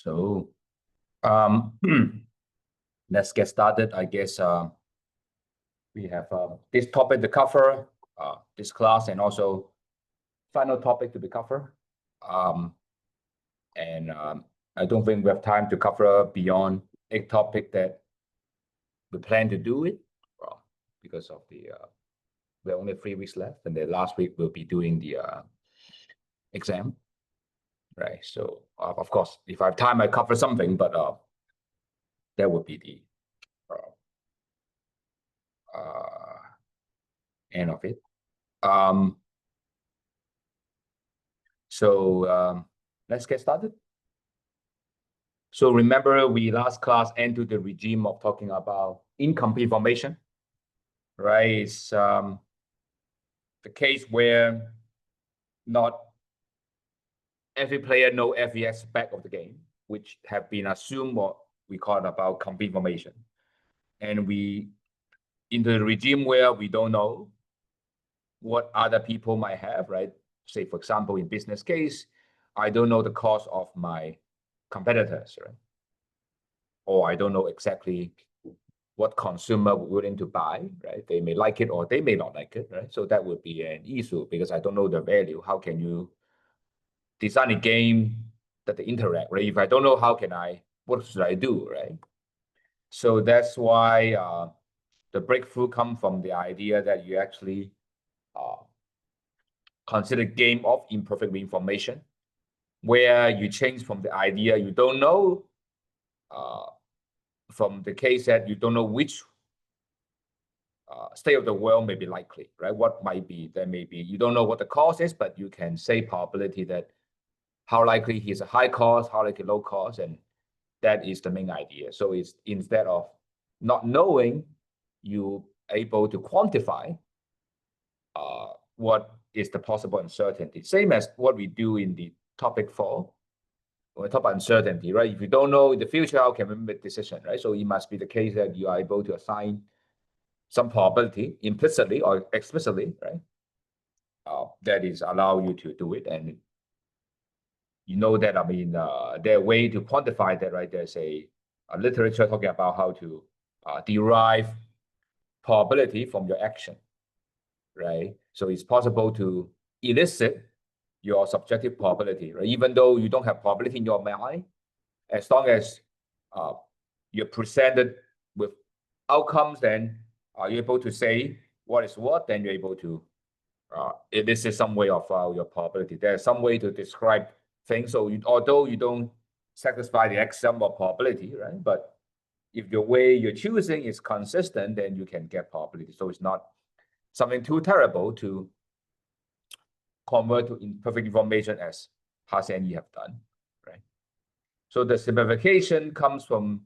So let's get started. I guess we have this topic to cover, this class, and also final topic to be covered. I don't think we have time to cover beyond a topic that we plan to do it, because of the we're only 3 weeks left, and the last week we'll be doing the exam, right? So of course, if I have time, I cover something, but that would be the end of it. Let's get started. So remember, we last class entered the regime of talking about incomplete information, right? It's the case where not every player knows every aspect of the game, which have been assumed what we call about complete information. And we into the regime where we don't know what other people might have, right? Say, for example, in business case, I don't know the cost of my competitors, right? Or I don't know exactly what consumer we're willing to buy, right? They may like it or they may not like it, right? So that would be an issue because I don't know the value. How can you design a game that they interact, right? If I don't know, what should I do, right? So that's why the breakthrough comes from the idea that you actually consider game of imperfect information, where you change from the idea you don't know, from the case that you don't know which state of the world may be likely, right? What might be, there may be, you don't know what the cause is, but you can say probability that how likely he's a high cost, how likely low cost, and that is the main idea. So it's instead of not knowing, you able to quantify what is the possible uncertainty. Same as what we do in the topic 4. When we talk about uncertainty, right? If you don't know in the future, how can we make decision, right? So it must be the case that you are able to assign some probability implicitly or explicitly, right? That is allow you to do it. And you know that, I mean, there are way to quantify that, right? There's a literature talking about how to derive probability from your action, right? So it's possible to elicit your subjective probability, right? Even though you don't have probability in your mind, as long as you're presented with outcomes, then are you able to say what is what? Then you're able to elicit some way of your probability. There's some way to describe things. So although you don't satisfy the axiom of probability, right? But if the way you're choosing is consistent, then you can get probability. So it's not something too terrible to convert to imperfect information as Hasse and Yi have done, right? So the simplification comes from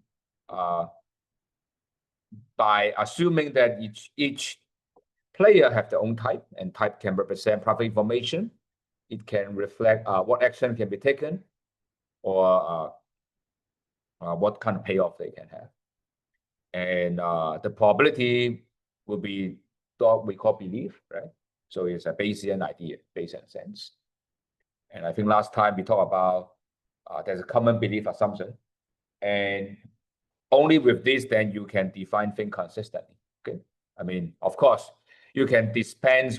by assuming that each player have their own type, and type can represent probability information. It can reflect what action can be taken, or what kind of payoff they can have. And the probability will be what we call belief, right? So it's a Bayesian idea, Bayesian sense. And I think last time we talked about there's a common belief assumption. And only with this, then you can define things consistently, okay? I mean, of course, you can dispense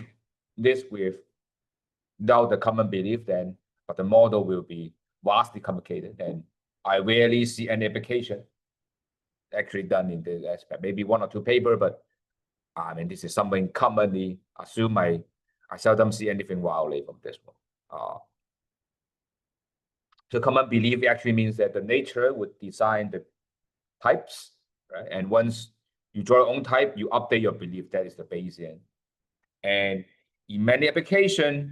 this without the common belief, then, but the model will be vastly complicated. And I rarely see any application actually done in this aspect. Maybe 1 or 2 papers, but I mean, this is something commonly assumed. I seldom see anything wildly from this one. So common belief actually means that the nature would design the types, right? And once you draw your own type, you update your belief. That is the Bayesian. And in many applications,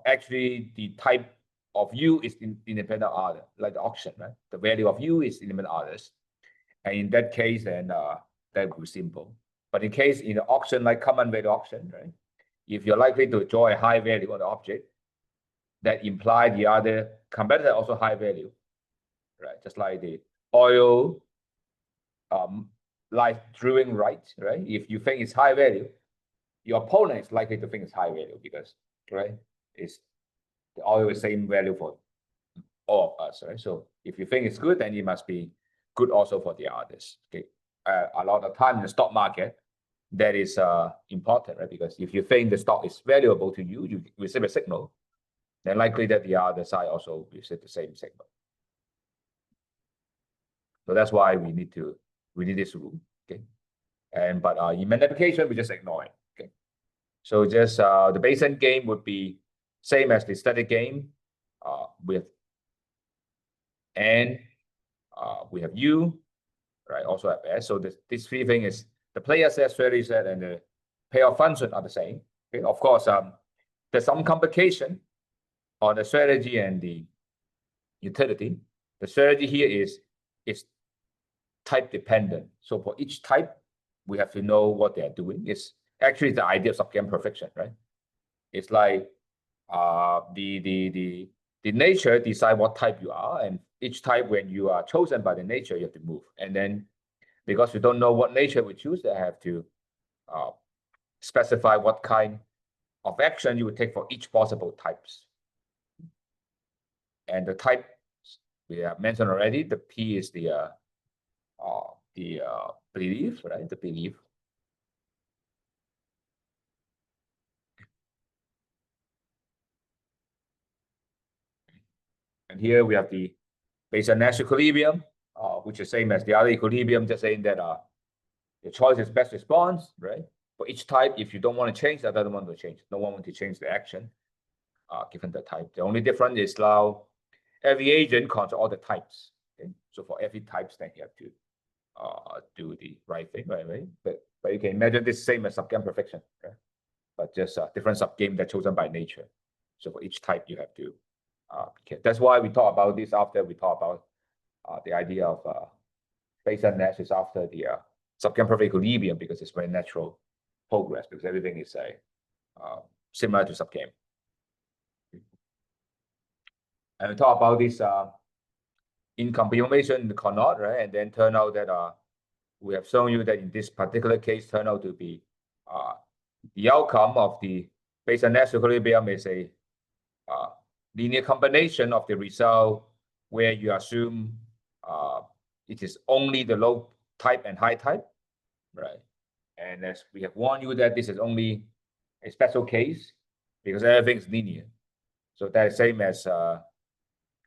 actually the type of U is independent of other, like the auction, right? The value of U is independent of others. And in that case, then that would be simple. But in case in the auction, like common value auction, right? If you're likely to draw a high value on the object, that imply the other competitor also high value, right? Just like the oil like drilling right? If you think it's high value, your opponent is likely to think it's high value because, right, it's the oil is same value for all of us, right? So if you think it's good, then it must be good also for the others. Okay. A lot of time in the stock market, that is important, right? Because if you think the stock is valuable to you, you receive a signal, then likely that the other side also receive the same signal. So that's why we need this rule. Okay. But in application, we just ignore it. Okay. So just the Bayesian game would be same as the static game with N, we have U, right? Also have S. So this three thing is the player set, strategy set, and the payoff function are the same. Okay. Of course, there's some complication on the strategy and the utility. The strategy here is type dependent. So for each type, we have to know what they are doing. It's actually the idea of subgame perfection, right? It's like the nature decide what type you are, and each type, when you are chosen by the nature, you have to move. And then because you don't know what nature we choose, I have to specify what kind of action you would take for each possible types. And the type we have mentioned already. The P is the belief, right? The belief. And here we have the Bayesian equilibrium, which is same as the other equilibrium, just saying that the choice is best response, right? For each type, if you don't want to change, that doesn't want to change. No one wants to change the action given the type. The only difference is now every agent controls all the types. Okay? So for every type, then you have to do the right thing, right? But you can imagine this same as subgame perfection, right? But just a different subgame that's chosen by nature. So for each type, you have to that's why we talk about this after we talk about the idea of Bayesian analysis after the subgame perfect equilibrium, because it's very natural progress, because everything is similar to subgame. And we talk about this income information in the Carnot, right? And then turn out that we have shown you that in this particular case, turn out to be the outcome of the Bayesian analysis equilibrium is a linear combination of the result where you assume it is only the low type and high type, right? And as we have warned you that this is only a special case because everything is linear. So that is same as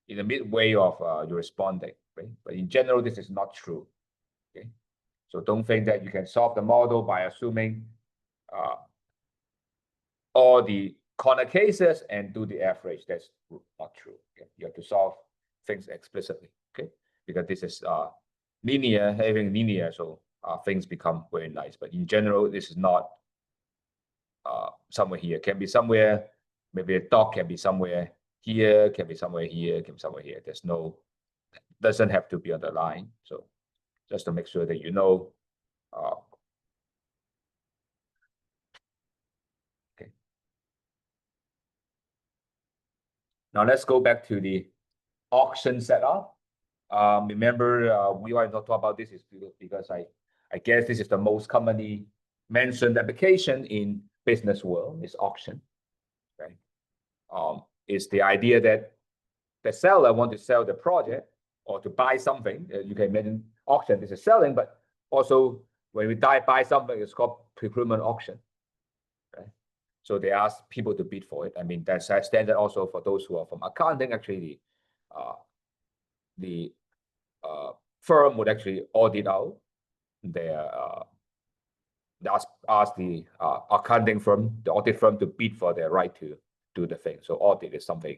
in the midway of your responding, right? But in general, this is not true. Okay, so don't think that you can solve the model by assuming all the corner cases and do the average. That's not true. Okay? You have to solve things explicitly, okay? Because this is linear, having linear, so things become very nice. But in general, this is not somewhere here. Can be somewhere, maybe a dot can be somewhere here, can be somewhere here, can be somewhere here. There's no, doesn't have to be on the line. So just to make sure that you know. Okay. Now let's go back to the auction setup. Remember, we are not talking about this is because I guess this is the most commonly mentioned application in business world is auction, right? It's the idea that the seller want to sell the project or to buy something. You can imagine auction, this is selling, but also when we buy something, it's called procurement auction, right? So they ask people to bid for it. I mean, that's standard also for those who are from accounting. Actually, the firm would actually audit out their ask the accounting firm, the audit firm, to bid for their right to do the thing. So audit is something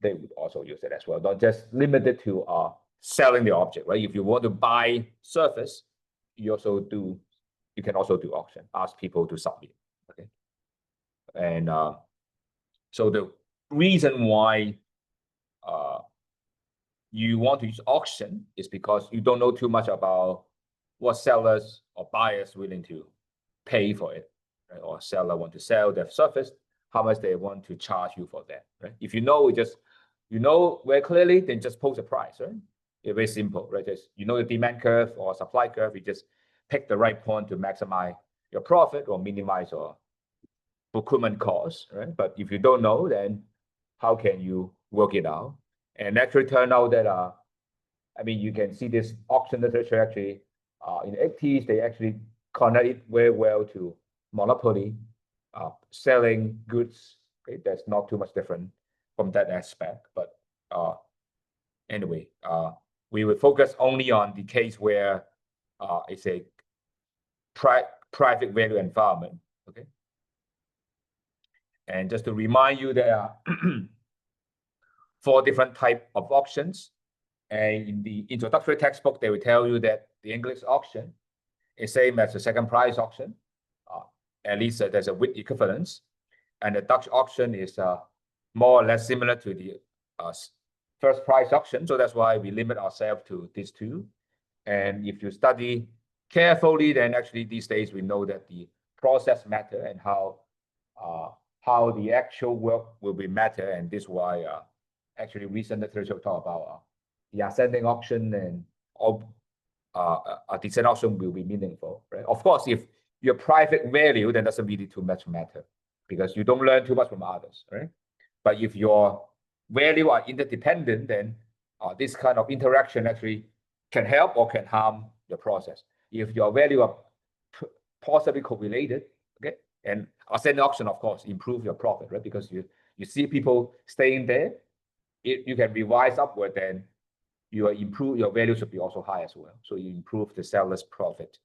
they would also use it as well, not just limited to selling the object, right? If you want to buy surface, you can also do auction, ask people to submit, okay? And so the reason why you want to use auction is because you don't know too much about what sellers or buyers willing to pay for it, right? Or seller want to sell their surface, how much they want to charge you for that, right? If you know, very clearly, then just post a price, right? It's very simple, right? Just the demand curve or supply curve, you just pick the right point to maximize your profit or minimize your procurement costs, right? But if you don't know, then how can you work it out. And actually turned out that, I mean, you can see this auction literature actually, in the 80s, they actually connected very well to monopoly, selling goods. Okay, that's not too much different from that aspect. But anyway, we will focus only on the case where it's a private value environment. Okay. And just to remind you, there are 4 different types of auctions. And in the introductory textbook, they will tell you that the English auction is same as the second price auction. At least there's a width equivalence. And the Dutch auction is more or less similar to the first price auction. So that's why we limit ourselves to these 2. And if you study carefully, then actually these days we know that the process matter and how the actual work will be matter. And this is why actually recent literature talk about the ascending auction and a descending auction will be meaningful, right? Of course, if your private value, then doesn't really too much matter because you don't learn too much from others, right? But if your value are interdependent, then this kind of interaction actually can help or can harm the process. If your value are possibly correlated, okay, and ascending auction, of course, improve your profit, right? Because you see people staying there, you can revise upward, then your value should be also high as well. So you improve the seller's profit.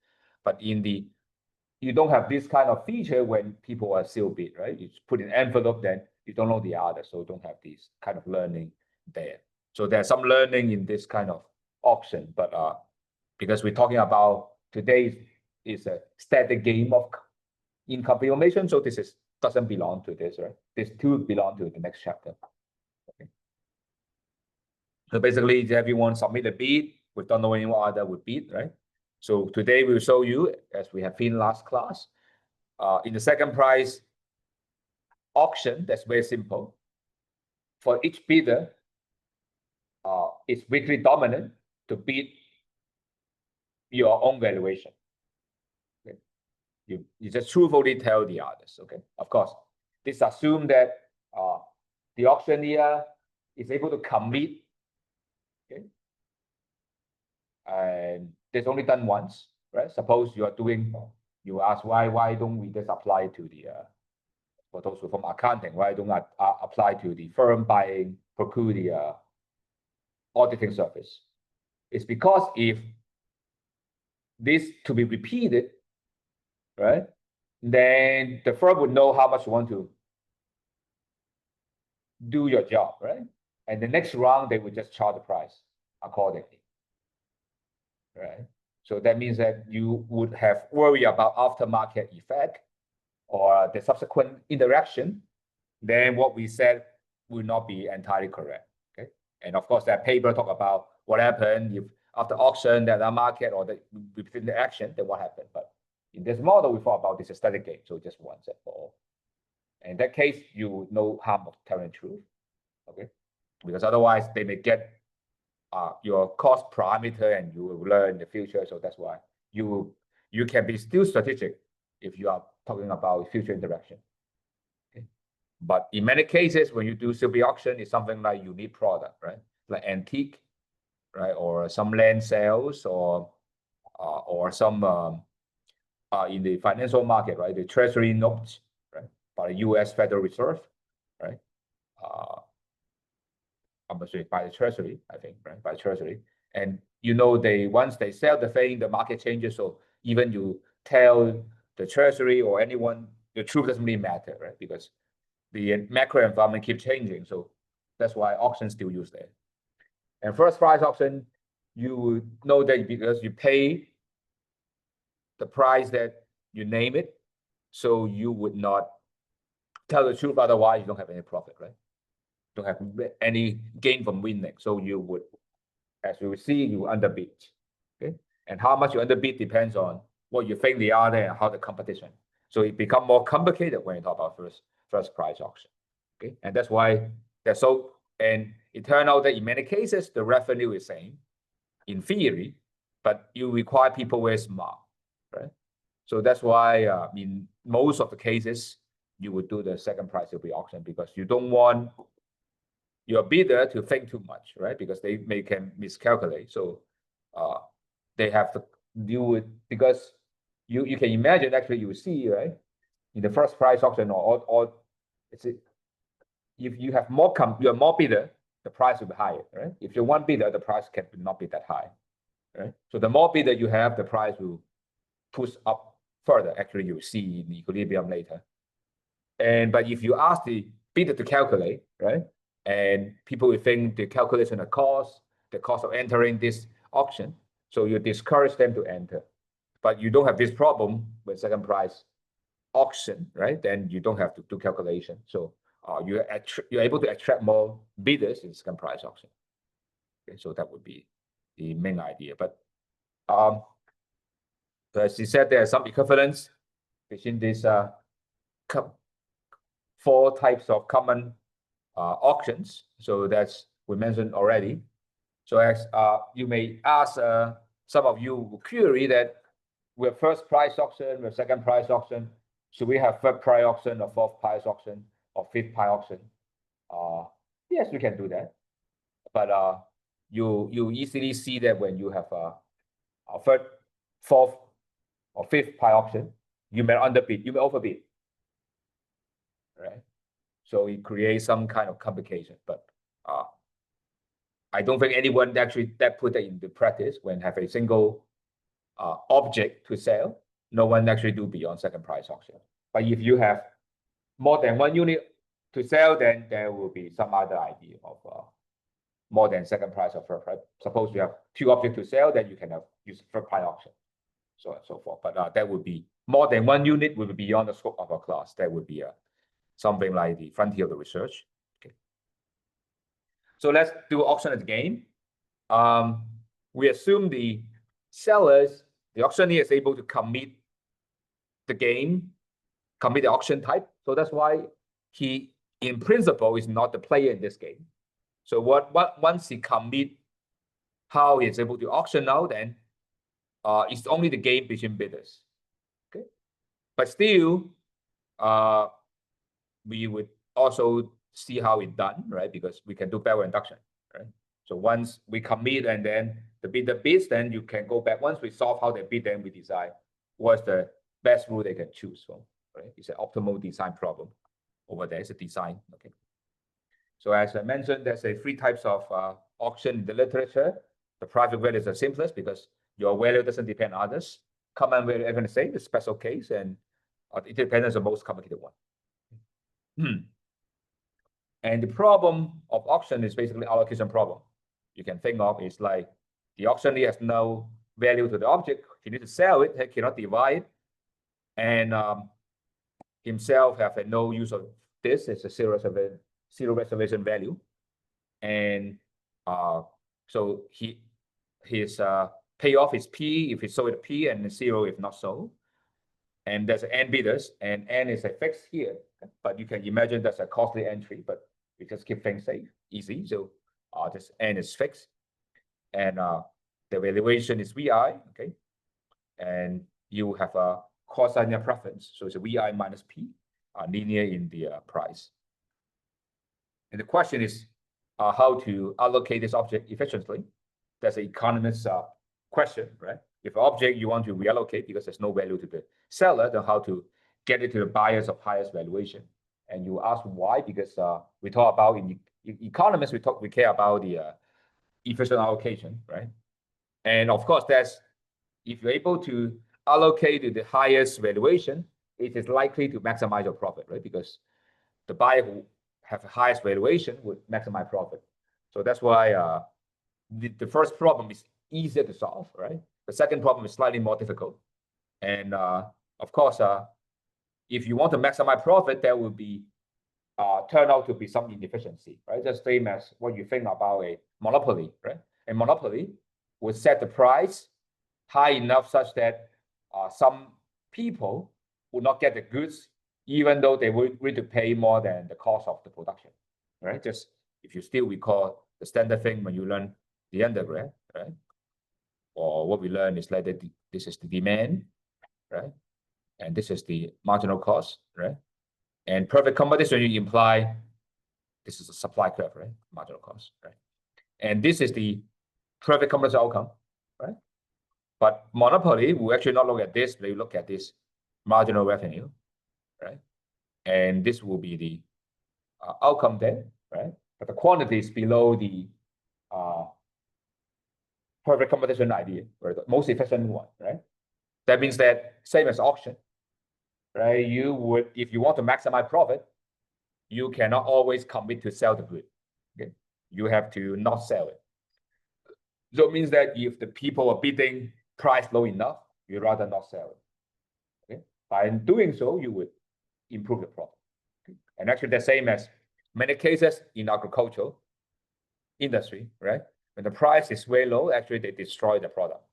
But you don't have this kind of feature when people are still bid, right? You put an envelope, then you don't know the other, so you don't have this kind of learning there. So there's some learning in this kind of auction, but because we're talking about today is a static game of income formation, so this doesn't belong to this, right? These 2 belong to the next chapter. Okay. So basically, everyone submit a bid. We don't know anyone other would bid, right? So today we'll show you, as we have seen last class, in the second price auction, that's very simple. For each bidder, it's weakly dominant to bid your own valuation. Okay. You just truthfully tell the others. Okay. Of course, this assumes that the auctioneer is able to commit. Okay. And it's only done once, right? Suppose you ask why don't we just apply to the for those who from accounting, why don't I apply to the firm buying procure the auditing service? It's because if this to be repeated, right, then the firm would know how much you want to do your job, right? And the next round, they would just charge the price accordingly, right? So that means that you would have worry about aftermarket effect or the subsequent interaction. Then what we said will not be entirely correct. Okay, and of course that paper talk about what happened if after auction that the market or within the action, then what happened. But in this model, we thought about this as static game, so just once and for all. And in that case, you no harm of telling the truth, okay? Because otherwise they may get your cost parameter and you will learn in the future. So that's why you can be still strategic if you are talking about future interaction. Okay? But in many cases, when you do silver auction, it's something like unique product, right? Like antique, right? Or some land sales or some in the financial market, right? The treasury notes, right? By the U.S. Federal Reserve, right? I'm sorry, by the treasury, I think, right? By treasury. And you know, once they sell the thing, the market changes. So even you tell the treasury or anyone, the truth doesn't really matter, right? Because the macro environment keeps changing. So that's why auctions still use that. And first price auction, you know that because you pay the price that you name it, so you would not tell the truth, otherwise you don't have any profit, right? Don't have any gain from winning. So you would, as you will see, you underbid. Okay, and how much you underbid depends on what you think the other and how the competition. So it becomes more complicated when you talk about first price auction. Okay, and that's why that's so. And it turned out that in many cases the revenue is same, in theory, but you require people very smart, right? So that's why in most of the cases you would do the second price silver auction because you don't want your bidder to think too much, right? Because they can miscalculate. So they have to deal with, because you can imagine, actually you see, right, in the first price auction or if you have more bidder, the price will be higher, right? If you're one bidder, the price can not be that high, right? So the more bidder you have, the price will push up further. Actually, you'll see in equilibrium later. But if you ask the bidder to calculate, right, and people will think the calculation of the cost of entering this auction, so you discourage them to enter. But you don't have this problem with second price auction, right? Then you don't have to do calculation. So you're able to attract more bidders in second price auction. Okay, so that would be the main idea. But as you said, there are some equivalence between these 4 types of common auctions. So that's we mentioned already. So as you may ask, some of you query that we have first price auction, we have second price auction. Should we have third price auction or fourth price auction or fifth price auction? Yes, we can do that. But you easily see that when you have a third, fourth, or fifth price auction, you may underbid, you may overbid, right? So it creates some kind of complication. But I don't think anyone actually put that into practice when have a single object to sell. No one actually do beyond second price auction. But if you have more than one unit to sell, then there will be some other idea of more than second price or third price. Suppose you have 2 objects to sell, then you can use third price auction, so on and so forth. But that would be more than one unit will be beyond the scope of our class. That would be something like the frontier of the research. Okay. So let's do auction as a game. We assume the auctioneer is able to commit the game, commit the auction type. So that's why he, in principle, is not the player in this game. So once he commit how he is able to auction out, then it's only the game between bidders. Okay, but still, we would also see how it's done, right? Because we can do backward induction, right? So once we commit and then the bidder bids, then you can go back. Once we solve how they bid, then we decide what's the best rule they can choose from, right? It's an optimal design problem. Over there is a design, okay? So as I mentioned, there's 3 types of auction in the literature. The private value is the simplest because your value doesn't depend on others. Common value, everyone say, the special case, and interdependence is the most complicated one. And the problem of auction is basically allocation problem. You can think of is like the auctioneer has no value to the object. He needs to sell it. He cannot divide, and himself have no use of this. It's a zero reservation value, and so his payoff is P if he sold at P, and 0 if not sold. And there's n bidders, and n is a fixed here. But you can imagine that's a costly entry, but we just keep things safe, easy. So this n is fixed, and the valuation is VI, okay? And you have a cosine preference, so it's a VI minus P, linear in the price. And the question is how to allocate this object efficiently. That's an economist's question, right? If an object you want to reallocate because there's no value to the seller, then how to get it to the buyers of highest valuation. And you ask why? Because we talk about in economists, we care about the efficient allocation, right? And of course, that's if you're able to allocate to the highest valuation, it is likely to maximize your profit, right? Because the buyer who have the highest valuation would maximize profit. So that's why the first problem is easier to solve, right? The second problem is slightly more difficult. And of course, if you want to maximize profit, there will be turn out to be some inefficiency, right? Just same as what you think about a monopoly, right? A monopoly would set the price high enough such that some people would not get the goods, even though they would need to pay more than the cost of the production, right? Just if you still recall the standard thing when you learn the undergrad, right? Or what we learn is like that this is the demand, right? And this is the marginal cost, right? And perfect competition, you imply This is a supply curve, right? Marginal cost, right? And this is the perfect commercial outcome, right? But monopoly will actually not look at this. They look at this marginal revenue, right? And this will be the outcome there, right? But the quantity is below the perfect competition idea, or the most efficient one, right? That means that same as auction, right? You would, if you want to maximize profit, you cannot always commit to sell the good. Okay, you have to not sell it. So it means that if the people are bidding price low enough, you rather not sell it. Okay, by doing so, you would improve the profit. Okay? And actually, the same as many cases in agricultural industry, right? When the price is very low, actually they destroy the product,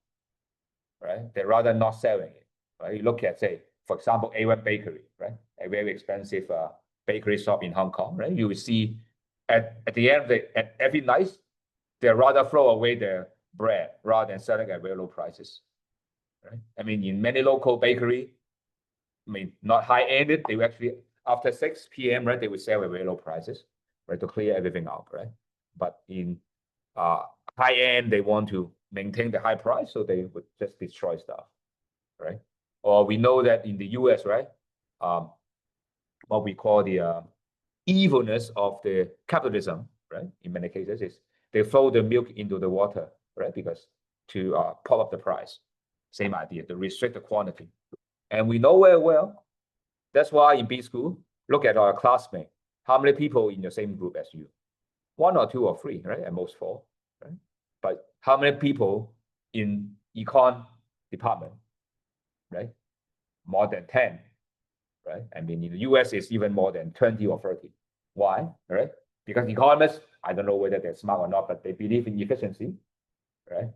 right? They rather not selling it. Right? You look at, say, for example, A1 Bakery, right? A very expensive bakery shop in Hong Kong, right? You will see at the end of at every night, they rather throw away their bread rather than selling at very low prices, right? I mean, in many local bakery, I mean, not high-ended, they will actually, after 6 p.m., right, they will sell at very low prices, right, to clear everything out, right? But in high-end, they want to maintain the high price, so they would just destroy stuff, right? Or we know that in the US, right, what we call the evilness of the capitalism, right, in many cases is they throw the milk into the water, right, because to pop up the price. Same idea, to restrict the quantity. And we know very well, that's why in B school, look at our classmates. How many people in the same group as you? 1 or 2 or 3, right? At most 4, right? But how many people in econ department, right? More than 10, right? I mean, in the US, it's even more than 20 or 30. Why, right? Because economists, I don't know whether they're smart or not, but they believe in efficiency, right?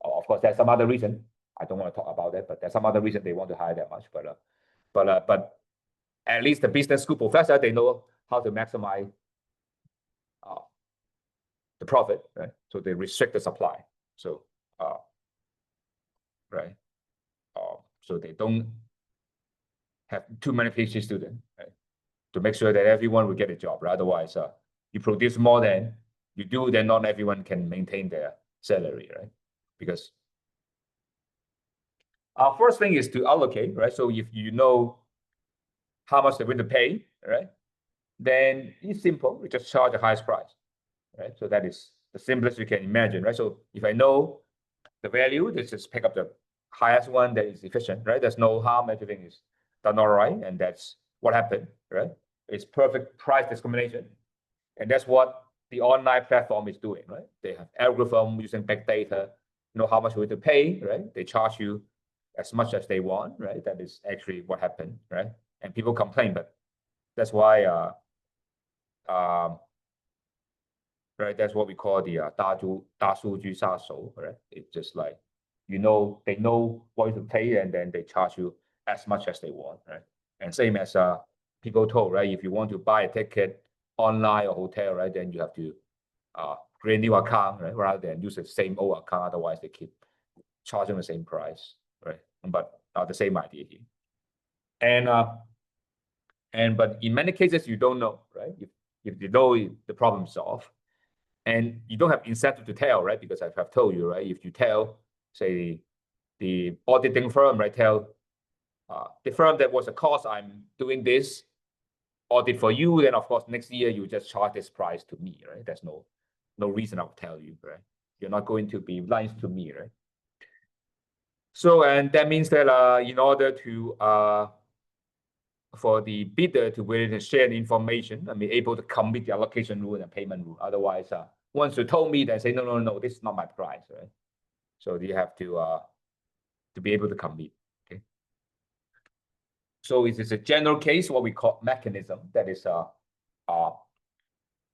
Of course, there's some other reason. I don't want to talk about that, but there's some other reason they want to hire that much. But at least the business school professor, they know how to maximize the profit, right? So they restrict the supply. So, right. So they don't have too many PhD students, right? To make sure that everyone will get a job. Right? Otherwise, you produce more than you do, then not everyone can maintain their salary, right? Because our first thing is to allocate, right? So if you know how much they're going to pay, right? Then it's simple. We just charge the highest price, right? So that is the simplest you can imagine, right? So if I know the value, let's just pick up the highest one that is efficient, right? There's no harm, everything is done all right, and that's what happened, right? It's perfect price discrimination, and that's what the online platform is doing, right? They have algorithm using big data, know how much you to pay, right? They charge you as much as they want, right? That is actually what happened, right? And people complain, but that's why, right? That's what we call the 大数据杀手, right? It's just like, they know what to pay, and then they charge you as much as they want, right? And same as people told, right? If you want to buy a ticket online or hotel, right, then you have to create a new account, right? Rather than use the same old account, otherwise they keep charging the same price, right? But the same idea here. But in many cases you don't know, right? If you know the problem solved, and you don't have incentive to tell, right? Because I have told you, right? If you tell, say, the auditing firm, right, tell the firm that was a cost, I'm doing this audit for you, then of course next year you just charge this price to me, right? There's no reason I'll tell you, right? You're not going to be nice to me, right? So, and that means that in order to for the bidder to really share the information, I mean, able to commit the allocation rule and payment rule. Otherwise, once you told me, they say, no, this is not my price, right? So you have to be able to commit, okay? So it is a general case, what we call mechanism, that is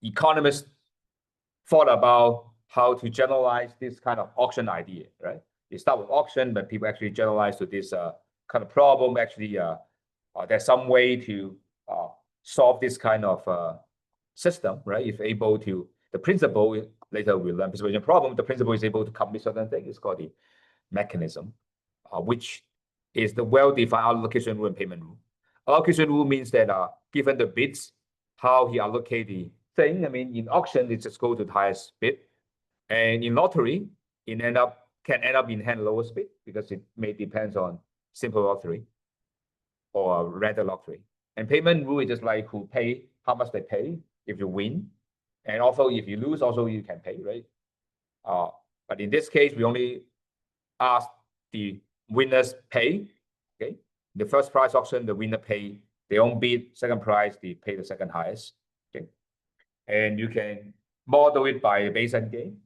economists thought about how to generalize this kind of auction idea, right? They start with auction, but people actually generalize to this kind of problem. Actually, there's some way to solve this kind of system, right? If able to, the principle, later we'll learn persuasion problem, the principle is able to commit certain things. It's called the mechanism, which is the well-defined allocation rule and payment rule. Allocation rule means that given the bits, how he allocate the thing. I mean, in auction, it just go to the highest bid, and in lottery, it can end up in hand lowest bid because it may depends on simple lottery or random lottery. And payment rule is just like who pay, how much they pay if you win, and also if you lose, also you can pay, right? But in this case, we only ask the winners pay. Okay, the first prize auction, the winner pay their own bid. Second prize, they pay the second highest. Okay, and you can model it by a Bayesian game,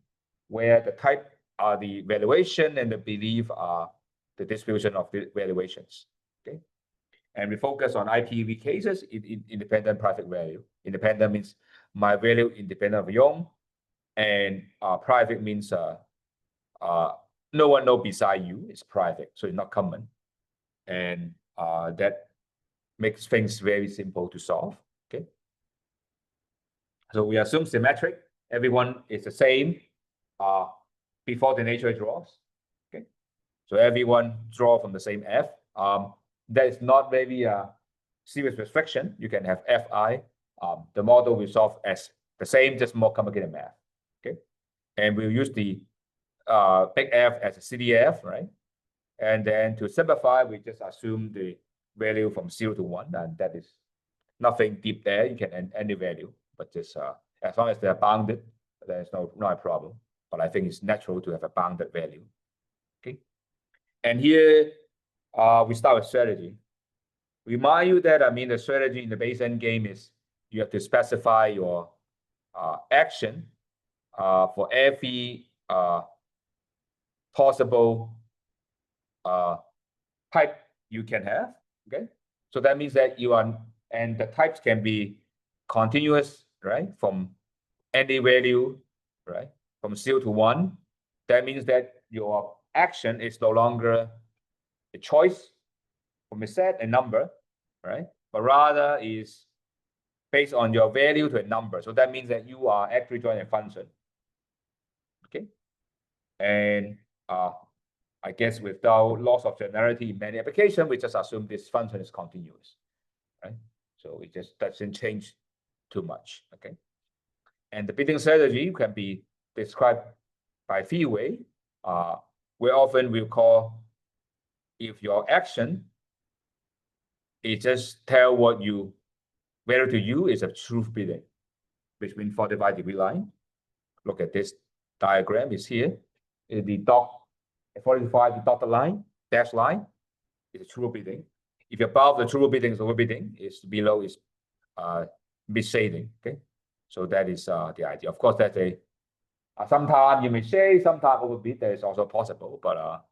where the type are the valuation and the belief are the distribution of the valuations. Okay, and we focus on IPV cases in independent private value. Independent means my value independent of Young, and private means no one know beside you. It's private, so it's not common, and that makes things very simple to solve. Okay, so we assume symmetric. Everyone is the same before the nature draws. Okay, so everyone draw from the same F. There is not maybe a serious restriction. You can have Fi. The model will solve as the same, just more complicated math. Okay, and we'll use the big F as a CDF, right? And then to simplify, we just assume the value from 0 to 1, and that is nothing deep there. You can add any value, but just as long as they're bounded, there's no problem. But I think it's natural to have a bounded value. Okay, and here we start with strategy. Remind you that the strategy in the Bayesian game is you have to specify your action for every possible type you can have. Okay, so that means that and the types can be continuous, right? From any value, right? From 0 to 1. That means that your action is no longer a choice from a set, a number, right? But rather is based on your value to a number. So that means that you are actually drawing a function. Okay, and I guess without loss of generality in many applications, we just assume this function is continuous, right? So it just doesn't change too much. Okay, and the bidding strategy can be described by three ways. We often will call if your action is just tell what you value to you is a truth bidding between 45-degree line. Look at this diagram. Is here. The dot 45, the dotted line, dash line is a true bidding. If above the true bidding is overbidding, is below is misshading. Okay, so that is the idea. Of course, that's a sometimes you may say, sometimes overbid. That is also possible, but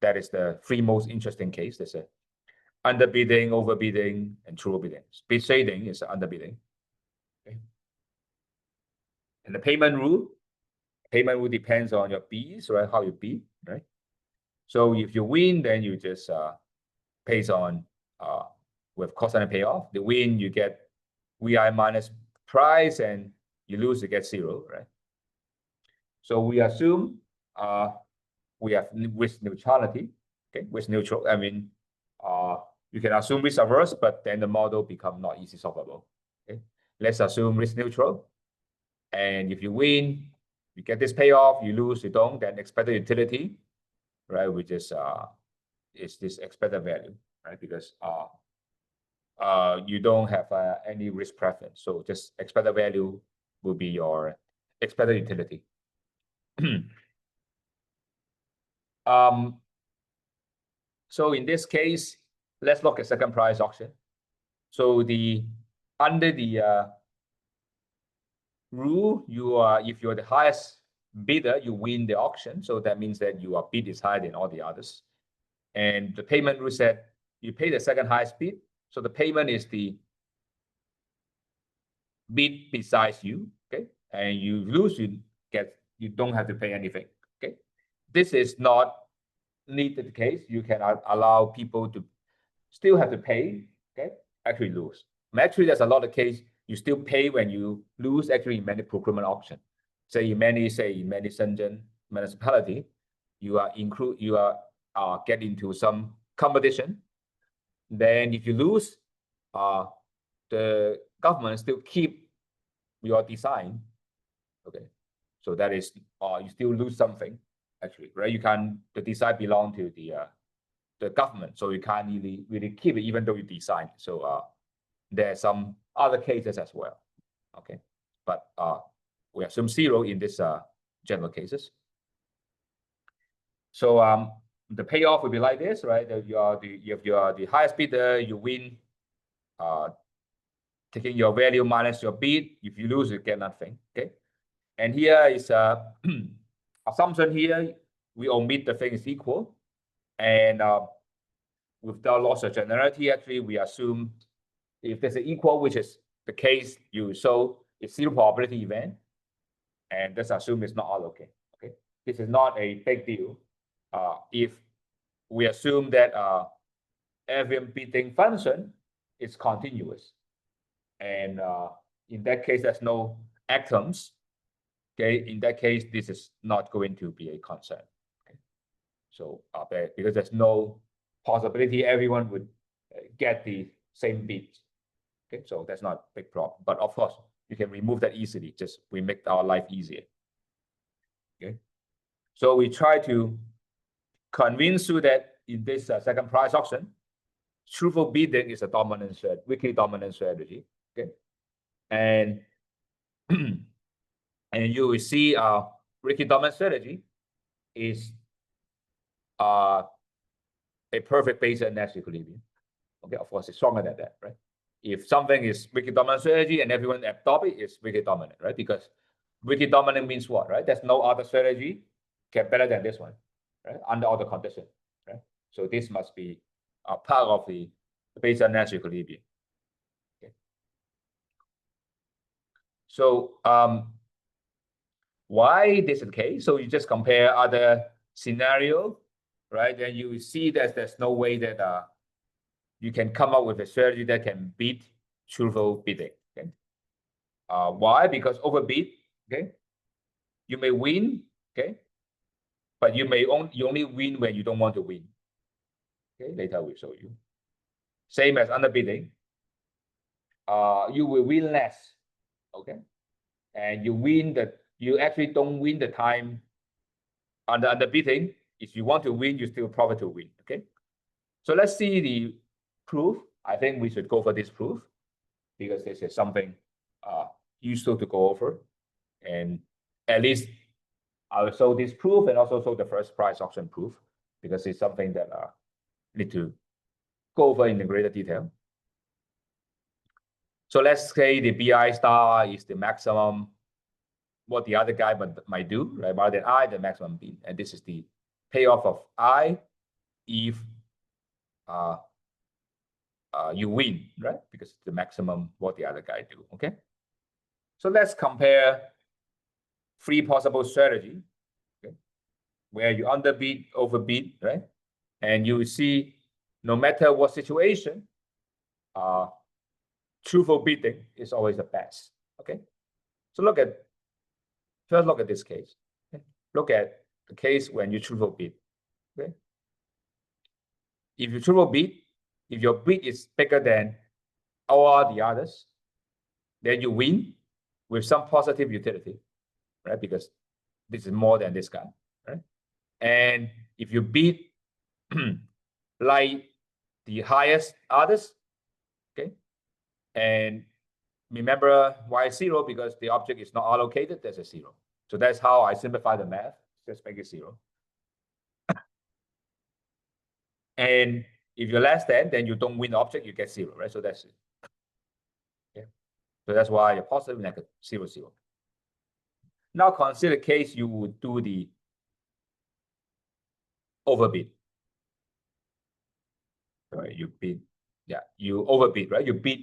that is the three most interesting case. There's a underbidding, overbidding, and true bidding. Bid shading is underbidding. Okay. And the payment rule depends on your B's, right? How you bid, right? So if you win, then you just pays on with cost and payoff. The win, you get VI minus price, and you lose, you get 0, right? So we assume we have risk neutrality. Okay, risk neutral. You can assume risk averse, but then the model become not easy solvable. Okay, let's assume risk neutral. And if you win, you get this payoff. You lose, you don't. Then expected utility, right? Which is this expected value, right? Because you don't have any risk preference. So just expected value will be your expected utility. So in this case, let's look at second prize auction. So under the rule, if you're the highest bidder, you win the auction. So that means that your bid is higher than all the others. And the payment rule said you pay the second highest bid. So the payment is the bid besides you. Okay, and you lose, you don't have to pay anything. Okay, this is not needed case. You can allow people to still have to pay. Okay, actually lose. Actually, there's a lot of case you still pay when you lose. Actually, in many procurement auction, in many Shenzhen municipality, you are get into some competition. Then if you lose, the government still keep your design, okay, so that is you still lose something actually, right? You can the design belong to the government, so you can't really keep it even though you design. So there are some other cases as well, okay, but we assume zero in this general cases. So the payoff will be like this, right? If you are the highest bidder, you win. Taking your value minus your bid. If you lose, you get nothing. Okay. And here is a assumption here. We omit the thing is equal. And without loss of generality, actually, we assume if there's an equal, which is the case you show, it's zero probability event. And let's assume it's not allocated. Okay. This is not a big deal. If we assume that every bidding function is continuous. And in that case, there's no atoms. Okay, in that case, this is not going to be a concern. Okay? So because there's no possibility everyone would get the same bid. Okay, so that's not a big problem. But of course, you can remove that easily. Just we make our life easier. Okay, so we try to convince you that in this second price auction, truthful bidding is a dominant strategy, weakly dominant strategy. Okay, and and you will see weakly dominant strategy is a perfect Bayesian Nash equilibrium. Okay, of course, it's stronger than that, right? If something is weakly dominant strategy and everyone adopt it, it's weakly dominant, right? Because weakly dominant means what, right? There's no other strategy get better than this one, right? Under all the conditions, right? So this must be a part of the Bayesian Nash equilibrium. Okay. So why this is the case? So you just compare other scenario, right? Then you see that there's no way that you can come up with a strategy that can beat truthful bidding. Okay. Why? Because overbid, okay, you may win, okay, but you only win when you don't want to win. Okay, later we'll show you. Same as underbidding. You will win less, okay, and you actually don't win the time under underbidding. If you want to win, you still probably to win. Okay, so let's see the proof. I think we should go for this proof because this is something useful to go over, and at least I will show this proof and also show the first price auction proof because it's something that need to go over in the greater detail. So let's say the BI star is the maximum what the other guy might do, right? Rather than I, the maximum bid. And this is the payoff of I if you win, right? Because it's the maximum what the other guy do, okay? So let's compare three possible strategy, okay? Where you underbid, overbid, right? And you see no matter what situation, truthful bidding is always the best, okay? So first look at this case. Okay? Look at the case when you truthful bid, okay? If you truthful bid, if your bid is bigger than all the others, then you win with some positive utility, right? Because this is more than this guy, right? And if you bid like the highest others, okay, and remember why zero? Because the object is not allocated, there's a zero. So that's how I simplify the math, just make it zero. And if you're less than, then you don't win the object, you get zero, right? So that's it. Okay. So that's why you're positive, negative, 0, 0. Now consider the case you would do the overbid. Right? You bid, yeah, you overbid, right? You bid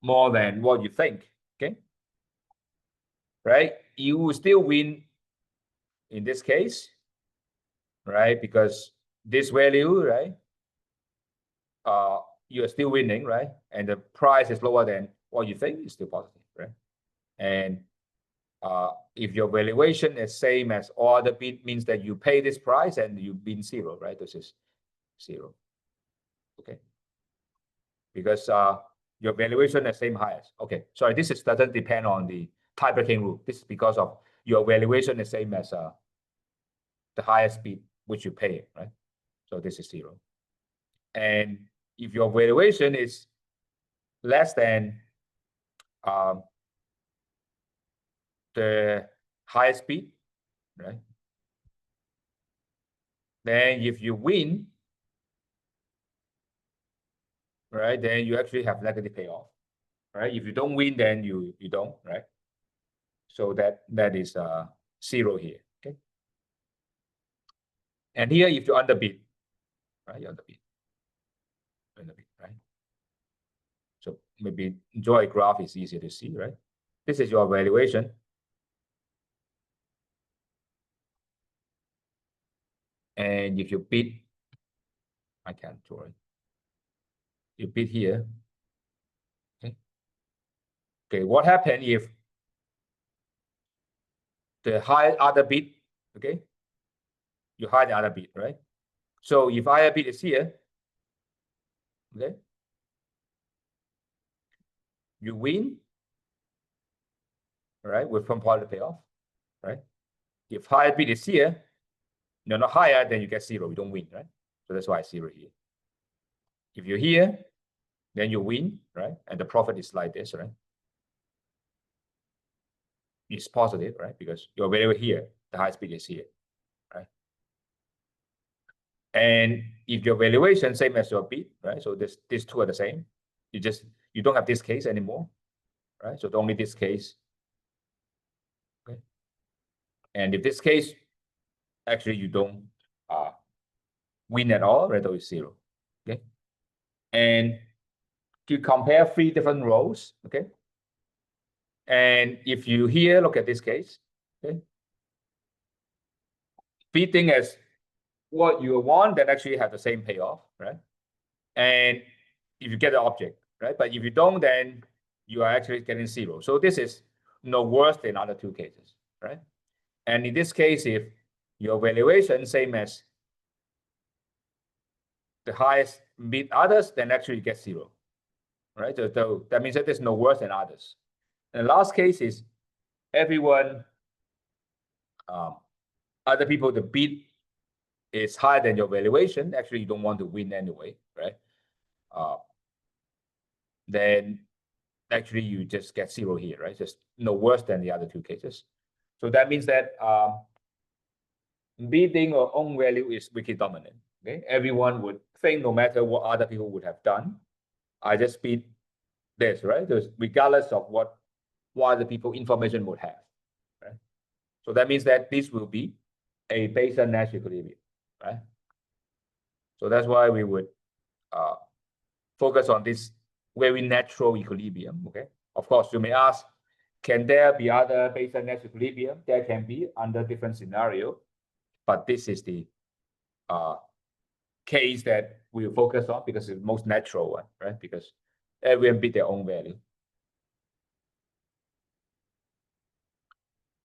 more than what you think, okay? Right? You will still win in this case, right? Because this value, right? You are still winning, right? And the price is lower than what you think, it's still positive, right? And if your valuation is same as all other bid, means that you pay this price and you bid zero, right? This is zero, okay? Because your valuation is same highest. Okay, sorry, this is doesn't depend on the tie breaking rule. This is because of your valuation is same as the highest bid which you pay, right? So this is 0. And if your valuation is less than the highest bid, right? Then if you win, right, then you actually have negative payoff, right? If you don't win, then you don't, right? So that is 0 here, okay? And here, if you underbid, right, you underbid, right? So maybe draw a graph is easier to see, right? This is your valuation. And if you bid, I can't draw it. You bid here. Okay. Okay, what happened if the high other bid, okay? You hide the other bid, right? So if higher bid is here, okay? You win, right? With some part of the payoff, right? If higher bid is here, you're not higher, then you get 0. You don't win, right? So that's why 0 here. If you're here, then you win, right? And the profit is like this, right? It's positive, right? Because your value here, the highest bid is here, right? And if your valuation same as your bid, right? So these two are the same. You don't have this case anymore, right? So only this case. Okay. And if this case, actually you don't win at all, right? So it's 0. Okay. And to compare 3 different rows, okay? And if you here look at this case, okay, bidding as what you want, then actually have the same payoff, right? And if you get the object, right? But if you don't, then you are actually getting 0. So this is no worse than other 2 cases, right? And in this case, if your valuation same as the highest bid others, then actually you get 0, right? So that means that there's no worse than others. And the last case is everyone, other people, the bid is higher than your valuation. Actually, you don't want to win anyway, right? Then actually you just get 0 here, right? Just no worse than the other 2 cases. So that means that bidding or own value is wiki dominant. Okay, everyone would think no matter what other people would have done, I just bid this, right? There's, regardless of what other people information would have, right? So that means that this will be a Bayesian-Nash equilibrium, right? So that's why we would focus on this very natural equilibrium, okay? Of course, you may ask, can there be other Bayesian-Nash equilibrium? There can be under different scenario, but this is the case that we will focus on because it's the most natural one, right? Because everyone beat their own value.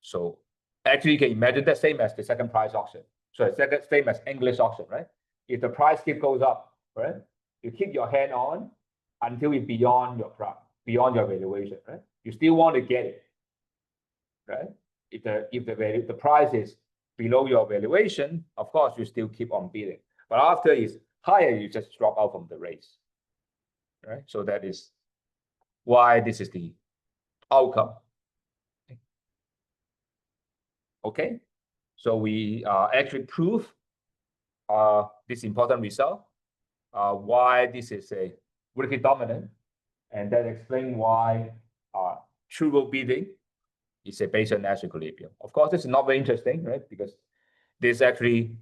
So actually, you can imagine the same as the second price auction. So it's same as English auction, right? If the price keep goes up, right? You keep your hand on until it's beyond your price, beyond your valuation, right? You still want to get it, right? If the price is below your valuation, of course you still keep on bidding. But after it's higher, you just drop out from the race, right? So that is why this is the outcome. Okay, so we actually prove this important result, why this is a wiki dominant, and that explains why true bidding is a Bayesian-Nash equilibrium. Of course, this is not very interesting, right? Because this is actually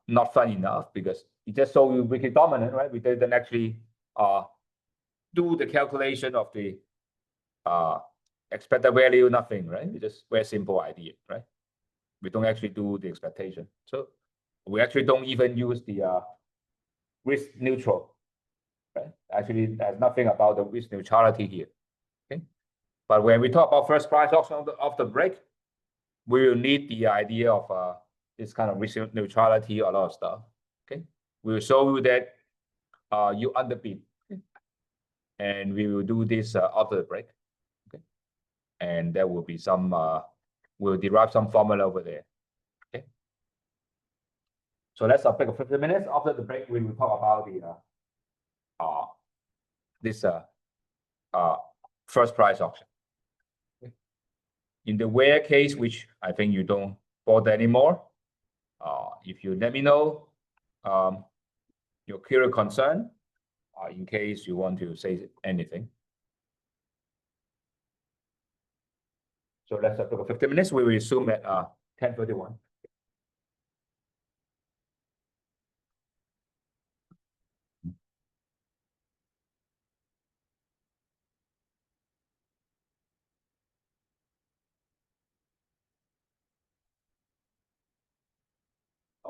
not fun enough because it just shows you wiki dominant, right? We didn't actually do the calculation of the expected value, nothing, right? It's just very simple idea, right? We don't actually do the expectation. So we actually don't even use the risk neutral, right? Actually, there's nothing about the risk neutrality here, okay? But when we talk about first price auction of the break, we will need the idea of this kind of risk neutrality, a lot of stuff, okay? We will show you that you underbid, okay? and we will do this after the break. Okay, and there will be some we'll derive some formula over there. Okay, so let's break for 15 minutes. After the break, we will talk about the this first price auction. Okay. In the rare case, which I think you don't bother anymore, if you let me know your curious concern, in case you want to say anything. So let's talk for 15 minutes. We will resume at 10:31.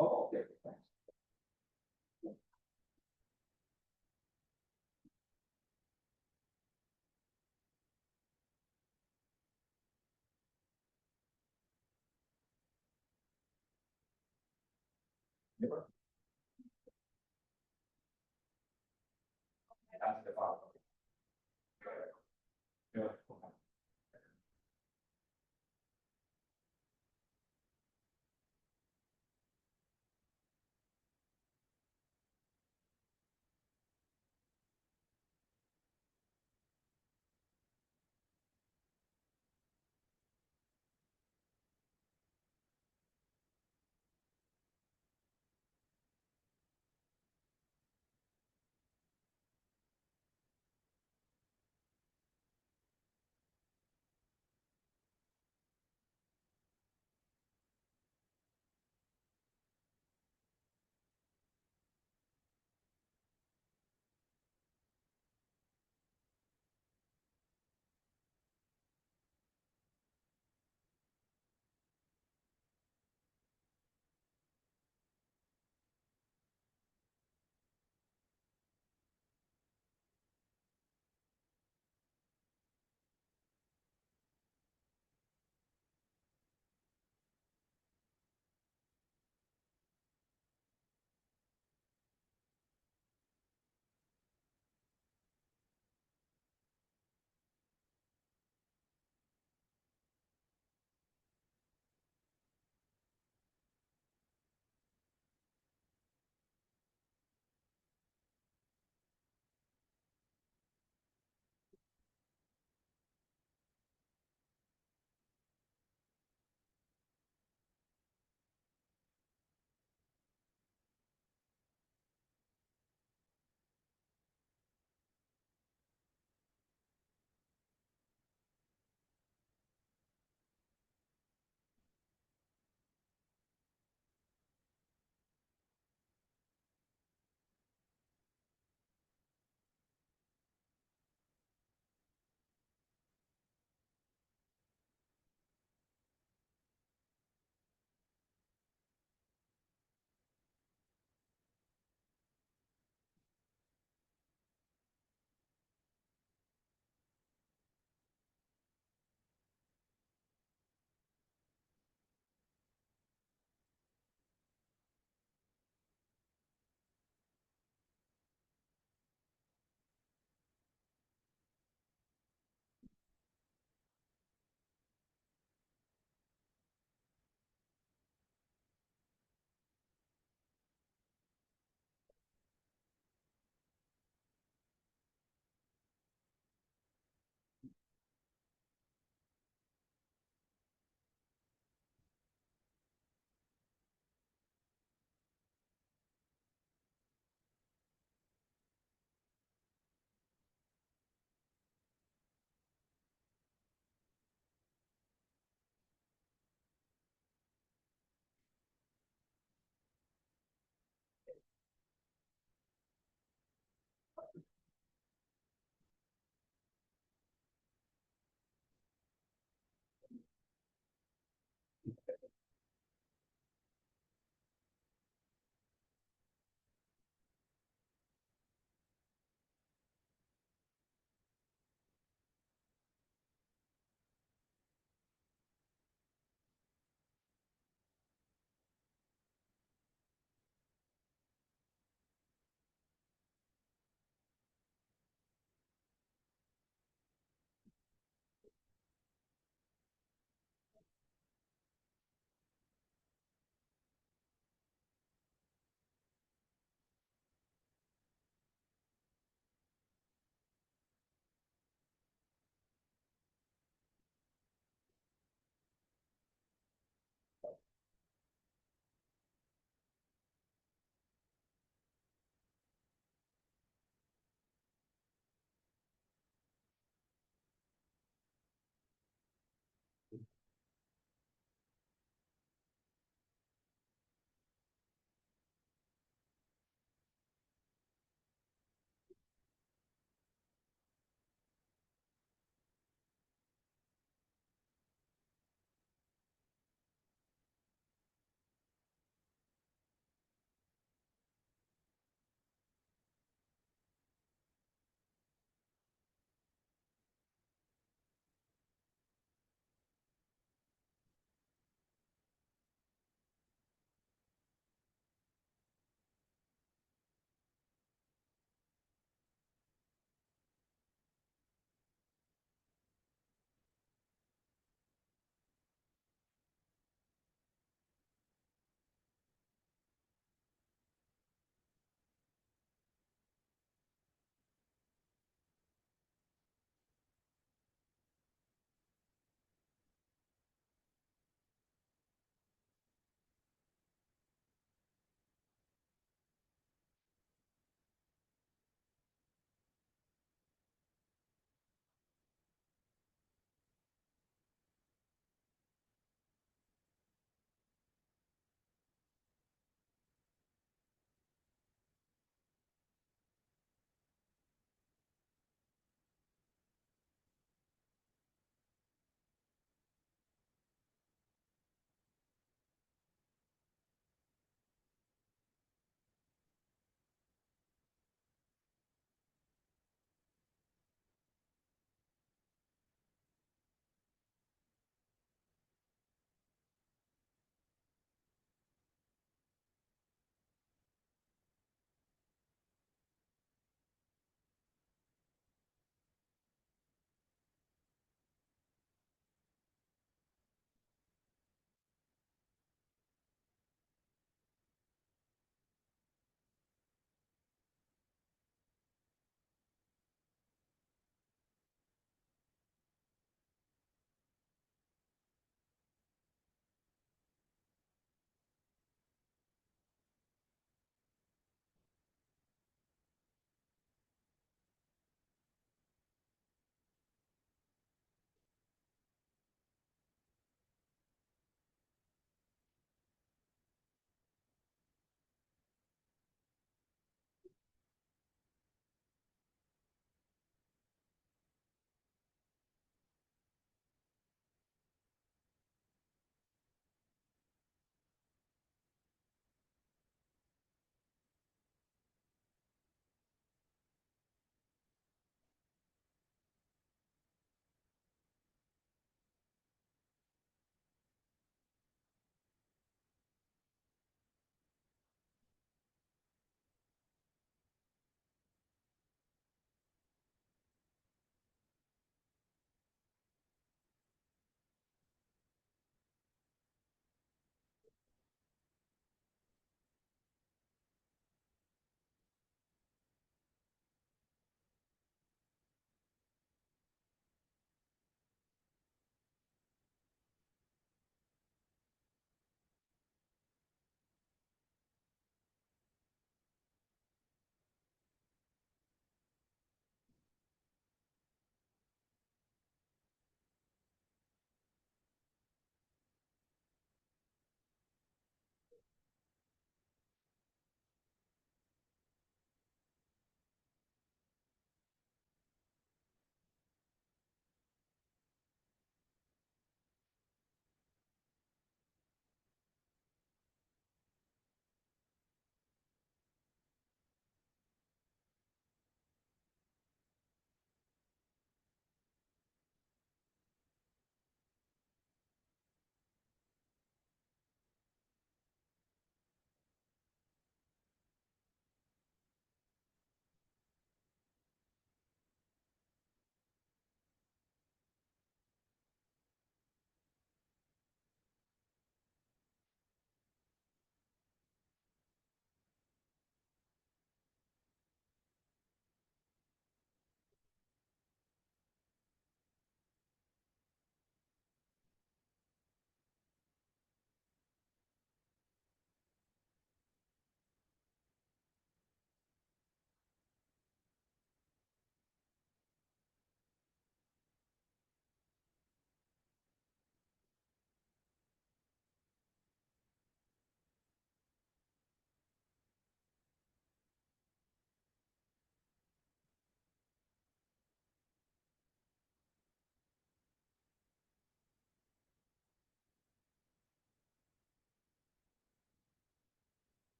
Oh, okay. Thanks. Never. That's the file. Yeah.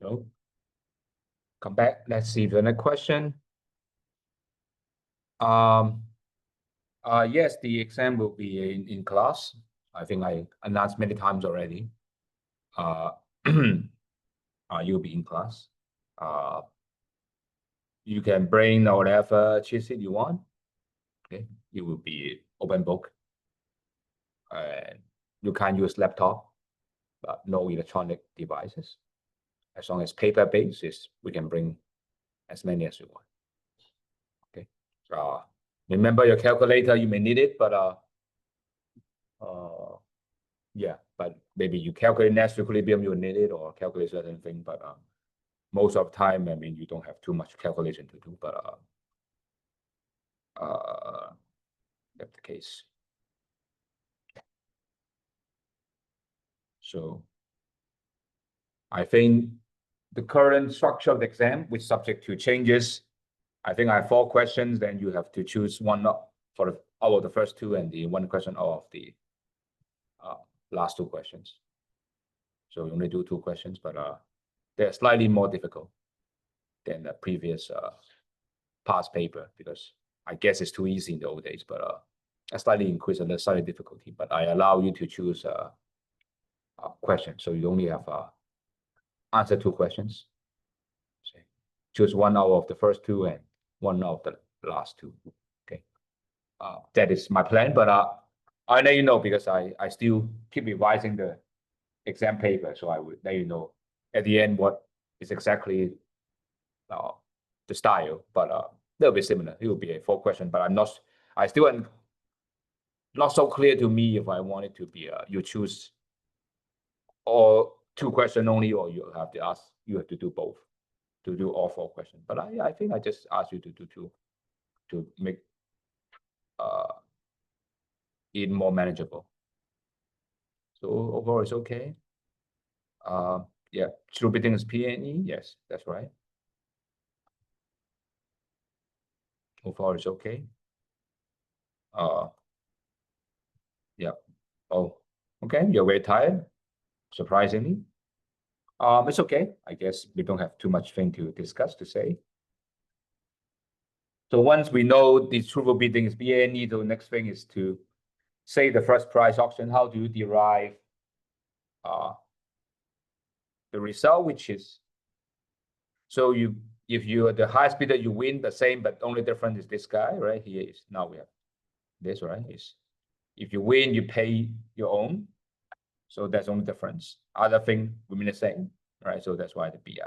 So come back. Let's see the next question. Yes, the exam will be in class. I think I announced many times already. You'll be in class. You can bring whatever cheat sheet you want. Okay, it will be open book, and you can use laptop, but no electronic devices. As long as paper based, we can bring as many as you want. Okay. Remember your calculator, you may need it, but yeah, but maybe you calculate natural equilibrium, you need it, or calculate certain thing, but most of the time, I mean, you don't have too much calculation to do, but that's the case. So I think the current structure of the exam, which is subject to changes, I think I have 4 questions, then you have to choose one for the out of the first 2 and the 1 question out of the last 2 questions. So you only do 2 questions, but they're slightly more difficult than the previous past paper, because I guess it's too easy in the old days, but I slightly increase the slightly difficulty, but I allow you to choose a question. So you only have answer 2 questions. So choose one out of the first 2 and one out of the last 2. Okay. That is my plan, but I let you know because I still keep revising the exam paper. So I would let you know at the end what is exactly the style, but they'll be similar. It will be a 4 question, but I still am not so clear to me if I want it to be you choose or 2 questions only, or you have to do both, to do all 4 questions. But I think I just asked you to do 2 to make it more manageable. So overall, it's okay. Yeah, true bidding is P&E. Yes, that's right. Overall, it's okay. Yeah. Oh, okay. You're very tired, surprisingly. It's okay. I guess we don't have too much thing to discuss to say. So once we know the true bidding is B&E, the next thing is to say the first price auction. How do you derive the result, which is, so if you are the highest bidder, you win the same, but only difference is this guy, right? Here is, now we have this, right? Is if you win, you pay your own. So that's only difference. Other thing remain the same, right? So that's why the BI.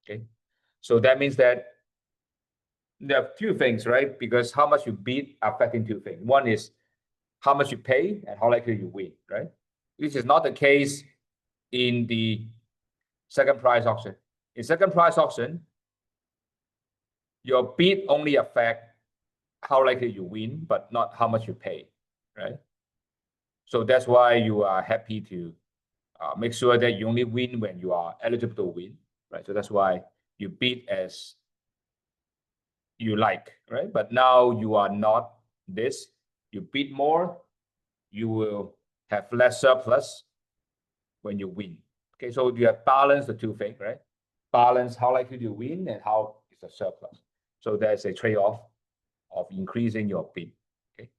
Okay. So that means that there are 2 things, right? Because how much you bid affecting 2 things. One is how much you pay and how likely you win, right? This is not the case in the second price auction. In second price auction, your bid only affect how likely you win, but not how much you pay, right? So that's why you are happy to make sure that you only win when you are eligible to win, right? So that's why you bid as you like, right? But now you are not this. You bid more, you will have less surplus when you win. Okay, so you have balance the 2 things, right? Balance how likely you win and how is the surplus. So there's a trade-off of increasing your bid. Okay.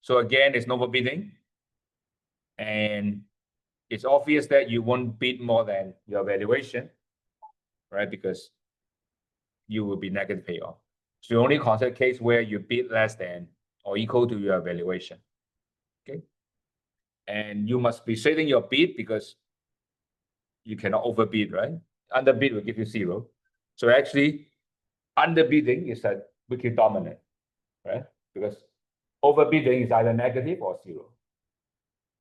So again, it's no bidding, and it's obvious that you won't bid more than your valuation, right? Because you will be negative payoff. So you only consider case where you bid less than or equal to your valuation. Okay. And you must be setting your bid because you cannot overbid, right? Underbid will give you 0. So actually, underbidding is a wicked dominant, right? Because overbidding is either negative or 0,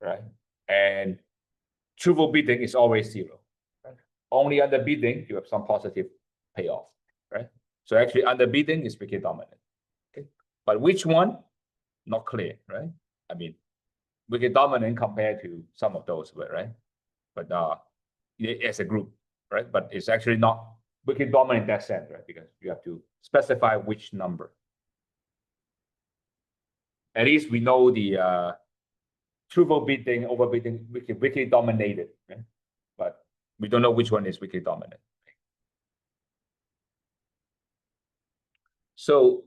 right? And truthful bidding is always 0. Right? Only underbidding you have some positive payoff, right? So actually, underbidding is wicked dominant. Okay, but which one? Not clear, right? I mean, wicked dominant compared to some of those, right? But as a group, right? But it's actually not wicked dominant in that sense, right? Because you have to specify which number. At least we know the truthful bidding, overbidding, wicked dominated, right? But We don't know which one is weakly dominant. So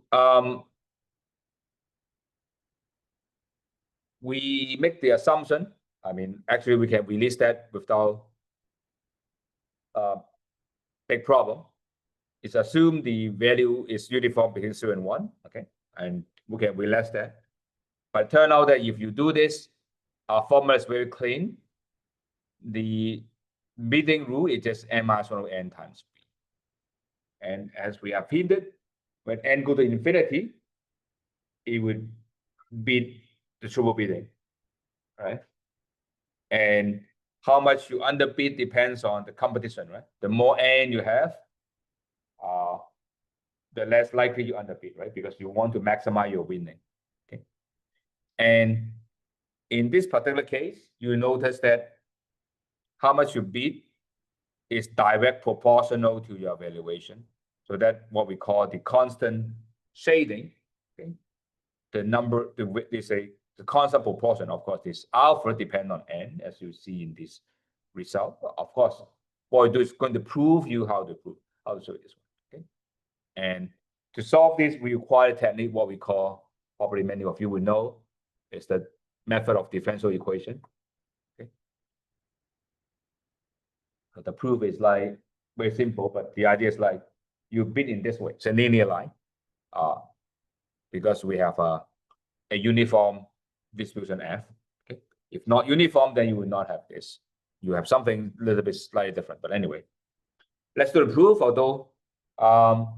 we make the assumption. I mean, actually, we can release that without big problem. It's assume the value is uniform between 0 and 1, okay? And we can relax that. But it turns out that if you do this, our formula is very clean. The bidding rule is just n minus 1 over n times b. And as we have hinted, when n go to infinity, it would beat the triple bidding, right? And how much you underbid depends on the competition, right? The more n you have, the less likely you underbid, right? Because you want to maximize your winning. Okay. And in this particular case, you notice that how much you bid is direct proportional to your valuation. So that's what we call the constant shading. Okay. The number, the constant proportion, of course, this alpha depends on n, as you see in this result. Of course, what we do is going to prove you how to show this one. Okay. And to solve this, we require a technique, what we call, probably many of you will know, is the method of differential equation. Okay. So the proof is like very simple, but the idea is like you bid in this way. It's a linear line, because we have a uniform distribution f. Okay. If not uniform, then you will not have this. You have something a little bit slightly different. But anyway, let's do the proof. Although now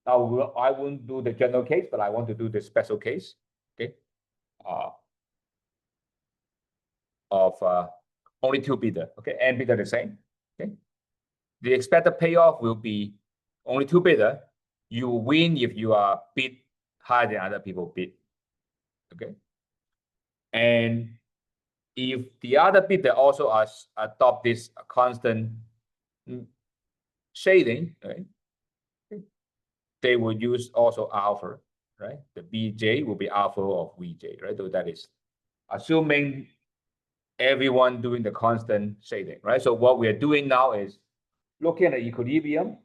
I won't do the general case, but I want to do the special case. Okay. Of only 2 bidder. Okay, and bidder the same. Okay. The expected payoff will be only 2 bidder. You win if you are bid higher than other people bid. Okay. And if the other bidder also adopt this constant shading, right, they will use also alpha, right? The Bj will be alpha of Vj, right? So that is assuming everyone doing the constant shading, right? So what we are doing now is looking at the equilibrium.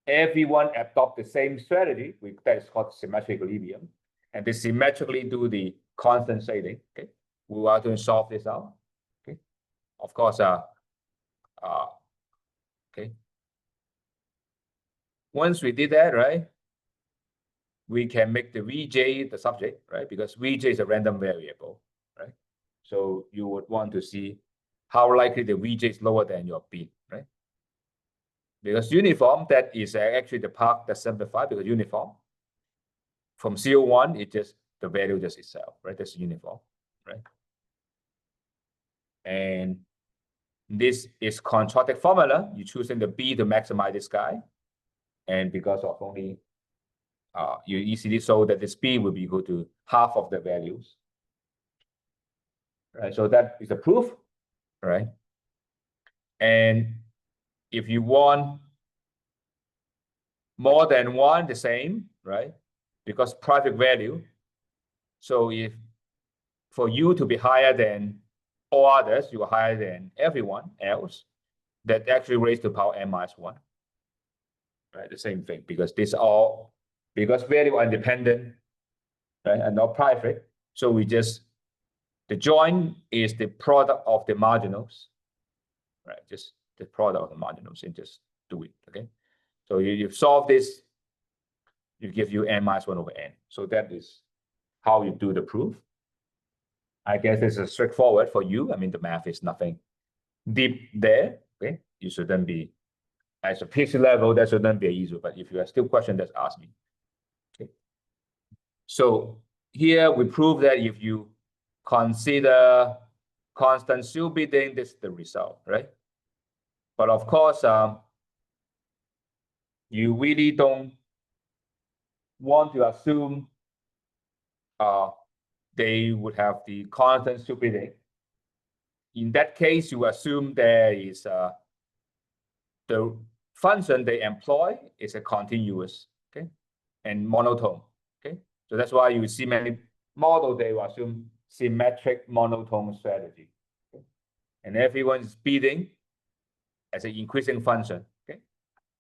Everyone adopt the same strategy, that is called symmetric equilibrium, and they symmetrically do the constant shading. Okay, we are going to solve this out. Okay, of course, okay. Once we did that, right, we can make the Vj the subject, right? Because Vj is a random variable, right? So you would want to see how likely the Vj is lower than your bid, right? Because uniform, that is actually the part that's simplified, because uniform from 0, 1, it just the value just itself, right? That's uniform, right? And this is contracted formula. You're choosing the B to maximize this guy. And because of only, you easily show that this B will be equal to half of the values. Right, so that is a proof, right? And if you want more than 1, the same, right? Because private value. So if for you to be higher than all others, you are higher than everyone else, that actually raised to power n minus 1. Right, the same thing, because because value are independent, right, and not private. So we just, the joint is the product of the marginals, right? Just the product of the marginals, and just do it. Okay. So you solve this, you give you n minus 1 over n. So that is how you do the proof. I guess this is straightforward for you. I mean, the math is nothing deep there. Okay. You shouldn't be, as a PhD level, that shouldn't be easy. But if you have still questions, just ask me. Okay. So here we prove that if you consider constant still bidding, this is the result, right? But of course, you really don't want to assume they would have the constant still bidding. In that case, you assume there is the function they employ is a continuous, okay, and monotone, okay. So that's why you see many models, they will assume symmetric monotone strategy, okay? And everyone is bidding as an increasing function. Okay,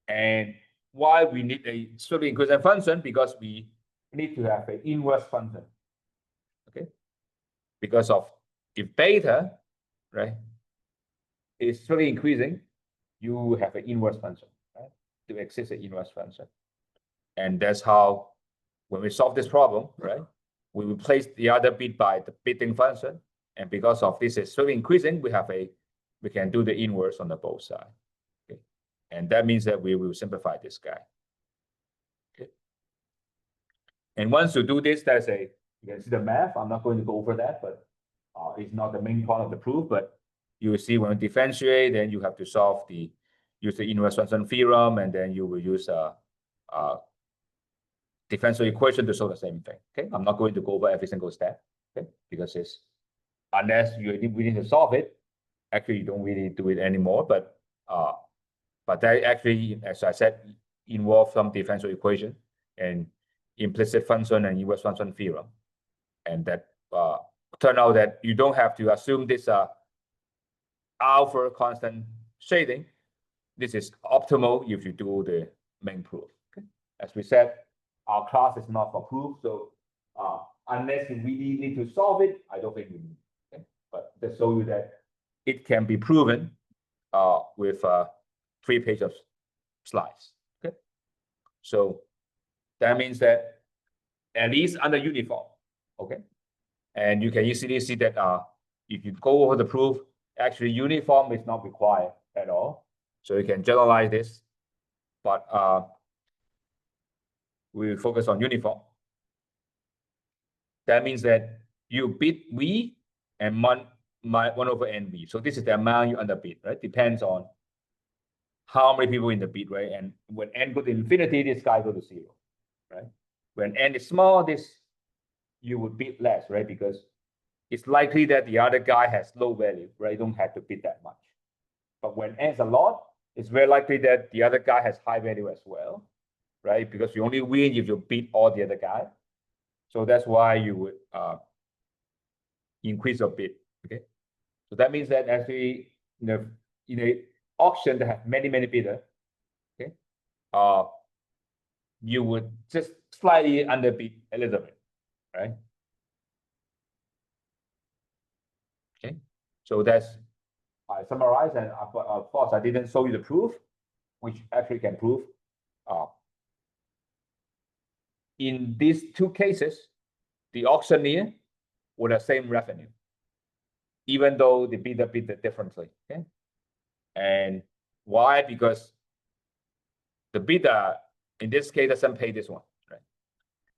and why we need a slowly increasing function? Because we need to have an inverse function. Okay, because of if beta, right, is slowly increasing, you have an inverse function, right, to exist an inverse function, and that's how when we solve this problem, right, we replace the other bit by the bitting function, and because of this is slowly increasing, we can do the inverse on the both sides. Okay, and that means that we will simplify this guy. Okay, and once you do this, there's a you can see the math. I'm not going to go over that, but it's not the main part of the proof. But you will see when you differentiate, then you have to use the inverse function theorem, and then you will use a differential equation to solve the same thing. Okay, I'm not going to go over every single step. Okay, because it's unless you really need to solve it, actually you don't really do it anymore. But that actually, as I said, involve some differential equation and implicit function and inverse function theorem, and that turn out that you don't have to assume this alpha constant shading. This is optimal if you do the main proof. Okay? As we said, our class is not for proof, so unless you really need to solve it, I don't think you need. Okay? But to show you that it can be proven with 3 pages of slides. Okay, so that means that at least under uniform. Okay, and you can easily see that if you go over the proof, actually uniform is not required at all. So you can generalize this, but we will focus on uniform. That means that you bid V and 1 over NV. So this is the amount you underbid, right? Depends on how many people in the bid, right? And when n goes to infinity, this guy goes to 0, right? When n is small, you would bid less, right? Because it's likely that the other guy has low value, right? You don't have to bid that much. But when n is a lot, it's very likely that the other guy has high value as well, right? Because you only win if you beat all the other guys. So that's why you would increase your bid. Okay, so that means that actually in a auction that have many bidders, okay, you would just slightly underbid a little bit, right? Okay, so that's I summarized, and of course I didn't show you the proof, which actually can prove. In these 2 cases, the auctioneer would have same revenue, even though the bidder bid differently. Okay, and why? Because the bidder in this case doesn't pay this one, right?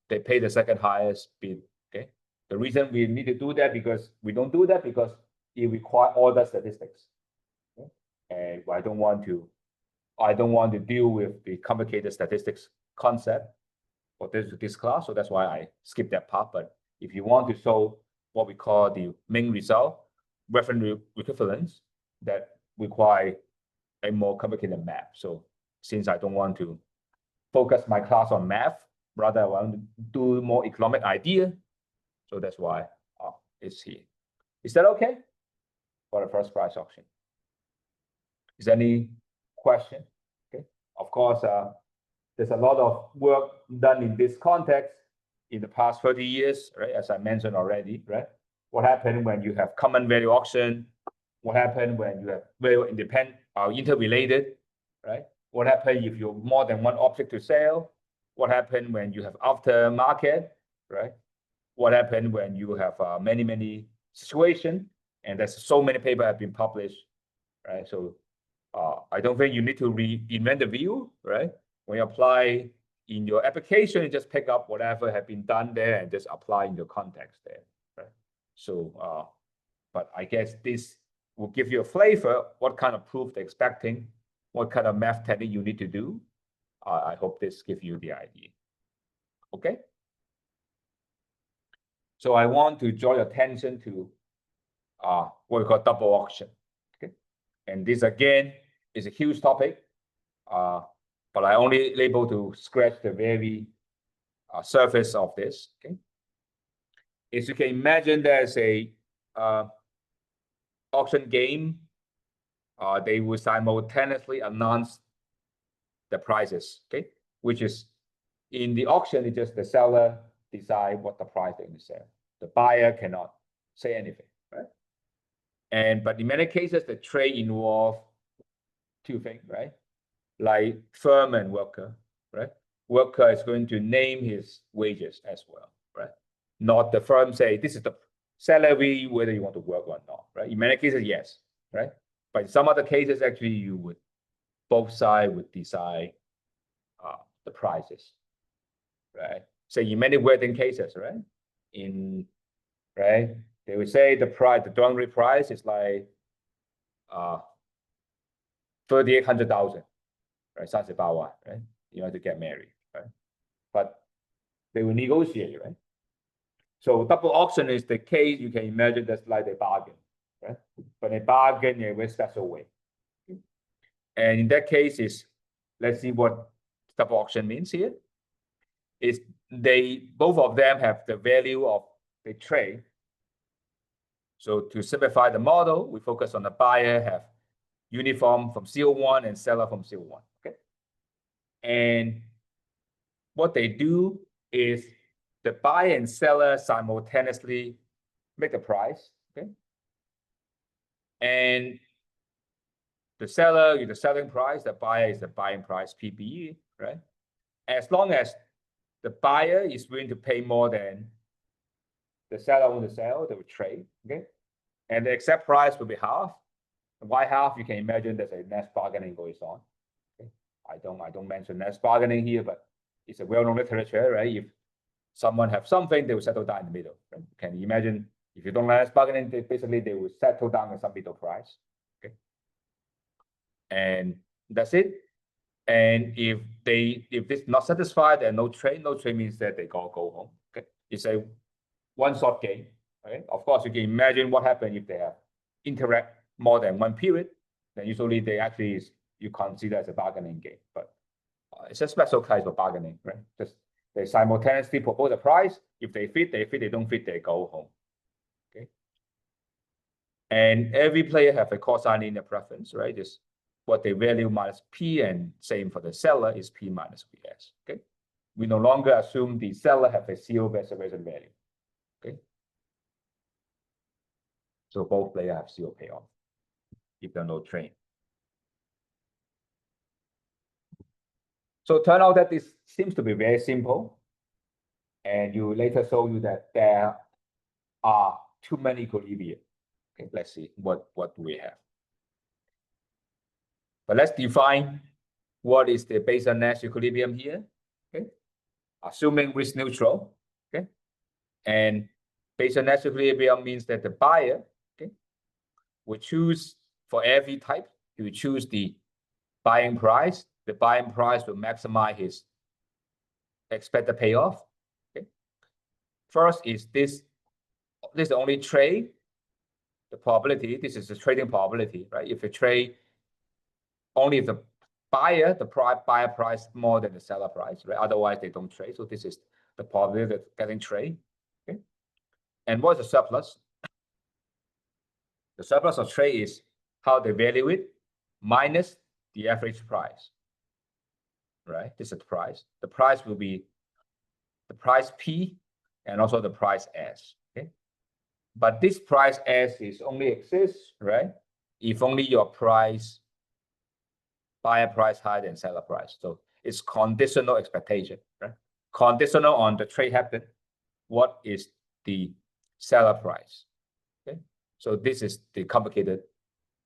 They pay the second highest bid. Okay, the reason we need to do that because we don't do that because it requires all the statistics, okay? And I don't want to deal with the complicated statistics concept for this class, so that's why I skipped that part. But if you want to show what we call the main result, reference equivalence, that require a more complicated math. So since I don't want to focus my class on math, rather I want to do more economic idea, so that's why it's here. Is that okay for the first price auction? Is there any question? Okay, of course, there's a lot of work done in this context in the past 30 years, right? As I mentioned already, right? What happened when you have common value auction? What happened when you have value independent or interrelated, right? What happened if you have more than one object to sell? What happened when you have aftermarket, right? What happened when you have many situations? And there's so many papers have been published, right? So I don't think you need to reinvent the wheel, right? When you apply in your application, you just pick up whatever has been done there and just apply in your context there, right? So, but I guess this will give you a flavor what kind of proof they're expecting, what kind of math technique you need to do. I hope this gives you the idea. Okay. So I want to draw your attention to what we call double auction. Okay, and this again is a huge topic. But I only able to scratch the very surface of this. Okay, as you can imagine, there's a auction game they will simultaneously announce the prices, okay? Which is in the auction, it's just the seller decide what the price they're going to sell. The buyer cannot say anything, right? But in many cases, the trade involve two things, right? Like firm and worker, right? Worker is going to name his wages as well, right? Not the firm say, this is the salary, whether you want to work or not, right? In many cases, yes, right? But in some other cases, actually, you would, both sides would decide the prices, right? So in many wedding cases, right? Right, they would say the price, the dowry price is like 3,800,000, right? 38,000, right? You want to get married, right? But they will negotiate, right? So double auction is the case you can imagine that's like a bargain, right? But a bargain in a very special way. And in that case is, let's see what double auction means here. Is they, both of them have the value of the trade. So to simplify the model, we focus on the buyer have uniform from CO1 and seller from CO1, okay? And what they do is the buyer and seller simultaneously make the price, okay? And the seller is the selling price, the buyer is the buying price, P.B.A, right? As long as the buyer is willing to pay more than the seller wants to sell, they will trade, okay? And the exact price will be half. Why half? You can imagine there's a net bargaining going on. Okay? I don't mention net bargaining here, but it's a well-known literature, right? If someone have something, they will settle down in the middle. Right? Can you imagine if you don't like net bargaining, basically they will settle down at some middle price. Okay. And that's it. And if this not satisfied and no trade means that they go home. Okay. It's a one-shot game. Okay. Of course, you can imagine what happens if they have interact more than one period. Then usually they actually you consider as a bargaining game. But it's a special type of bargaining, right? Just they simultaneously propose a price. If they fit, they fit. They don't fit, they go home. Okay. And every player have a cosine linear preference, right? Just what they value minus P, and same for the seller is P minus Vs. Okay. We no longer assume the seller have a zero reservation value. Okay. So both players have zero payoff if there are no trade. So it turns out that this seems to be very simple. And you later show you that there are too many equilibria. Okay, let's see what do we have. But let's define what is the Basel-Nash equilibrium here. Okay, assuming risk neutral. Okay, and Basel-Nash equilibrium means that the buyer, okay, will choose for every type. He will choose the buying price. The buying price will maximize his expected payoff. Okay, first is this is the only trade. The probability, this is the trading probability, right? If you trade only if the buyer price more than the seller price, right? Otherwise, they don't trade. So this is the probability of getting trade. Okay. And what's the surplus? The surplus of trade is how they value it minus the average price, right? This is the price. The price will be the price P and also the price S. Okay. But this price S is only exists, right? If only your price, buyer price higher than seller price. So it's conditional expectation, right? Conditional on the trade happen. What is the seller price? Okay. So this is the complicated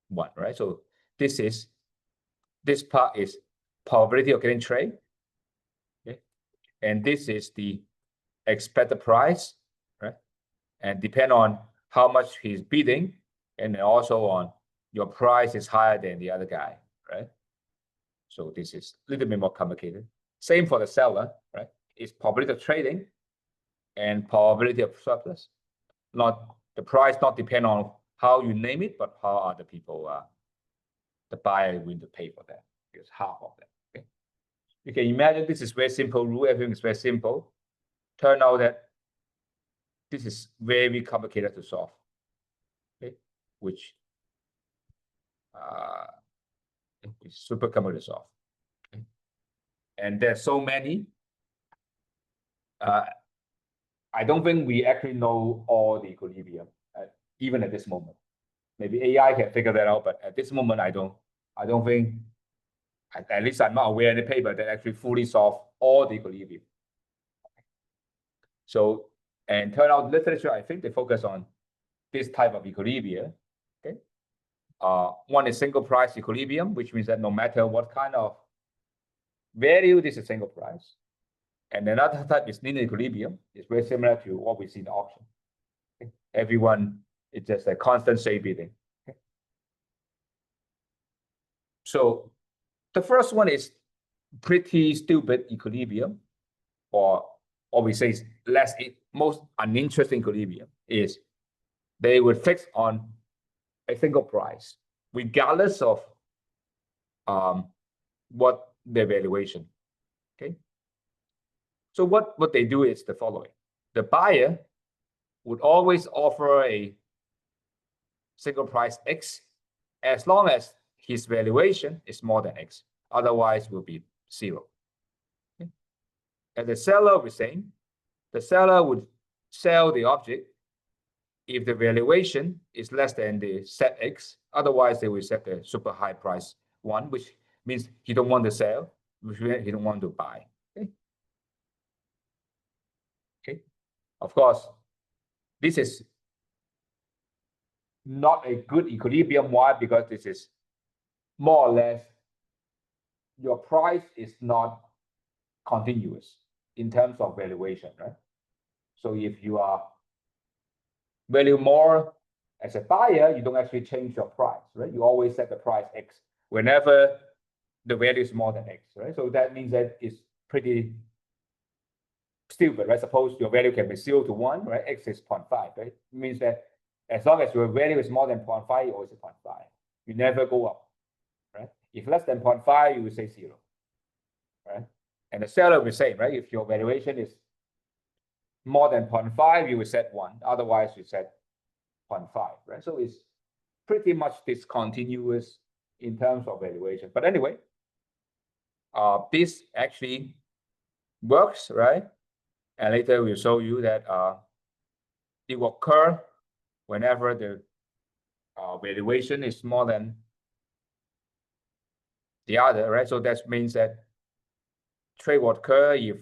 one, right? So this part is probability of getting trade. Okay. And this is the expected price, right? And depend on how much he's bidding, and also on your price is higher than the other guy, right? So this is a little bit more complicated. Same for the seller, right? It's probability of trading and probability of surplus. Not the price not depend on how you name it, but how other people the buyer willing to pay for that. It's half of that. Okay. You can imagine this is very simple rule. Everything is very simple. Turn out that this is very complicated to solve. Okay, which It's super common to solve. Okay. And there's so many. I don't think we actually know all the equilibrium, even at this moment. Maybe AI can figure that out, but at this moment, I don't think, at least I'm not aware of any paper that actually fully solve all the equilibrium. So, and turn out literature, I think they focus on this type of equilibrium. Okay. One is single price equilibrium, which means that no matter what kind of value, this is single price. And another type is linear equilibrium. It's very similar to what we see in the auction. Okay. Everyone, it's just a constant shape bidding. Okay. So the first one is pretty stupid equilibrium, or we say is most uninteresting equilibrium, is they would fix on a single price, regardless of what the valuation. Okay. So what they do is the following. The buyer would always offer a single price X as long as his valuation is more than X. Otherwise, will be 0. Okay. And the seller was saying, the seller would sell the object if the valuation is less than the set X. Otherwise, they will set the super high price one, which means he don't want to sell, which means he don't want to buy. Okay. Okay. Of course, this is not a good equilibrium. Why? Because this is more or less your price is not continuous in terms of valuation, right? So if you are value more as a buyer, you don't actually change your price, right? You always set the price X whenever the value is more than X, right? So that means that it's pretty stupid, right? Suppose your value can be 0 to 1, right? X is 0.5, right? It means that as long as your value is more than 0.5, you always say 0.5. You never go up, right? If less than 0.5, you will say 0, right? And the seller will say, right? If your valuation is more than 0.5, you will set 1. Otherwise, you set 0.5, right? So it's pretty much discontinuous in terms of valuation. But anyway, this actually works, right? And later we'll show you that it will occur whenever the valuation is more than the other, right? So that means that trade will occur if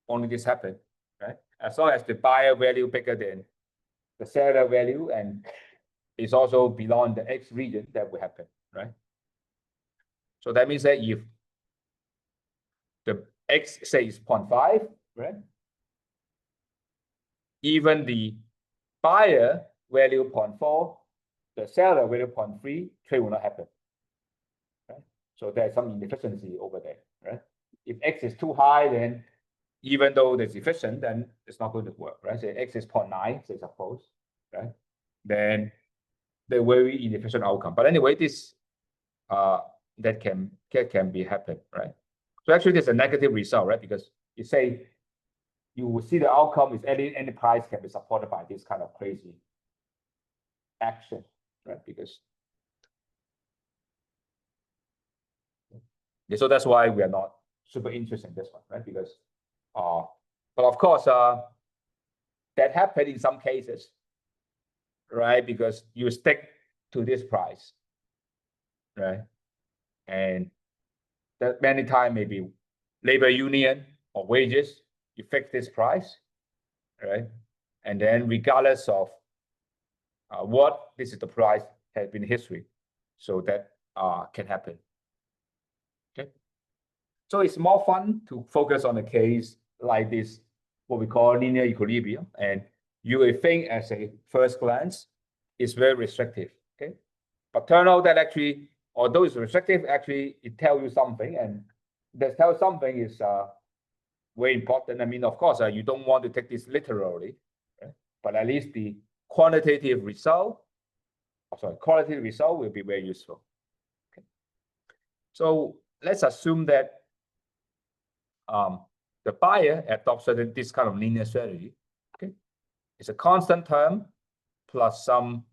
only this happens, right? As long as the buyer value bigger than the seller value and is also beyond the X region, that will happen, right? So that means that if the X say is 0.5, right? Even the buyer value 0.4, the seller value 0.3, trade will not happen, right? So there's some inefficiency over there, right? If X is too high, then even though it's efficient, then it's not going to work, right? Say X is 0.9, say suppose, right? Then the very inefficient outcome. But anyway, this that can be happen, right? So actually, there's a negative result, right? Because you say you will see the outcome is any price can be supported by this kind of crazy action, right? Because so that's why we are not super interested in this one, right? Because but of course that happened in some cases, right? Because you stick to this price, right? And that many times maybe labor union or wages, you fix this price, right? And then regardless of what this is the price has been history, so that can happen. Okay, so it's more fun to focus on a case like this, what we call linear equilibrium, and you will think as a first glance it's very restrictive. Okay, but turn out that actually, although it's restrictive, actually it tells you something, and that tells something is very important. I mean, of course, you don't want to take this literally, right? But at least the qualitative result will be very useful. Okay. So let's assume that the buyer adopts this kind of linear strategy. Okay, it's a constant term plus some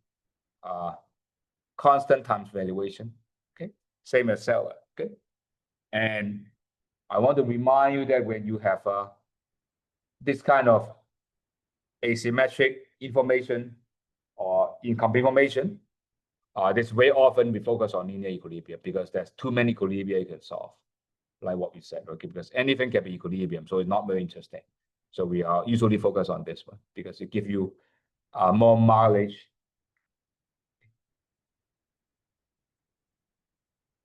constant times valuation. Okay, same as seller. Okay, and I want to remind you that when you have this kind of asymmetric information or incomplete information, this very often we focus on linear equilibrium because there's too many equilibria you can solve, like what we said, okay? Because anything can be equilibrium, so it's not very interesting. So we are usually focused on this one because it gives you more mileage.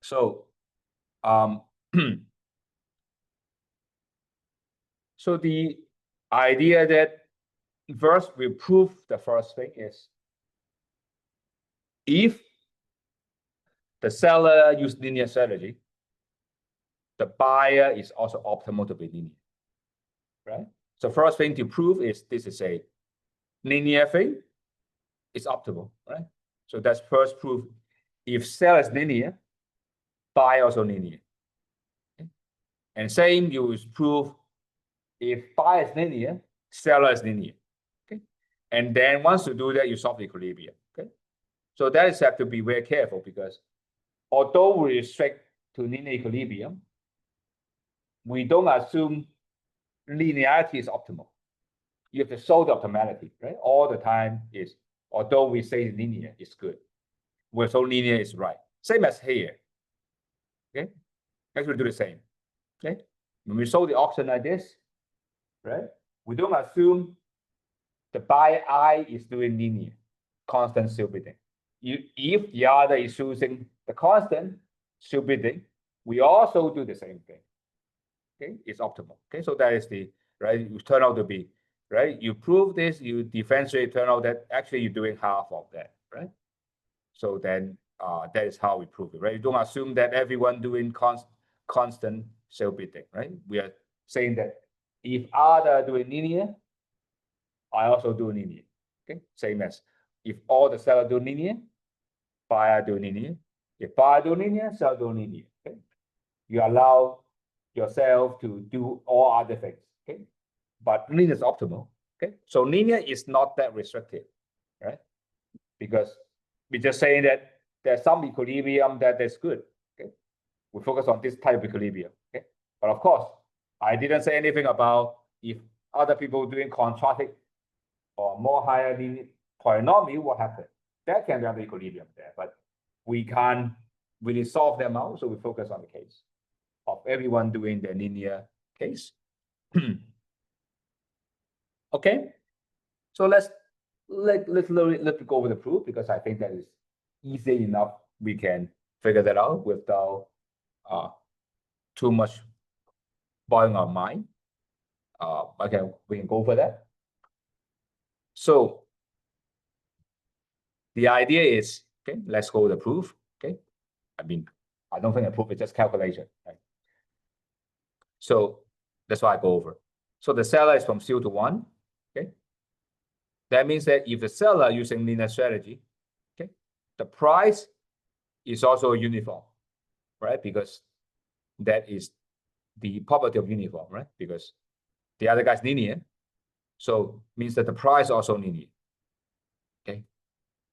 So, so the idea that first we prove the first thing is if the seller use linear strategy, the buyer is also optimal to be linear, right? So first thing to prove is this is a linear thing, it's optimal, right? So that's first proof. If seller is linear, buyer also linear. Okay? And same you prove if buyer is linear, seller is linear. Okay. And then once you do that, you solve the equilibrium. Okay. So that is have to be very careful because although we restrict to linear equilibrium, we don't assume linearity is optimal. You have to show the optimality, right? All the time is, although we say linear is good, we're so linear is right. Same as here. Okay. Actually do the same. Okay. When we show the auction like this, right? We don't assume the buyer I is doing linear, constant still bidding. If the other is using the constant still bidding, we also do the same thing. Okay, it's optimal. Okay, so that is the right. You turn out to be right. You prove this, you differentiate, turn out that actually you're doing half of that, right? So then that is how we prove it, right? You don't assume that everyone doing constant still bidding, right? We are saying that if other doing linear, I also do linear. Okay, same as if all the seller do linear, buyer do linear. If buyer do linear, seller do linear. Okay, you allow yourself to do all other things. Okay, but linear is optimal. Okay, so linear is not that restrictive, right? Because we're just saying that there's some equilibrium that is good. Okay, we focus on this type of equilibrium. Okay, but of course, I didn't say anything about if other people doing contrasting or more higher linear polynomial, what happens? That can be under equilibrium there, but we can't really solve them out, so we focus on the case of everyone doing the linear case. Okay, so let's go over the proof because I think that is easy enough. We can figure that out without too much boiling our mind. Okay, we can go for that. So the idea is, okay, let's go with the proof. Okay, I mean, I don't think a proof is just calculation, right? So that's why I go over. So the seller is from 0 to 1. Okay, that means that if the seller using linear strategy, okay, the price is also uniform, right? Because that is the property of uniform, right? Because the other guy's linear, so means that the price also linear. Okay,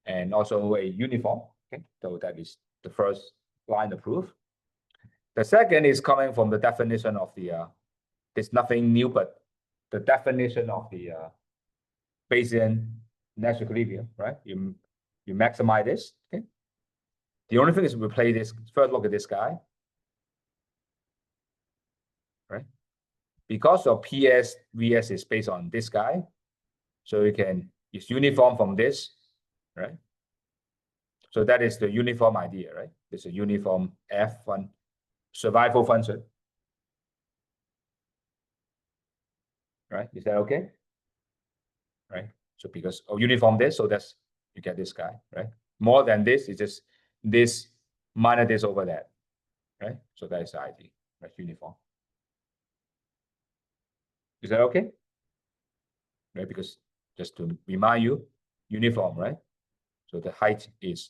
and also a uniform. Okay, so that is the first line of proof. The second is coming from the definition of the there's nothing new, but the definition of the Bayesian natural equilibrium, right? You maximize this. Okay. The only thing is we play this. First, look at this guy, right? Because of PS VS is based on this guy, so you can it's uniform from this, right? So that is the uniform idea, right? It's a uniform F1 survival function, right? Is that okay? Right. So because of uniform this, so that's you get this guy, right? More than this is just this minus this over that, right? So that is the idea, right? Uniform. Is that okay? Right? Because just to remind you, uniform, right? So the height is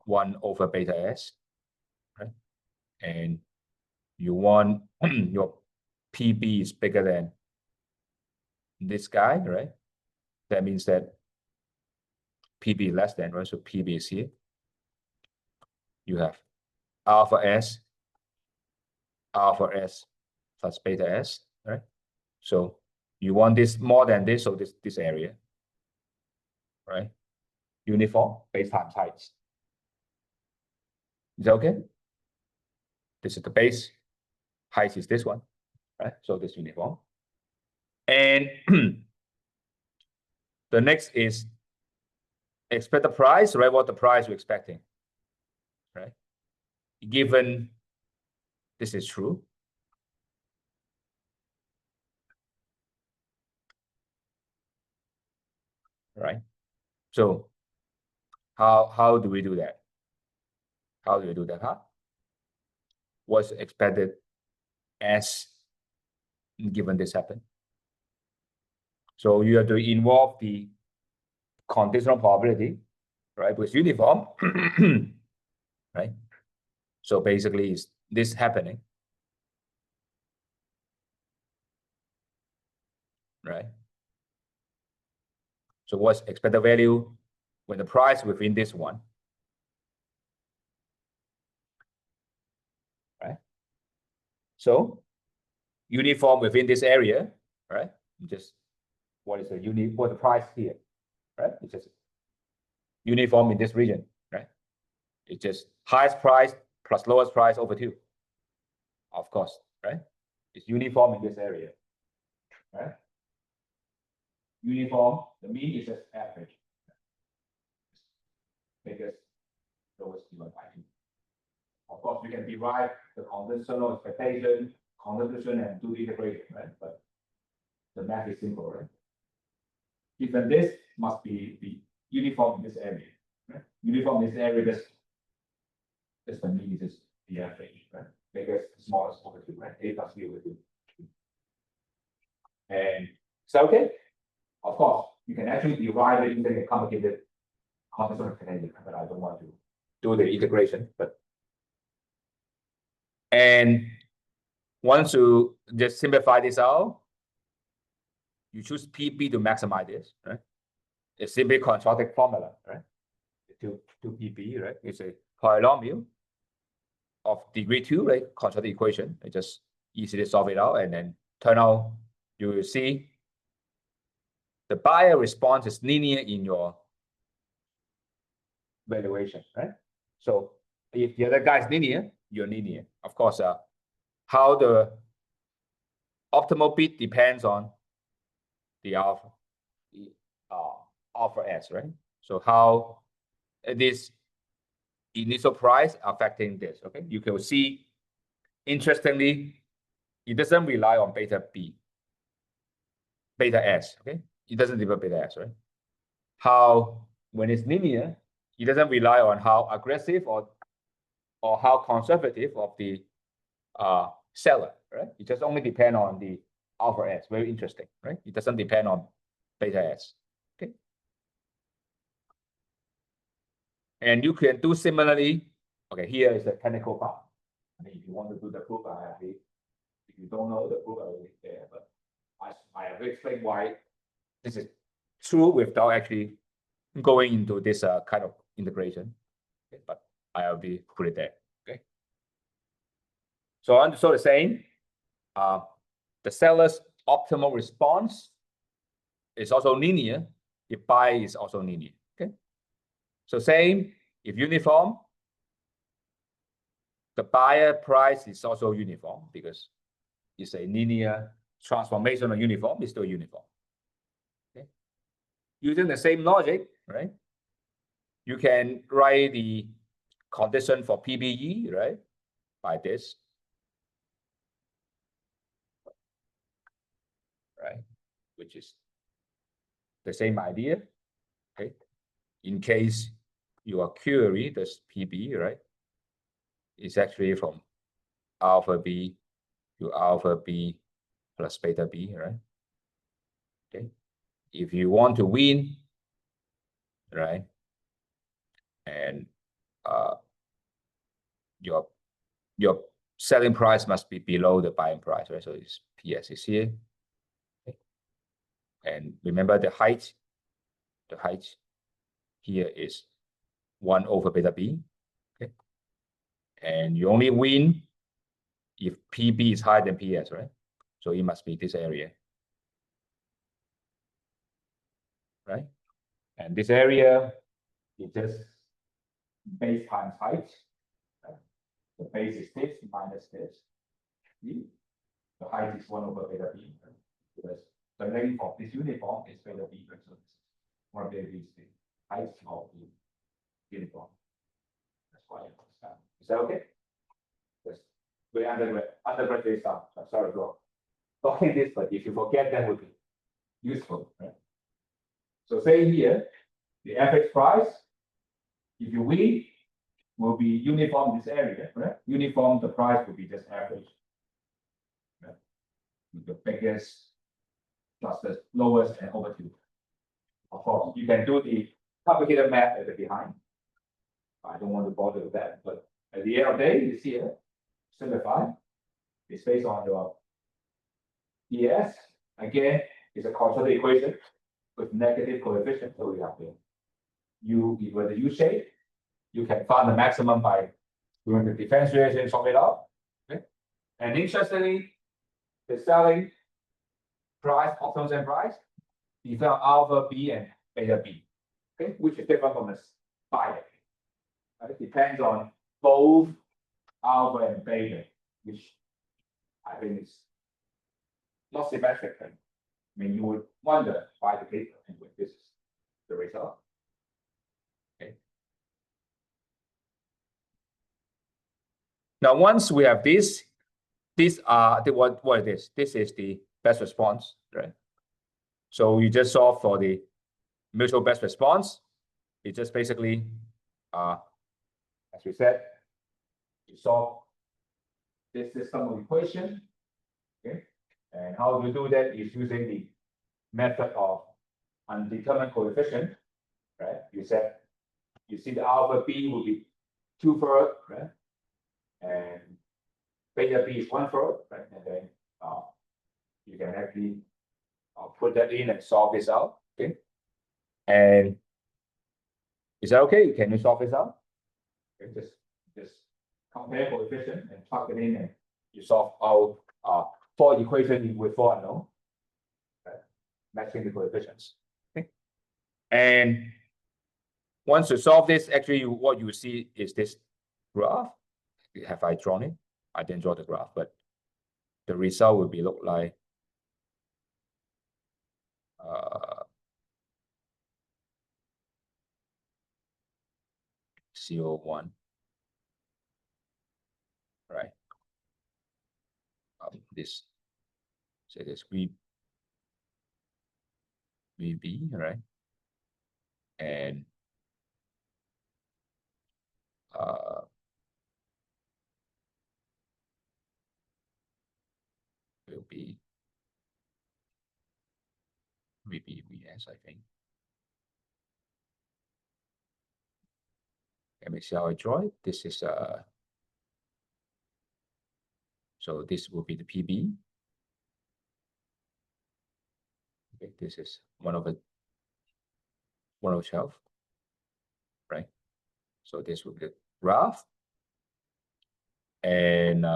1 over beta s, right? And you want your PB is bigger than this guy, right? That means that PB less than, right? So PB is here. You have alpha S plus beta S, right? So you want this more than this, so this area, right? Uniform base times height. Is that okay? This is the base, height is this one, right? So this uniform. And the next is expect the price, right? What the price you're expecting, right? Given this is true, right? So how do we do that? How do we do that? What's expected as given this happen? So you have to involve the conditional probability, right? With uniform, right? So basically, is this happening, right? So what's expected value when the price within this one, right? So uniform within this area, right? Just what is the price here, right? It's just uniform in this region, right? It's just highest price plus lowest price over 2, of course, right? It's uniform in this area, right? Uniform, the mean is just average. Because lowest given by 2. Of course, we can derive the conditional expectation, condition, and do the integration, right? But the math is simple, right? Given this must be uniform in this area, right? Uniform in this area, this the mean is the average, right? Because the smallest over 2, right? A plus B over 2. And so, okay, of course, you can actually derive it using a complicated conditional expectation, but I don't want to do the integration. And once you just simplify this out, you choose PB to maximize this, right? It's simply quadratic formula, right? To PB, right? It's a polynomial of degree 2, right? Quadratic equation. I just easily solve it out, and then turn out you will see the buyer response is linear in your valuation, right? So if the other guy is linear, you're linear. Of course, how the optimal bid depends on the alpha, alpha S, right? So how this initial price affecting this, okay? You can see, interestingly, it doesn't rely on beta S, okay? It doesn't depend beta S, right? How, when it's linear, it doesn't rely on how aggressive or how conservative of the seller, right? It just only depend on the alpha S. Very interesting, right? It doesn't depend on beta S. Okay. And you can do similarly. Okay, here is the technical part. I mean, if you want to do the proof, if you don't know the proof, I will leave there. But I have explained why this is true without actually going into this kind of integration. Okay, but I will be put it there. Okay. So I'm sort of saying, the seller's optimal response is also linear if buy is also linear. Okay. So same, if uniform, the buyer price is also uniform because it's a linear transformation of uniform, is still uniform. Okay. Using the same logic, right? You can write the condition for PBE, right? By this, right? Which is the same idea. Okay. In case your query, this PB, right? Is actually from alpha B to alpha B plus beta B, right? Okay. If you want to win, right? And your selling price must be below the buying price, right? So it's PS is here. Okay. And remember the height here is 1 over beta B. Okay. And you only win if PB is higher than PS, right? So it must be this area, right? And this area is just base times height. Right? The base is this minus this. See? The height is 1 over beta B. Right? Because the length of this uniform is beta B. Right? So this is 1 beta B is the height of the uniform. That's why you understand. Is that okay? Yes. We're undergraduate stuff. I'm sorry, bro. Talking this, but if you forget, that would be useful, right? So say here, the average price, if you win, will be uniform in this area, right? Uniform, the price will be just average. Right? With the biggest plus the lowest and over 2. Of course, you can do the complicated math at the behind. I don't want to bother with that, but at the end of the day, you see it, simplify. It's based on your ES. Again, it's a quadratic equation with negative coefficient. So we have the U equal to U shape. You can find the maximum by doing the differentiation, solve it out. Okay? And interestingly, the selling price, optimal price, define alpha B and beta B, okay, which is different from the buyer. Right? It depends on both alpha and beta, which I think is not symmetric. I mean, you would wonder why the case. Anyway, this is the result. Okay. Now, once we have this, these are the what is this? This is the best response, right? So you just solve for the mutual best response. It's just basically, as we said, you solve this system of equation. Okay, and how you do that is using the method of undetermined coefficient, right? You said you see the alpha B will be 2/3, right? And beta B is 1/3, right? And then you can actually put that in and solve this out. Okay, and is that okay? Can you solve this out? Okay, just compare coefficient and plug it in, and you solve out 4 equations with 4 unknown, right? Matching the coefficients. Okay, and once you solve this, actually, what you see is this graph. Have I drawn it? I didn't draw the graph, but the result will be look like 0, 1, right? This, say this B.B., right? And will be VS, I think. Let me see how I draw it. This is so this will be the PB. Okay, this is 1/12, right? So this will be the graph, and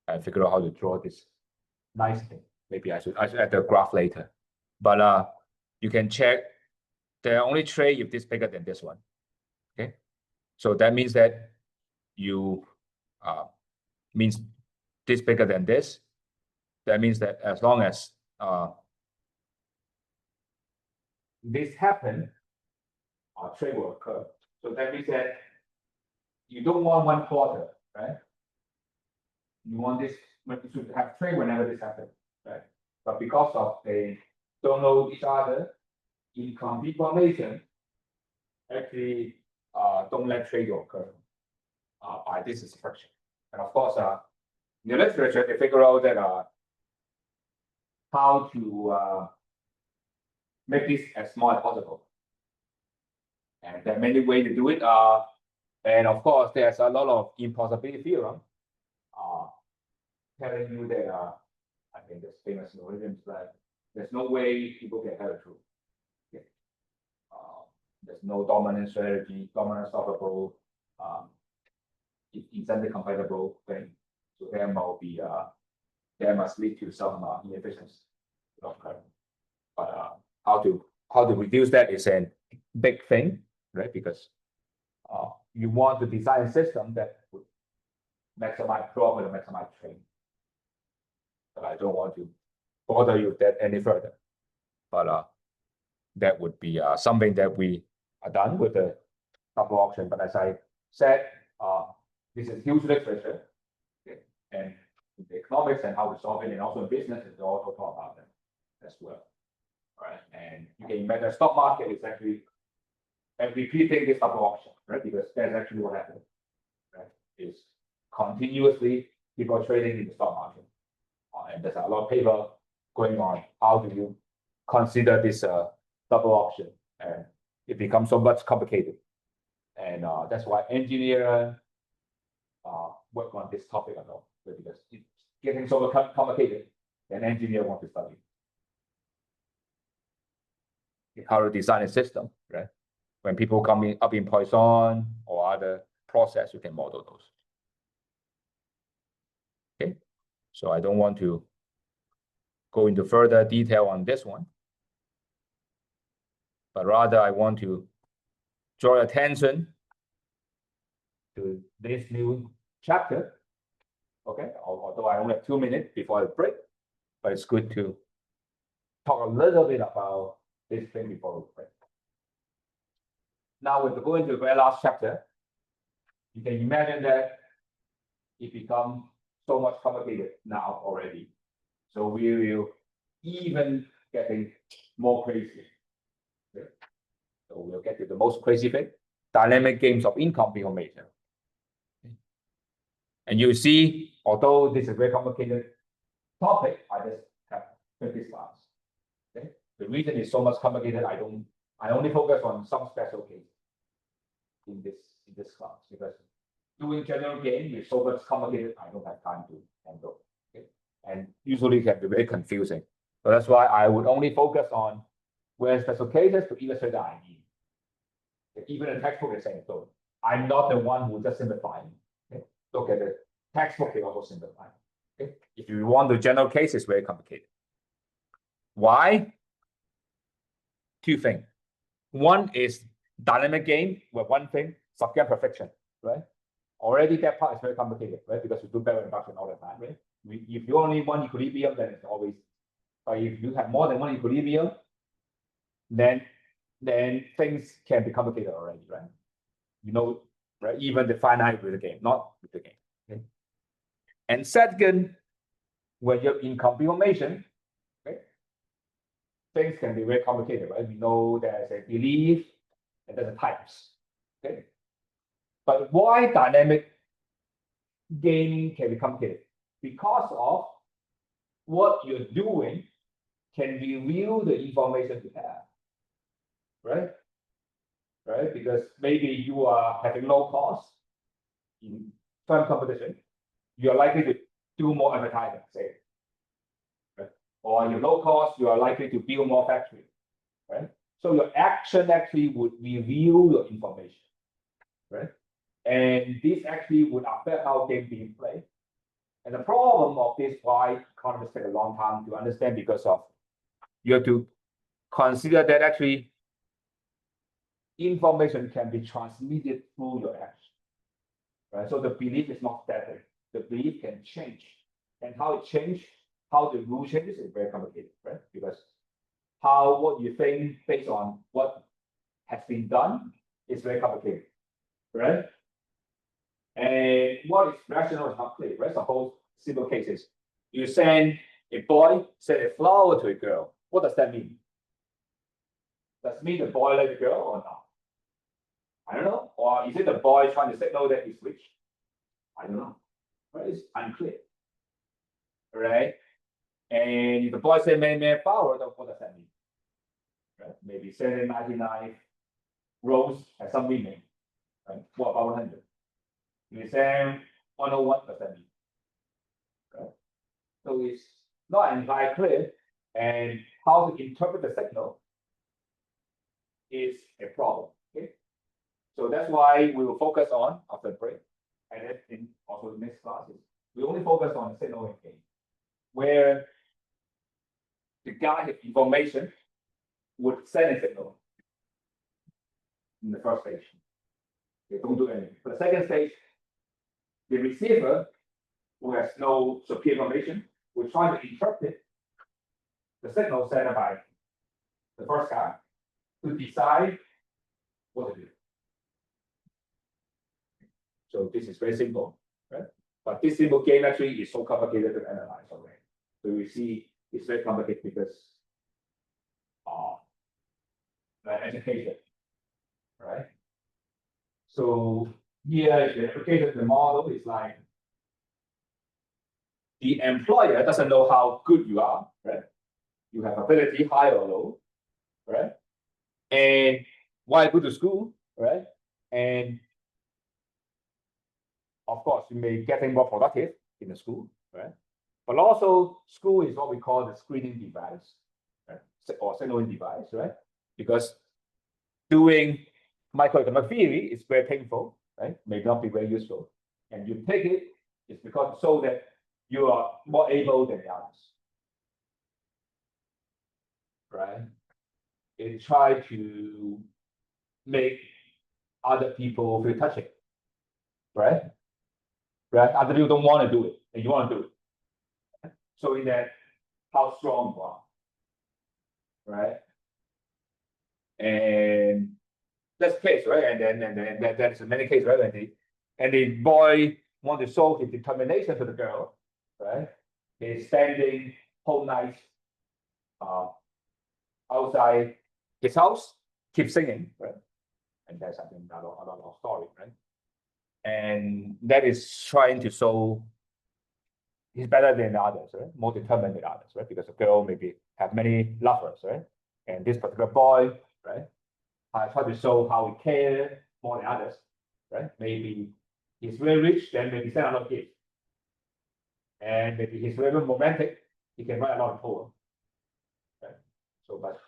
I figure out how to draw this nicely. Maybe I should add the graph later, but you can check. There are only trade if this bigger than this one. Okay, so that means that you means this bigger than this. That means that as long as this happens, our trade will occur. So that means that you don't want 1/4, right? You want this, but you should have trade whenever this happens, right? but because of they don't know each other, incomplete formation actually don't let trade occur by this structure. And of course, in the literature, they figure out that how to make this as small as possible. And there are many ways to do it. And of course, there's a lot of impossibility theorem telling you that I think there's famous algorithms that there's no way people can tell the truth. Okay. There's no dominant strategy, dominant solvable, incentive compatible thing. So there must lead to some inefficiency. But how to reduce that is a big thing, right? Because you want to design a system that would maximize profit and maximize trade. But I don't want to bother you with that any further. But that would be something that we are done with the double auction. But as I said, this is huge literature, okay? And the economics and how to solve it, and also in business, is also talk about that as well. All right, and you can imagine the stock market is actually and repeating this double auction, right? Because that's actually what happens, right? Is continuously people are trading in the stock market, and there's a lot of paper going on. How do you consider this double auction? And it becomes so much complicated, and that's why engineers work on this topic a lot, because it's getting so complicated, and engineers want to study how to design a system, right? When people come up in Poisson or other process, you can model those. Okay, so I don't want to go into further detail on this one, but rather I want to draw attention to this new chapter. Okay, although I only have 2 minutes before the break, but it's good to talk a little bit about this thing before the break. Now, when we go into the very last chapter, you can imagine that it becomes so much complicated now already. So we will even getting more crazy. Okay. So we'll get to the most crazy thing, dynamic games of income information. Okay. And you see, although this is a very complicated topic, I just have 50 slides. Okay. The reason it's so much complicated, I only focus on some special cases in this class, because doing general game is so much complicated, I don't have time to handle. Okay? And usually it can be very confusing. So that's why I would only focus on where special cases to illustrate the idea. Okay? Even the textbook is saying so. I'm not the one who just simplifying. Okay? Look at the textbook, they also simplify. Okay? If you want the general case, it's very complicated. Why? Two things. One is dynamic game with one thing, subgame perfection, right? Already that part is very complicated, right? Because you do barrel induction all the time, right? If you only one equilibrium, then it's always, but if you have more than one equilibrium, then things can be complicated already, right? You know, right? Even the finite with the game, not with the game. Okay? And second, when you're in confirmation, okay, things can be very complicated, right? We know there's a belief and there's a types. Okay. But why dynamic gaming can be complicated? Because of what you're doing can reveal the information you have. Right? Right? Because maybe you are having low cost in firm competition, you're likely to do more advertising, say. Right? Or your low cost, you are likely to build more factory. Right? So your action actually would reveal your information, right? And this actually would affect how game being played. And the problem of this, why economists take a long time to understand, because of you have to consider that actually information can be transmitted through your action, right? So the belief is not static. The belief can change, and how it changes, how the rule changes is very complicated, right? Because what you think based on what has been done is very complicated, right? And what is rational is not clear, right? Suppose simple cases, you send a boy send a flower to a girl. What does that mean? Does it mean the boy like the girl or not? I don't know. Or is it the boy trying to signal that he's rich? I don't know. But it's unclear. Right? And if the boy send many flowers, what does that mean? Right? Maybe sending 99 roses has some meaning. Right? What about 100? If you send 101, what does that mean? Right? So it's not entirely clear, and how to interpret the signal is a problem. Okay, so that's why we will focus on after the break, and then in also the next classes, we only focus on the signal game, where the guy has information would send a signal in the first stage. They don't do anything. For the second stage, the receiver, who has no superior information, will try to interpret the signal sent by the first guy to decide what to do. So this is very simple, right? But this simple game actually is so complicated to analyze already. So we see it's very complicated because the education, right? So here the application, the model is like the employer doesn't know how good you are, right? You have ability, high or low, right? And why go to school, right? And of course, you may getting more productive in the school, right? But also, school is what we call the screening device, right? Or signaling device, right? Because doing microeconomic theory is very painful, right? May not be very useful. And you take it, it's because so that you are more able than the others, right? It try to make other people feel touching, right? Right? Other people don't want to do it, and you want to do it. So in that, how strong you are, right? And that's the case, right? And then that's many cases, right? And the boy want to show his determination to the girl, right? He's spending whole night outside his house, keep singing, right? And that's something a lot of story, right? And that is trying to show he's better than the others, right? More determined than others, right? Because a girl maybe have many lovers, right? And this particular boy, right? I try to show how he cares more than others, right? Maybe he's very rich, then maybe send a lot of gifts. And maybe he's very romantic, he can write a lot of poems. Right? So, but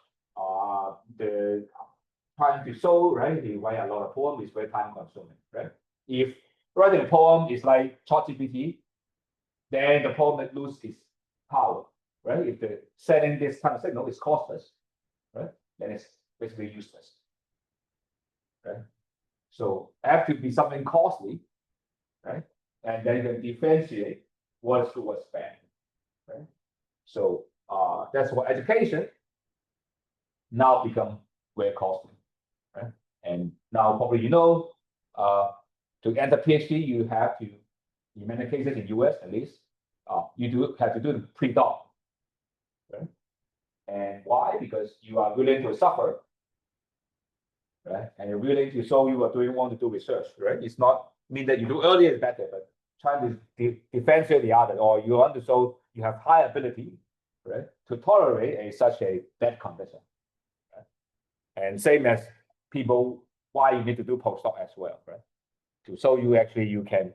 the trying to show, right? He write a lot of poems is very time consuming, right? If writing a poem is like ChatGPT, then the poem that loses its power, right? If the sending this kind of signal is costless, right? Then it's basically useless. Right? So have to be something costly, right? And then you can differentiate what is good, what's bad, right? So that's why education now become very costly, right? And now probably to enter PhD, you have to, in many cases in US at least, you have to do the pre-doc, right? And why? Because you are willing to suffer, right? And you're willing to show you are want to do research, right? It's not mean that you do earlier is better, but trying to differentiate the other, or you want to show you have high ability, right, to tolerate such a bad condition. Right? And same as people, why you need to do postdoc as well, right? To show you actually you can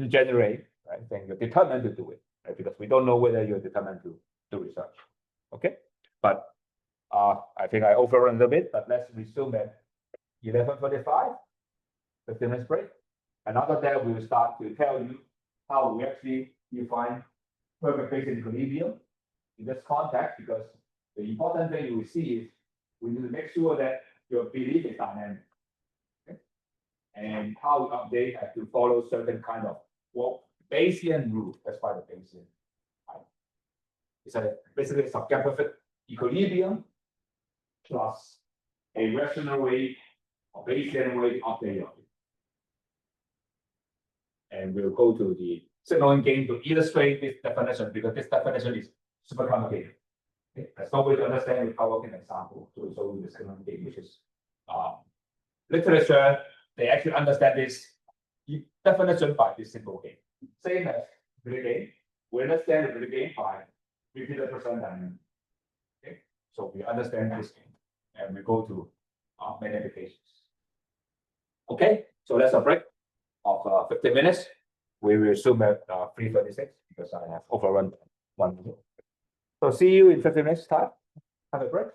generate, right? Then you're determined to do it, right? Because we don't know whether you're determined to do research. Okay, but I think I overrun a little bit, but let's resume at 11:45, 15 minutes break. And after that, we will start to tell you how we actually define perfect phase equilibrium in this context, because the important thing you will see is we need to make sure that your belief is dynamic. Okay? And how we update have to follow certain kind of Bayesian rule. That's why the Bayesian. It's basically a subjective equilibrium plus a rational way or Bayesian way to update it. And we'll go to the signaling game to illustrate this definition because this definition is super complicated. Okay? There's no way to understand without working example to show you the signaling game, which is literature. They actually understand this definition by this simple game. Same as video game. We understand the video game by repeated percent dynamic. Okay, so we understand this game, and we go to main applications. Okay, so that's a break of 15 minutes. We will resume at 3:36 because I have overrun 1 minute. So see you in 15 minutes time. Have a break.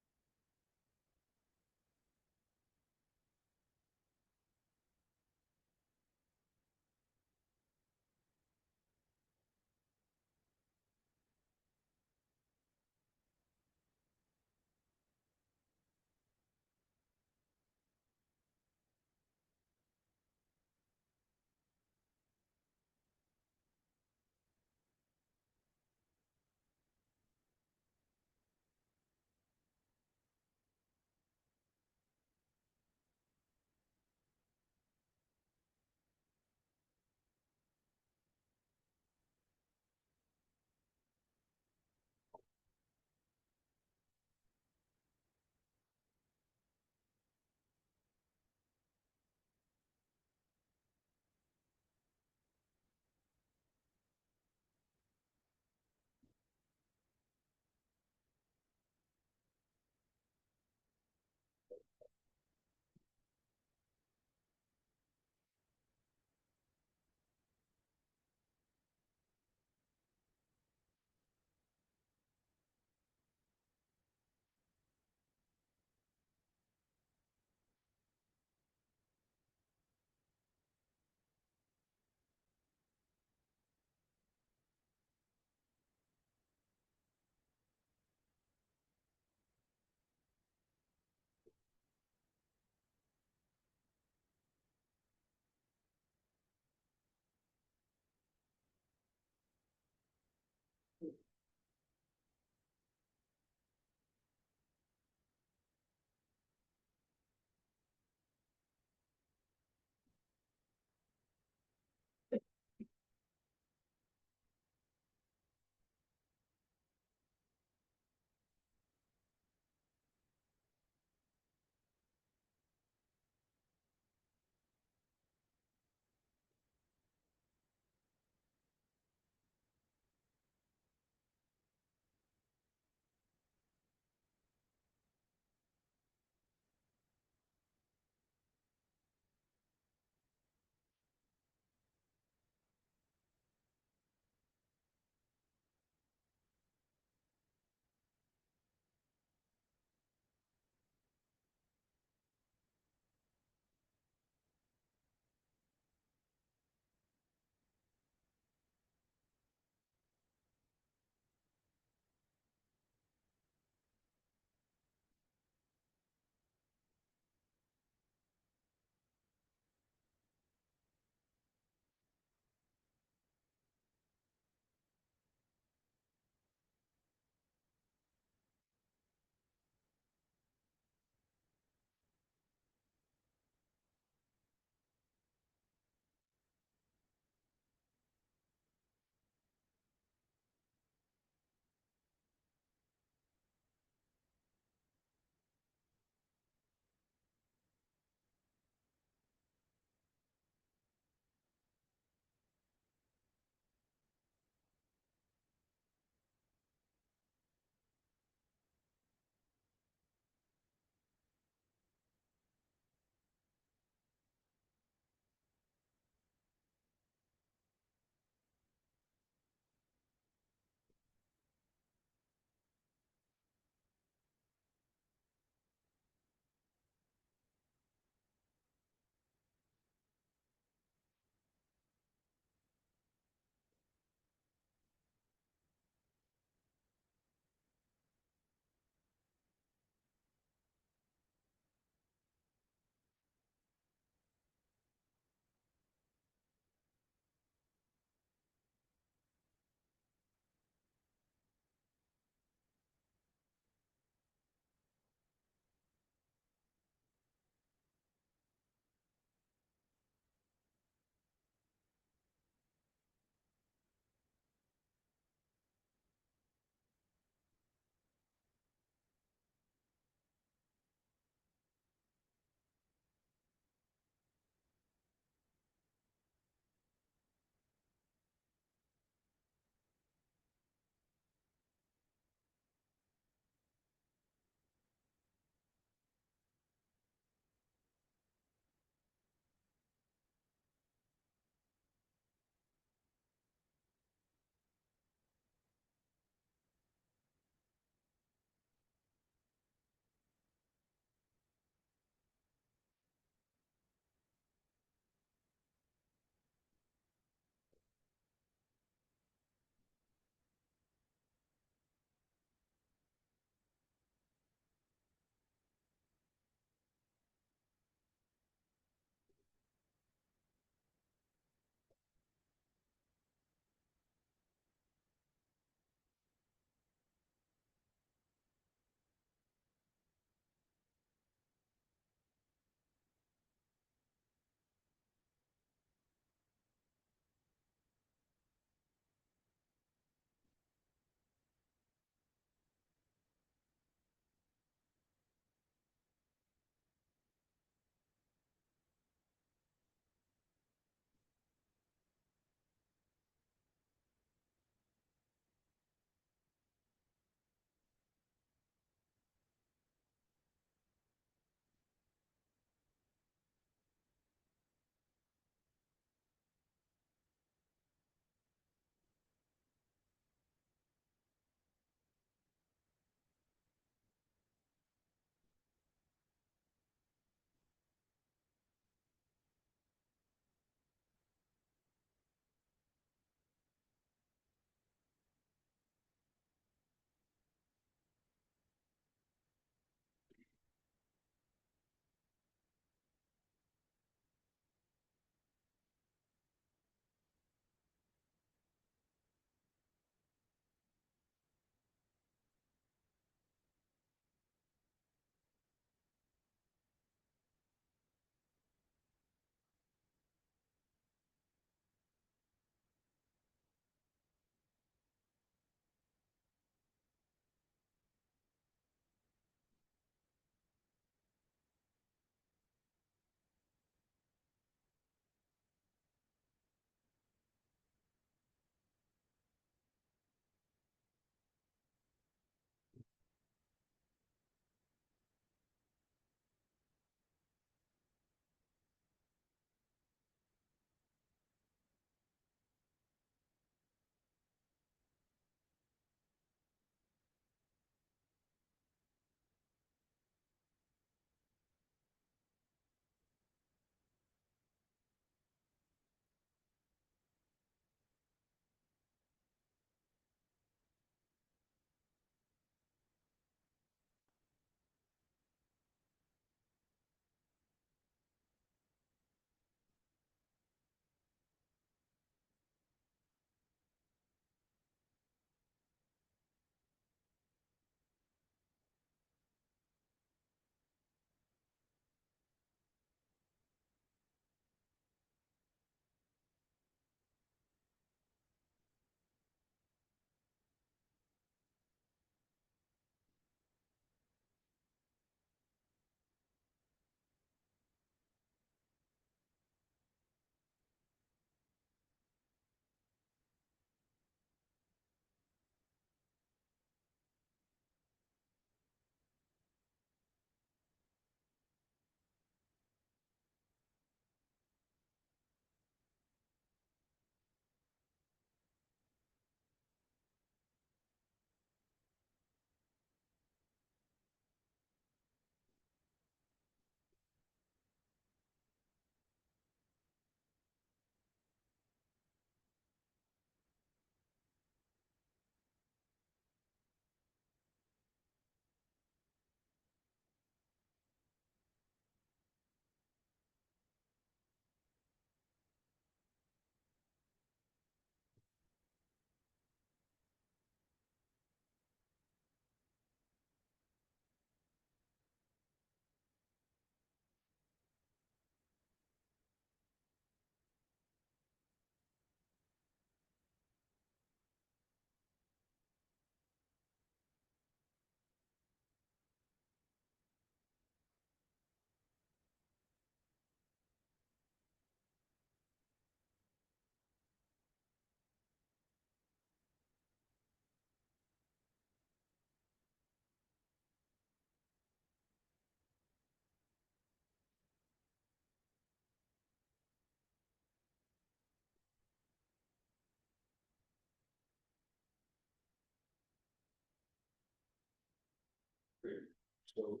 So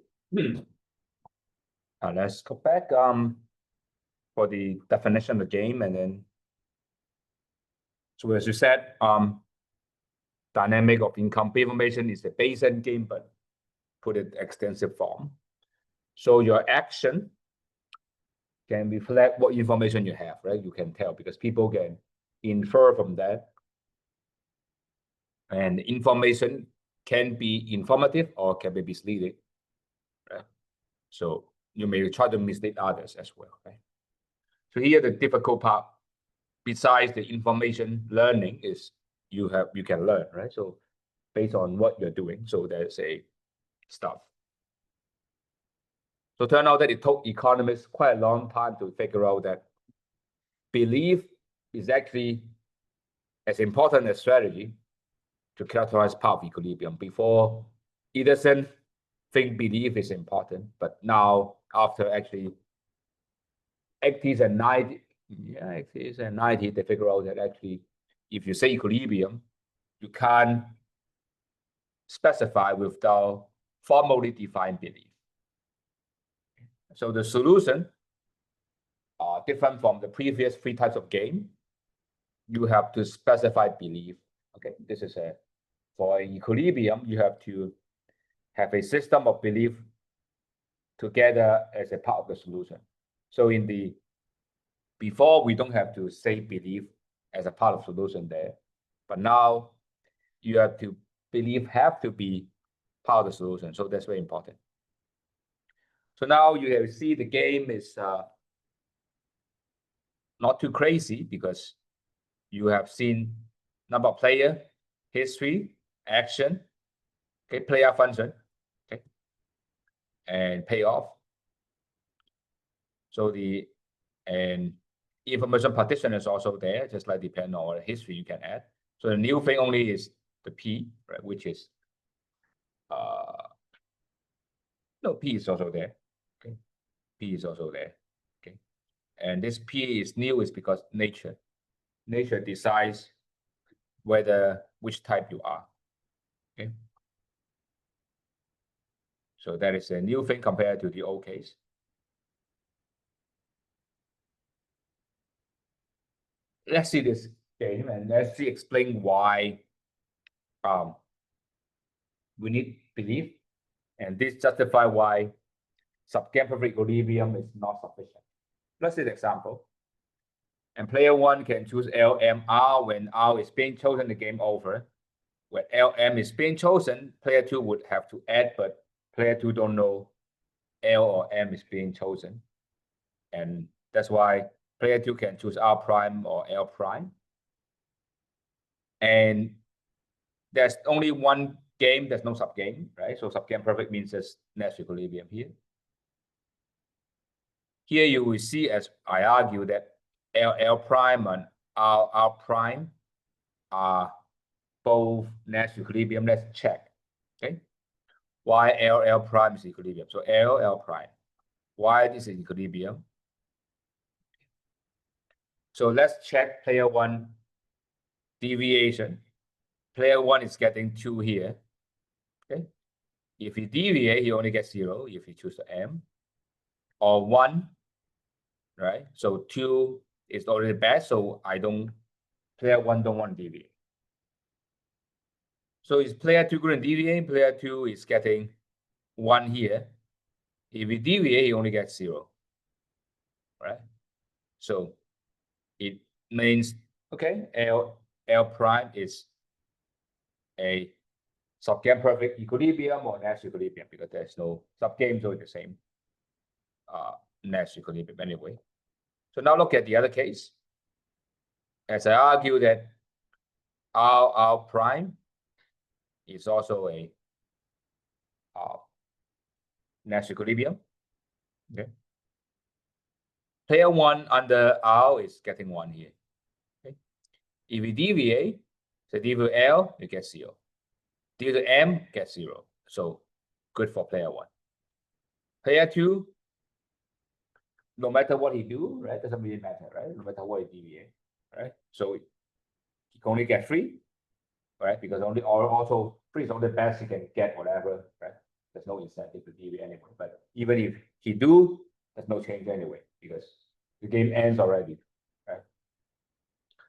let's go back for the definition of the game, and then so as you said, dynamic of income information is the basic game, but put it extensive form. So your action can reflect what information you have, right? You can tell because people can infer from that. And information can be informative or can be misleading, right? So you may try to mislead others as well, right? So here the difficult part, besides the information learning, is you can learn, right? So based on what you're doing, so there's a stuff. So it turned out that it took economists quite a long time to figure out that belief is actually as important as strategy to characterize path of equilibrium. Before, it doesn't think belief is important, but now after actually 80s and 90s, yeah, 80s and 90s, they figure out that actually, if you say equilibrium, you can't specify without formally defined belief. So the solution are different from the previous three types of game. You have to specify belief. Okay, this is for equilibrium, you have to have a system of belief together as a part of the solution. So in the before, we don't have to say belief as a part of solution there, but now you have to belief have to be part of the solution. So that's very important. So now you have see the game is not too crazy because you have seen number of player, history, action, okay, player function, okay, and payoff. So the and information partition is also there, just like depend on what history you can add. So the new thing only is the P, right, which is no, P is also there. Okay, P is also there. Okay, and this P is new is because nature decides which type you are. Okay, so that is a new thing compared to the old case. Let's see this game and let's see explain why we need belief, and this justify why subgame perfect equilibrium is not sufficient. Let's see the example. And player one can choose LMR when R is being chosen, the game over. When LM is being chosen, player two would have to add, but player two don't know L or M is being chosen. And that's why player two can choose R prime or L prime. And there's only one game, there's no subgame, right? So subgame perfect means there's Nash equilibrium here. Here you will see, as I argue, that L prime and R prime are both Nash equilibrium. Let's check. Okay. Why L prime is equilibrium? So L prime. Why this is equilibrium? So let's check player one deviation. Player one is getting 2 here. Okay. If he deviate, he only gets 0 if he choose the M. Or 1, right? So 2 is already bad, so player one don't want to deviate. So is player two going to deviate? Player two is getting 1 here. If he deviate, he only gets 0, right? So it means, okay, L prime is a subgame perfect equilibrium or Nash equilibrium because there's no subgame, so it's the same Nash equilibrium anyway. So now look at the other case. As I argue that R prime is also a Nash equilibrium. Okay. Player one under R is getting 1 here. Okay. If we deviate, so deviate L, you get 0. Deviate M, get 0. So good for player one. Player two, no matter what he do, right, doesn't really matter, right? No matter what he deviate, right? So he can only get 3, right? Because also 3 is only the best he can get, whatever, right? there's no incentive to deviate anyway. But even if he do, there's no change anyway because the game ends already, right?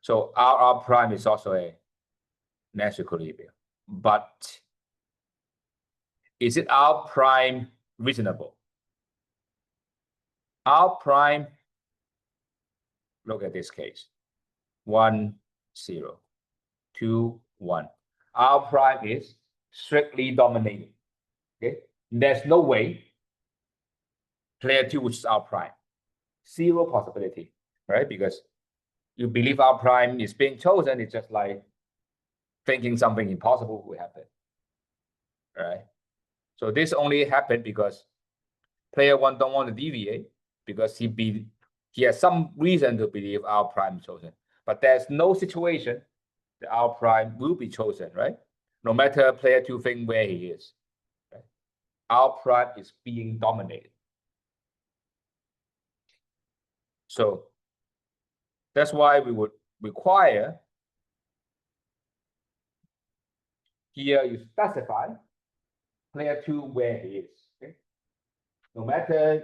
So R prime is also a Nash equilibrium, but is it R prime reasonable? R prime, look at this case, 1, 0, 2, 1. R prime is strictly dominating. Okay, there's no way player 2 which is R prime. Zero possibility, right? Because you believe R prime is being chosen, it's just like thinking something impossible will happen, right? So this only happened because player 1 don't want to deviate because he has some reason to believe R prime is chosen. But there's no situation that R prime will be chosen, right? No matter player 2 think where he is. Right? R prime is being dominated. So that's why we would require here you specify player 2 where he is. Okay? No matter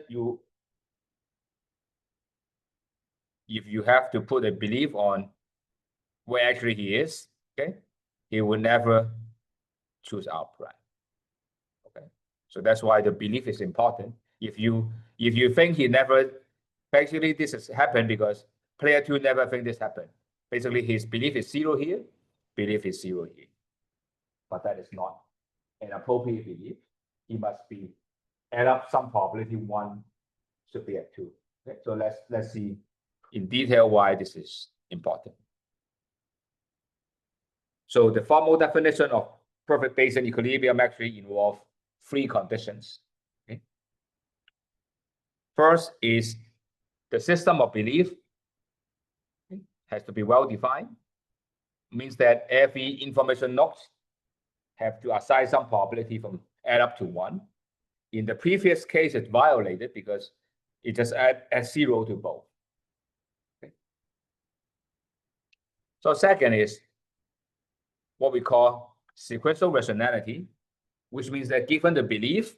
if you have to put a belief on where actually he is, okay, he will never choose R prime. Okay, so that's why the belief is important. If you think he never, basically this has happened because player 2 never think this happened. Basically, his belief is 0 here, belief is 0 here, but that is not an appropriate belief. He must be add up some probability 1 should be at 2. Okay, so let's see in detail why this is important. So the formal definition of perfect Bayesian equilibrium actually involves 3 conditions. Okay? First is the system of belief has to be well defined. Means that every information node have to assign some probability from add up to 1. In the previous case, it's violated because it just add 0 to both. Okay? So second is what we call sequential rationality, which means that given the belief,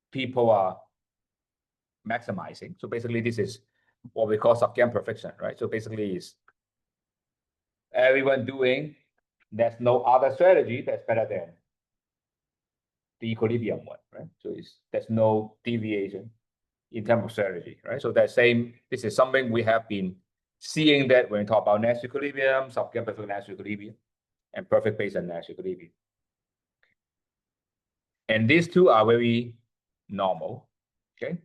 people are maximizing. So basically, this is what we call subgame perfection, right? So basically, is everyone doing, there's no other strategy that's better than the equilibrium one, right? So there's no deviation in terms of strategy, right? So that same, this is something we have been seeing that when we talk about Nash equilibrium, subgame perfect Nash equilibrium, and perfect Bayesian Nash equilibrium. And these two are very normal, okay?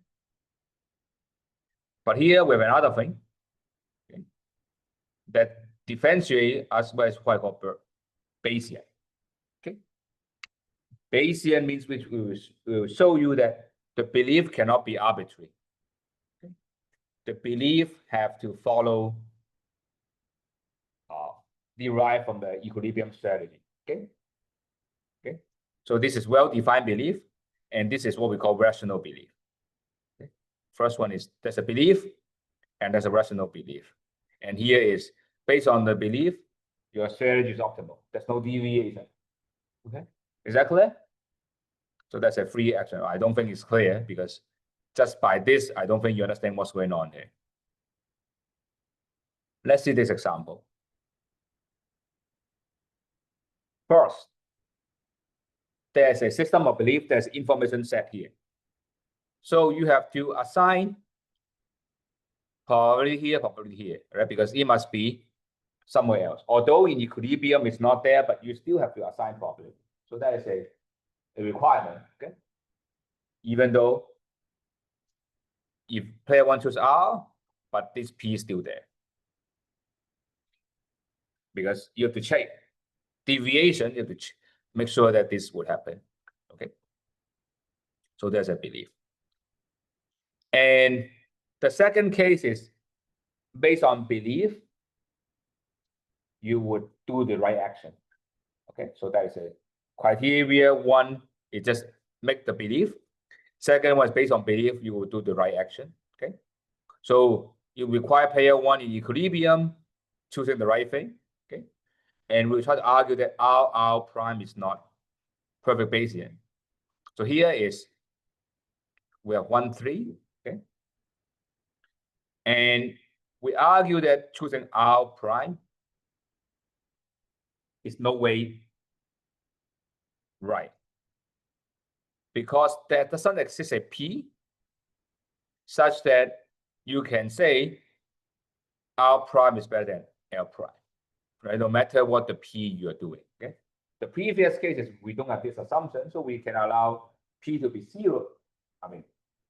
But here we have another thing, okay, that differentiate us by what called Bayesian. Okay, Bayesian means which we will show you that the belief cannot be arbitrary. Okay? The belief have to follow, derive from the equilibrium strategy. Okay. Okay. So this is well-defined belief, and this is what we call rational belief. Okay? First one is there's a belief, and there's a rational belief. And here is based on the belief, your strategy is optimal. There's no deviation. Okay, is that clear? So that's a free action. I don't think it's clear because just by this, I don't think you understand what's going on here. Let's see this example. First, there's a system of belief, there's information set here. So you have to assign probability here, right? Because it must be somewhere else. Although in equilibrium it's not there, but you still have to assign probability. So that is a requirement, okay? Even though if player 1 chooses R, but this P is still there. Because you have to check deviation, you have to make sure that this would happen, okay? So there's a belief. And the second case is based on belief, you would do the right action. Okay, so that is a criteria. One, it just make the belief. Second one is based on belief, you will do the right action. Okay, so you require player 1 in equilibrium, choosing the right thing. Okay, and we'll try to argue that R prime is not perfect Bayesian. So here is, we have 1, 3, okay? And we argue that choosing R prime is no way right, because there doesn't exist a P such that you can say R prime is better than L prime, right? No matter what the P you are doing, okay? The previous cases, we don't have this assumption, so we can allow P to be 0. I mean,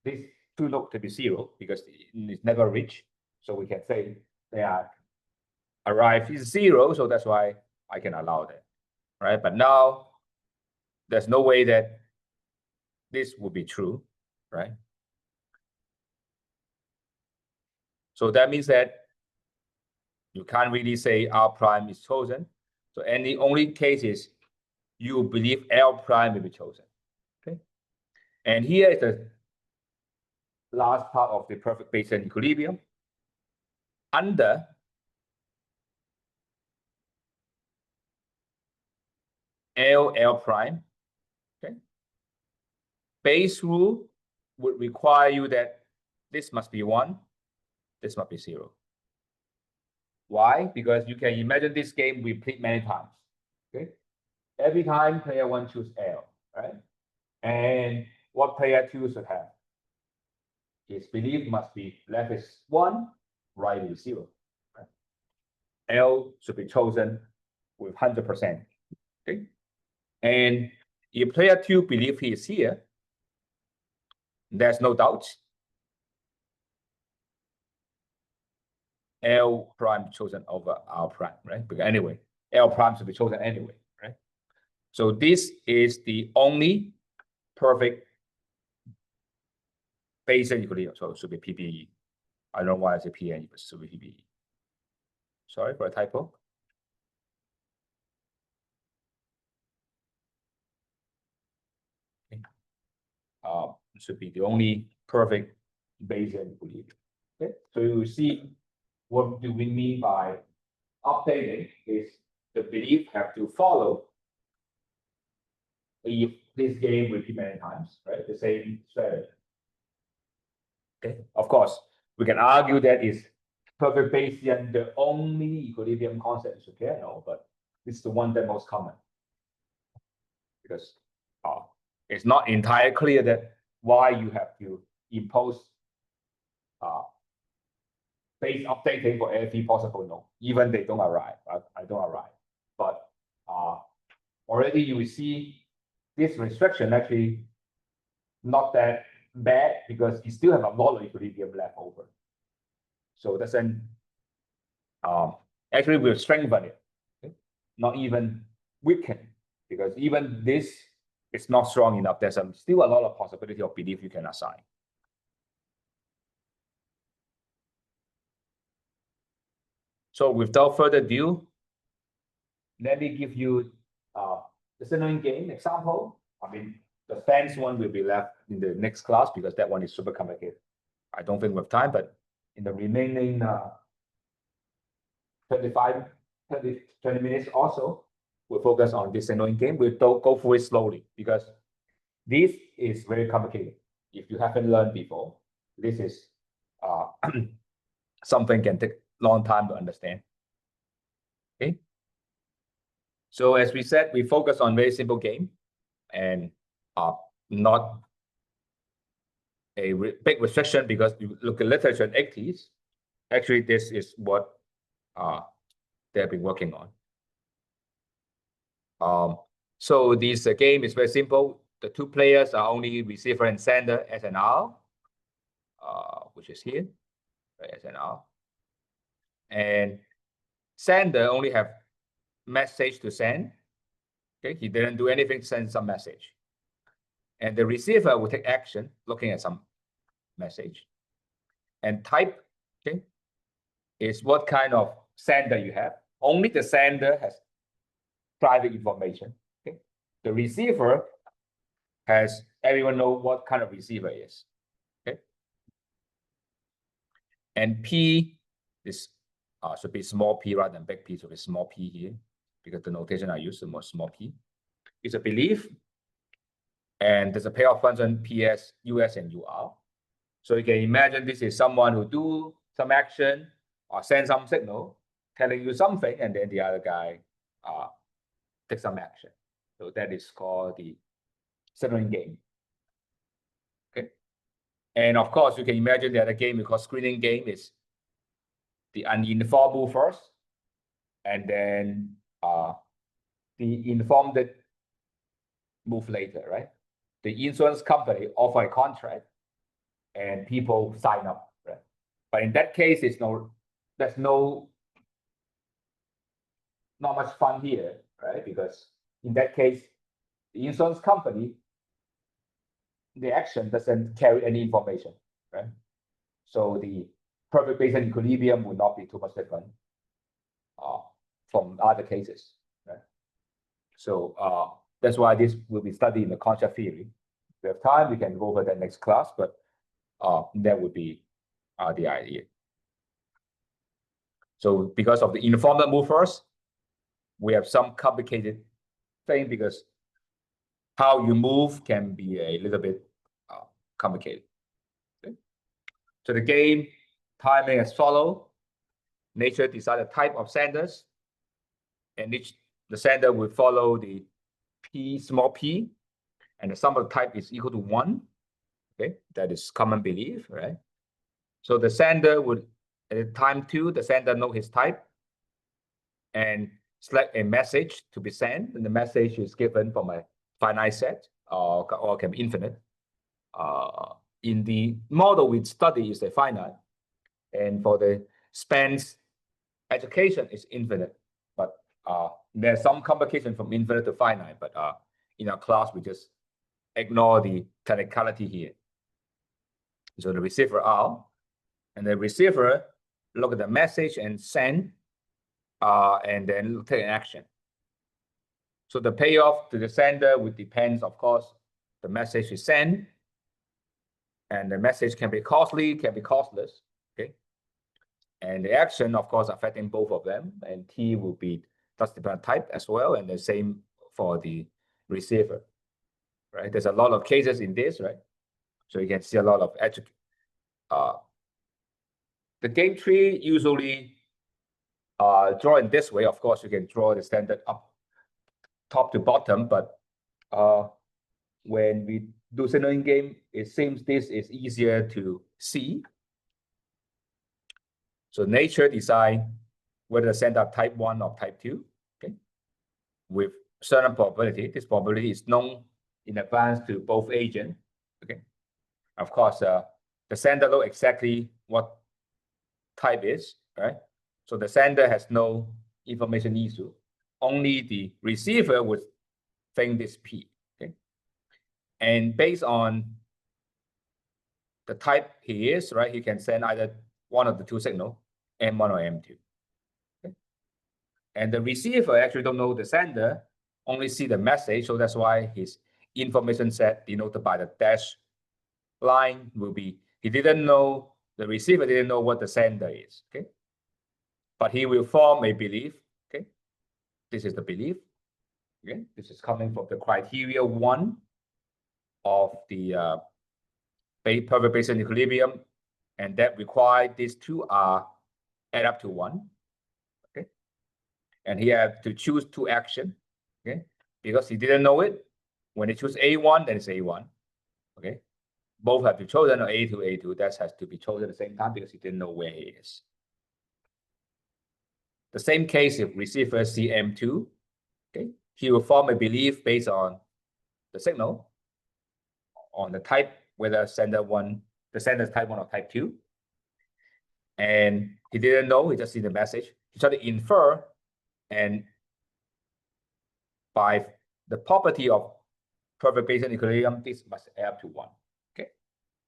this two node to be 0 because it's never reached. So we can say they are arrived is 0, so that's why I can allow that, right? But now there's no way that this would be true, right? So that means that you can't really say R prime is chosen. So only case is you believe L prime will be chosen, okay? And here is the last part of the perfect Bayesian equilibrium. Under L prime, okay? Bayes rule would require you that this must be 1, this must be 0. Why? Because you can imagine this game repeat many times, okay? Every time player 1 choose L, right? And what player 2 should have? His belief must be left is 1, right is 0. Right? L should be chosen with 100%. Okay? And if player 2 believe he is here, there's no doubt L prime chosen over R prime, right? Because anyway, L prime should be chosen anyway, right? So this is the only perfect Bayesian equilibrium, so it should be PBE. I don't know why I say PNE, but it should be PBE. Sorry for a typo. Okay. It should be the only perfect Bayesian equilibrium. Okay, so you see what do we mean by updating is the belief have to follow if this game repeat many times, right? The same strategy. Okay, of course, we can argue that is perfect Bayesian the only equilibrium concept you care, no, but it's the one that most common because it's not entirely clear that why you have to impose Bayes updating for every possible node, even they don't arrive. I don't arrive, but already you will see this restriction actually not that bad because you still have a lot of equilibrium left over. So it doesn't actually will strengthen it, okay? Not even weaken, because even this is not strong enough. There's still a lot of possibility of belief you can assign. So without further ado, let me give you the signaling game example. I mean, the fence one will be left in the next class because that one is super complicated. I don't think we have time, but in the remaining 20 minutes also, we'll focus on this signaling game. We'll go through it slowly because this is very complicated. If you haven't learned before, this is something can take long time to understand. Okay. So as we said, we focus on very simple game and not a big restriction because you look at literature in 80s, actually this is what they've been working on. So this game is very simple. The two players are only receiver and sender S and R, which is here, right, S and R. And sender only have message to send. Okay, he didn't do anything to send some message. And the receiver will take action looking at some message. And type, okay, is what kind of sender you have. Only the sender has private information. Okay, the receiver has everyone know what kind of receiver is. Okay, and P is should be small p rather than big P, so it's small p here because the notation I use is more small p. It's a belief. And there's a payoff function PS, US, and UR. So you can imagine this is someone who do some action or send some signal telling you something, and then the other guy takes some action. So that is called the signaling game. Okay. And of course, you can imagine the other game because screening game is the uninformed move first, and then the informed move later, right? The insurance company offer a contract and people sign up, right? But in that case, there's not much fun here, right? Because in that case, the insurance company, the action doesn't carry any information, right? So the perfect Bayesian equilibrium would not be too much different from other cases, right? So that's why this will be studied in the contract theory. If we have time, we can go over that next class, but that would be the idea. So because of the informed move first, we have some complicated thing because how you move can be a little bit complicated. Okay? So the game timing as follows. Nature decides the type of senders, and the sender will follow the p small p, and the sum of the type is equal to 1. Okay, that is common belief, right? So the sender would, at time 2, the sender knows his type and select a message to be sent, and the message is given from a finite set or can be infinite. In the model we study is a finite, and for the Spence education is infinite, but there's some complication from infinite to finite, but in our class we just ignore the technicality here. So the receiver R, and the receiver look at the message and send, and then take an action. So the payoff to the sender would depend, of course, the message is sent, and the message can be costly, can be costless, okay? And the action, of course, affecting both of them, and T will be just dependent type as well, and the same for the receiver, right? There's a lot of cases in this, right? So you can see a lot of the game tree usually draw in this way. Of course, you can draw the standard up top to bottom, but when we do signaling game, it seems this is easier to see. So nature decide whether the sender type 1 or type 2, okay, with certain probability. This probability is known in advance to both agents, okay. Of course, the sender knows exactly what type is, right? So the sender has no information issue. Only the receiver would think this P, okay. And based on the type he is, right, he can send either one of the two signals, M1 or M2. Okay? And the receiver actually don't know the sender, only see the message, so that's why his information set denoted by the dash line will be, he didn't know, the receiver didn't know what the sender is, okay? But he will form a belief, okay? This is the belief, okay? This is coming from the criteria 1 of the perfect Bayesian equilibrium, and that require these two are add up to 1, okay? And he had to choose 2 action, okay? Because he didn't know it. When he choose A1, then it's A1, okay? Both have to be chosen, or A2, A2, that has to be chosen at the same time because he didn't know where he is. The same case if receiver CM2, okay? He will form a belief based on the signal, on the type, whether the sender's type 1 or type 2. And he didn't know, he just see the message. He tried to infer, and by the property of perfect Bayesian equilibrium, this must add up to 1, okay?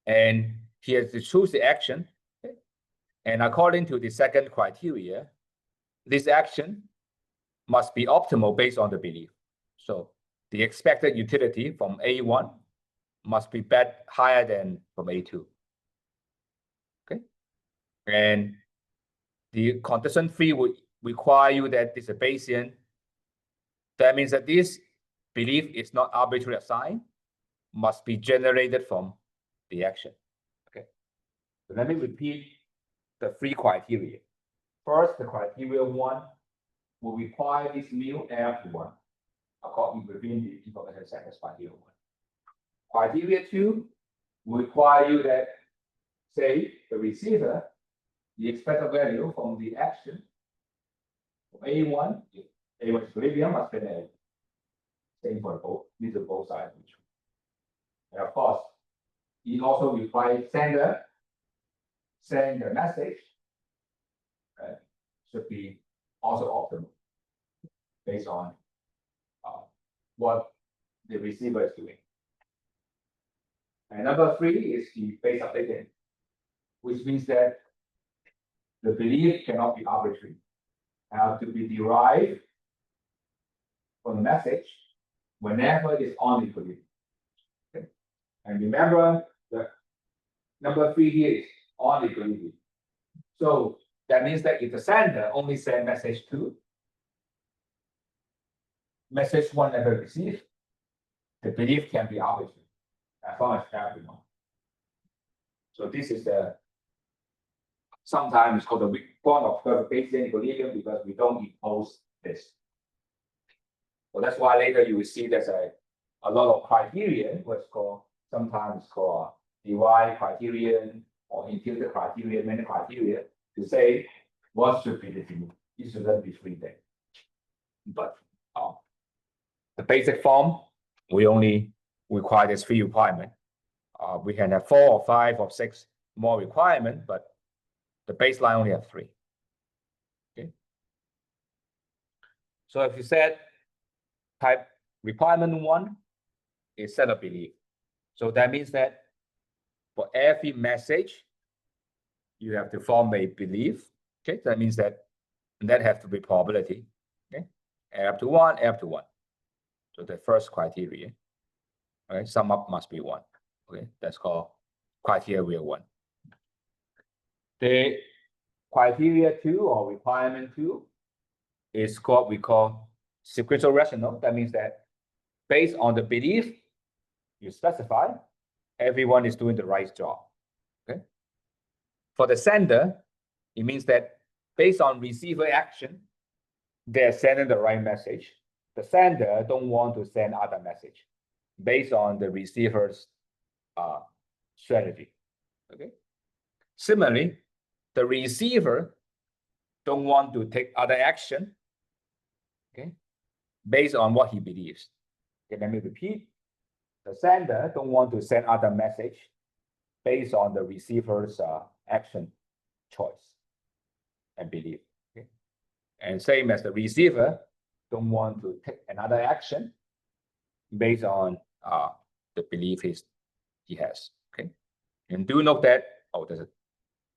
And he has to choose the action, okay? And according to the second criteria, this action must be optimal based on the belief. So the expected utility from A1 must be higher than from A2, okay? And the condition 3 would require you that this is a Bayesian. That means that this belief is not arbitrarily assigned, must be generated from the action. Okay, so let me repeat the three criteria. First, the criteria one will require this mu F1 according within the information set criteria one. Criteria two will require you that, say, the receiver, the expected value from the action of A1, if A1 is equilibrium, must be a same for both, these are both sides. And of course, it also requires sender send the message, should be also optimal based on what the receiver is doing. And number three is the base updating, which means that the belief cannot be arbitrary, have to be derived from the message whenever it's on equilibrium. Okay. And remember the number three here is on equilibrium. So that means that if the sender only send message two, message one never received, the belief can be arbitrary as long as everyone. So this is the sometimes called the weak point of Bayesian equilibrium because we don't impose this. So that's why later you will see there's a lot of criterion, what's called sometimes called derived criterion or imputed criterion, many criteria to say what should be the demand. It shouldn't be free day. But the basic form, we only require this three requirement. We can have 4 or 5 or 6 more requirement, but the baseline only have 3. Okay. So if you said type requirement 1 is set of belief. So that means that for every message, you have to form a belief. Okay, that means that have to be probability. Okay, add up to 1, add up to 1. So the first criteria. Okay, sum up must be 1. Okay, that's called criteria 1. The criteria 2 or requirement 2 is what we call sequential rational. That means that based on the belief you specify, everyone is doing the right job. Okay. For the sender, it means that based on receiver action, they're sending the right message. The sender don't want to send other message based on the receiver's strategy. Okay. Similarly, the receiver don't want to take other action, okay, based on what he believes. Okay, let me repeat. The sender don't want to send other message based on the receiver's action choice and belief. Okay? And same as the receiver don't want to take another action based on the belief he has. Okay, and do note that there's a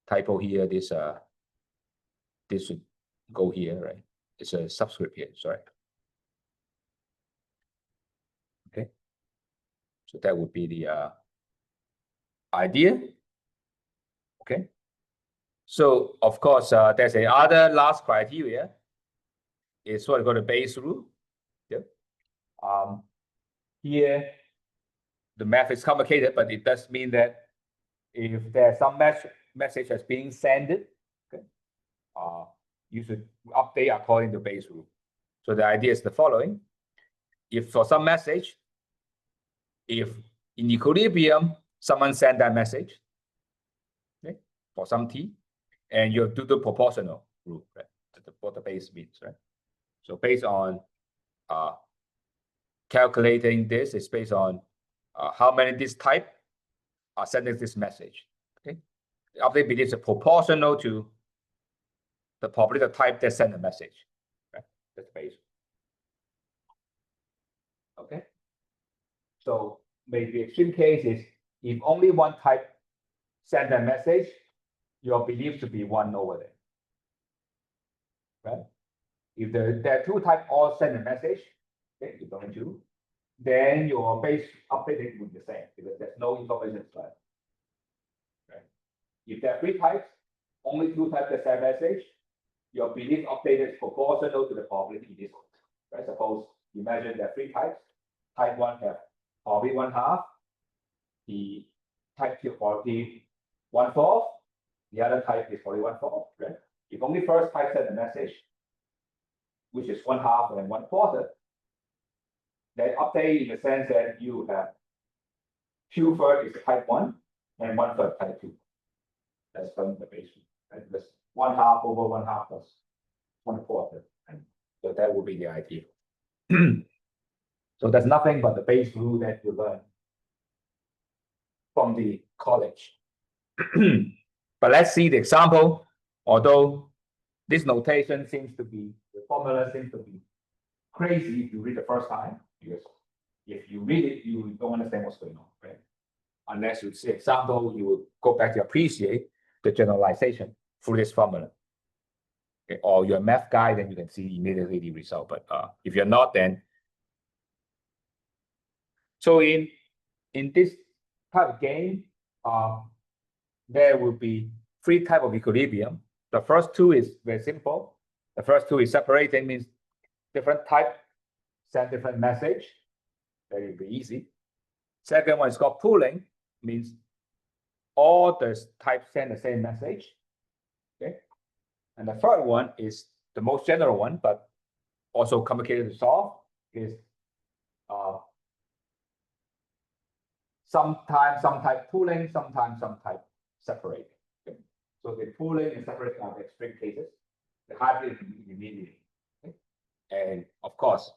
typo here. This should go here, right? It's a subscript here. Sorry. Okay, so that would be the idea. Okay, so of course there's a other last criteria. Is what I call the Bayes rule. Yep. Here the math is complicated, but it does mean that if there's some message that's being sent, okay, you should update according to Bayes rule. So the idea is the following: if for some message, if in equilibrium someone sent that message, okay, for some t, and you do the proportional rule, right? What the Bayes means, right? So based on calculating this is based on how many this type are sending this message. Okay, the update belief is proportional to the probability type that send the message. Right? That's Bayes. Okay. So maybe extreme case is if only one type send a message, you're believed to be 1 over there. Right? If there are 2 types all send a message, okay, you're going to, then your Bayes updated would be the same because there's no information left. Right? If there are 3 types, only 2 types that send message, your belief updated is proportional to the probability in this one. Right? Suppose imagine there are 3 types. Type 1 have probably 1/2, the type 2 quality 1/4, the other type is probably 1/4, right? If only first type send a message, which is 1/2 and 1/4, then update in the sense that you have 2/3 is type 1 and 1/3 type 2. That's from the base, right? That's 1/2 over 1/2 plus 1/4. And so that would be the idea. So there's nothing but the base rule that you learn from the college. But let's see the example. Although this notation seems to be, the formula seems to be crazy if you read the first time, because if you read it, you don't understand what's going on, right? Unless you see example, you will go back to appreciate the generalization through this formula. Okay? Or you're a math guy, then you can see immediately the result. But if you're not, then so in this type of game, there will be 3 types of equilibrium. The first 2 is very simple. The first 2 is separating, means different type send different message. That will be easy. Second one is called pooling, means all the types send the same message. Okay. And the third one is the most general one, but also complicated to solve, is sometimes some type pooling, sometimes some type separating. Okay. So the pooling and separating are the extreme cases. The hybrid is immediate. Okay. And of course,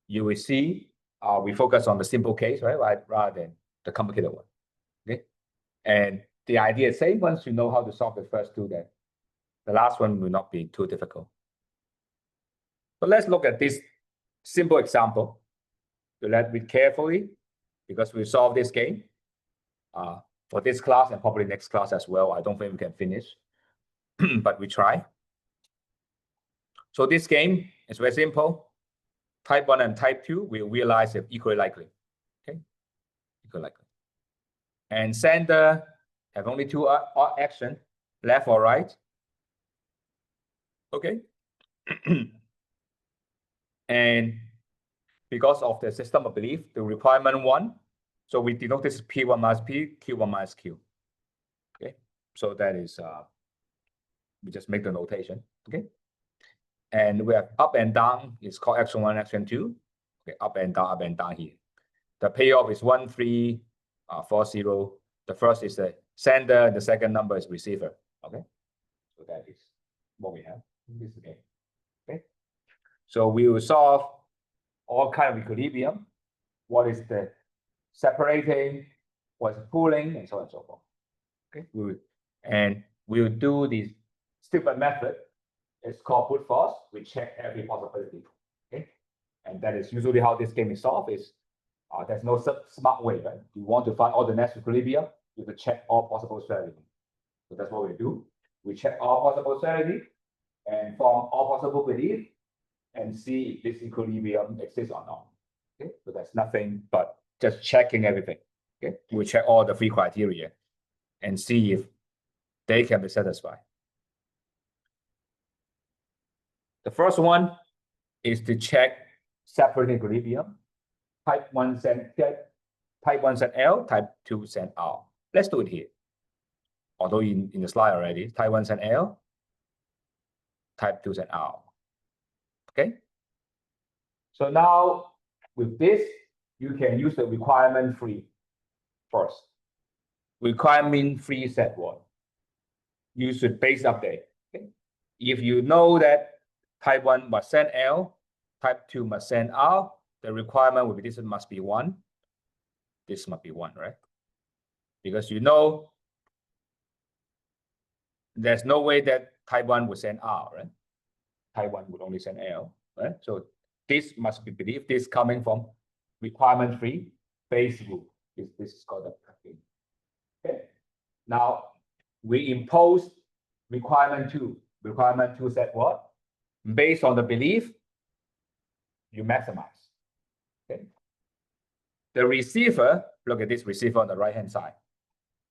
you will see we focus on the simple case, right? Rather than the complicated one. Okay. And the idea is same. Once you know how to solve the first 2, then the last one will not be too difficult. So let's look at this simple example. So let's read carefully, because we solve this game for this class and probably next class as well. I don't think we can finish, but we try. So this game is very simple. Type 1 and type 2 will realize it equally likely. Okay, equally likely. And sender have only 2 actions, left or right. Okay. And because of the system of belief, the requirement 1, so we denote this P1 minus P, Q1 minus Q. Okay, so that is we just make the notation. Okay, and we have up and down is called action 1, action 2. Okay, up and down here. The payoff is 1, 3, 4, 0. The first is the sender, the second number is receiver. Okay, so that is what we have in this game. Okay, so we will solve all kind of equilibrium. What is the separating, what is pooling, and so on and so forth. Okay, we'll do this stupid method. It's called brute force. We check every possibility. Okay, and that is usually how this game is solved. Is there's no smart way, right? You want to find all the next equilibrium, you have to check all possible strategy. So that's what we do. We check all possible strategy and form all possible belief and see if this equilibrium exists or not. Okay, so that's nothing but just checking everything. Okay, we check all the 3 criteria and see if they can be satisfied. The first one is to check separating equilibrium. Type 1 send L, type 2 send R. Let's do it here. Although in the slide already, type 1 send L, type 2 send R. Okay. So now with this, you can use the requirement 3 first. Requirement 3 said what? You should base update. Okay. If you know that type 1 must send L, type 2 must send R, the requirement will be this must be 1. This must be 1, right? Because you know there's no way that type 1 would send R, right? Type 1 would only send L, right? So this must be believed. This coming from requirement 3 base rule. This is called the package. Okay. Now we impose requirement 2. Requirement 2 said what? Based on the belief, you maximize. Okay. The receiver, look at this receiver on the right-hand side.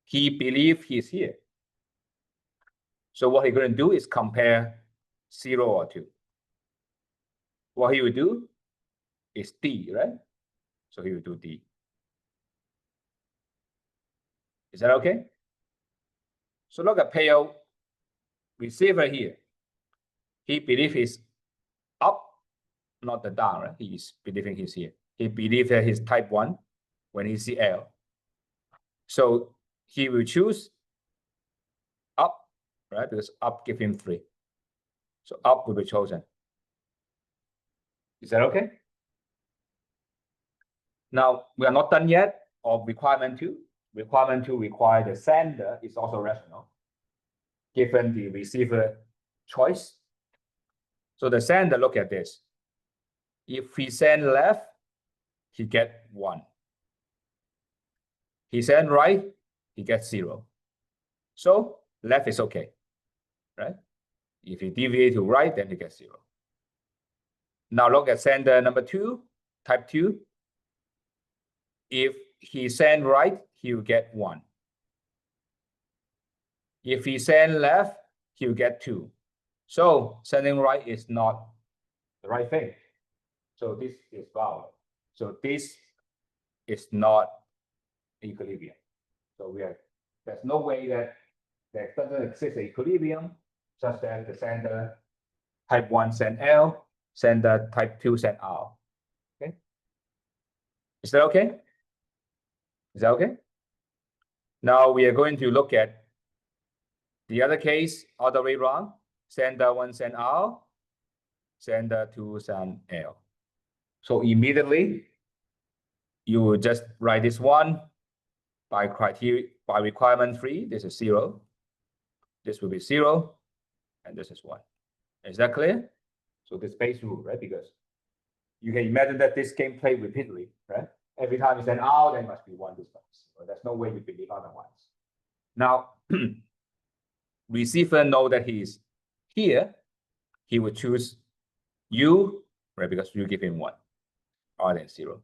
He believes he's here. So what he's going to do is compare 0 or 2. What he will do is D, right? So he will do D. Is that okay? So look at payout receiver here. He believes he's up, not the down, right? He's believing he's here. He believes that he's type 1 when he see L. So he will choose up, right? Because up give him 3. So up will be chosen. Is that okay? Now, we are not done yet of requirement 2. Requirement 2 require the sender is also rational, given the receiver choice. So the sender, look at this. If he send left, he get 1. He send right, he gets 0. So left is okay, right? If he deviate to right, then he gets 0. Now look at sender number 2, type 2. If he send right, he will get 1. If he send left, he will get 2. So sending right is not the right thing. So this is valid. So this is not equilibrium. So there's no way that there doesn't exist an equilibrium such that the sender type 1 send L, sender type 2 send R. Okay. Is that okay? Is that okay? Now we are going to look at the other case, other way around. Sender 1 send R, sender 2 send L. So immediately, you will just write this one by requirement 3. This is 0. This will be 0, and this is 1. Is that clear? So this base rule, right? Because you can imagine that this game played repeatedly, right? Every time you send out, there must be 1 distance. So there's no way you believe otherwise. Now, receiver know that he is here. He will choose U, right? Because you give him 1, rather than 0.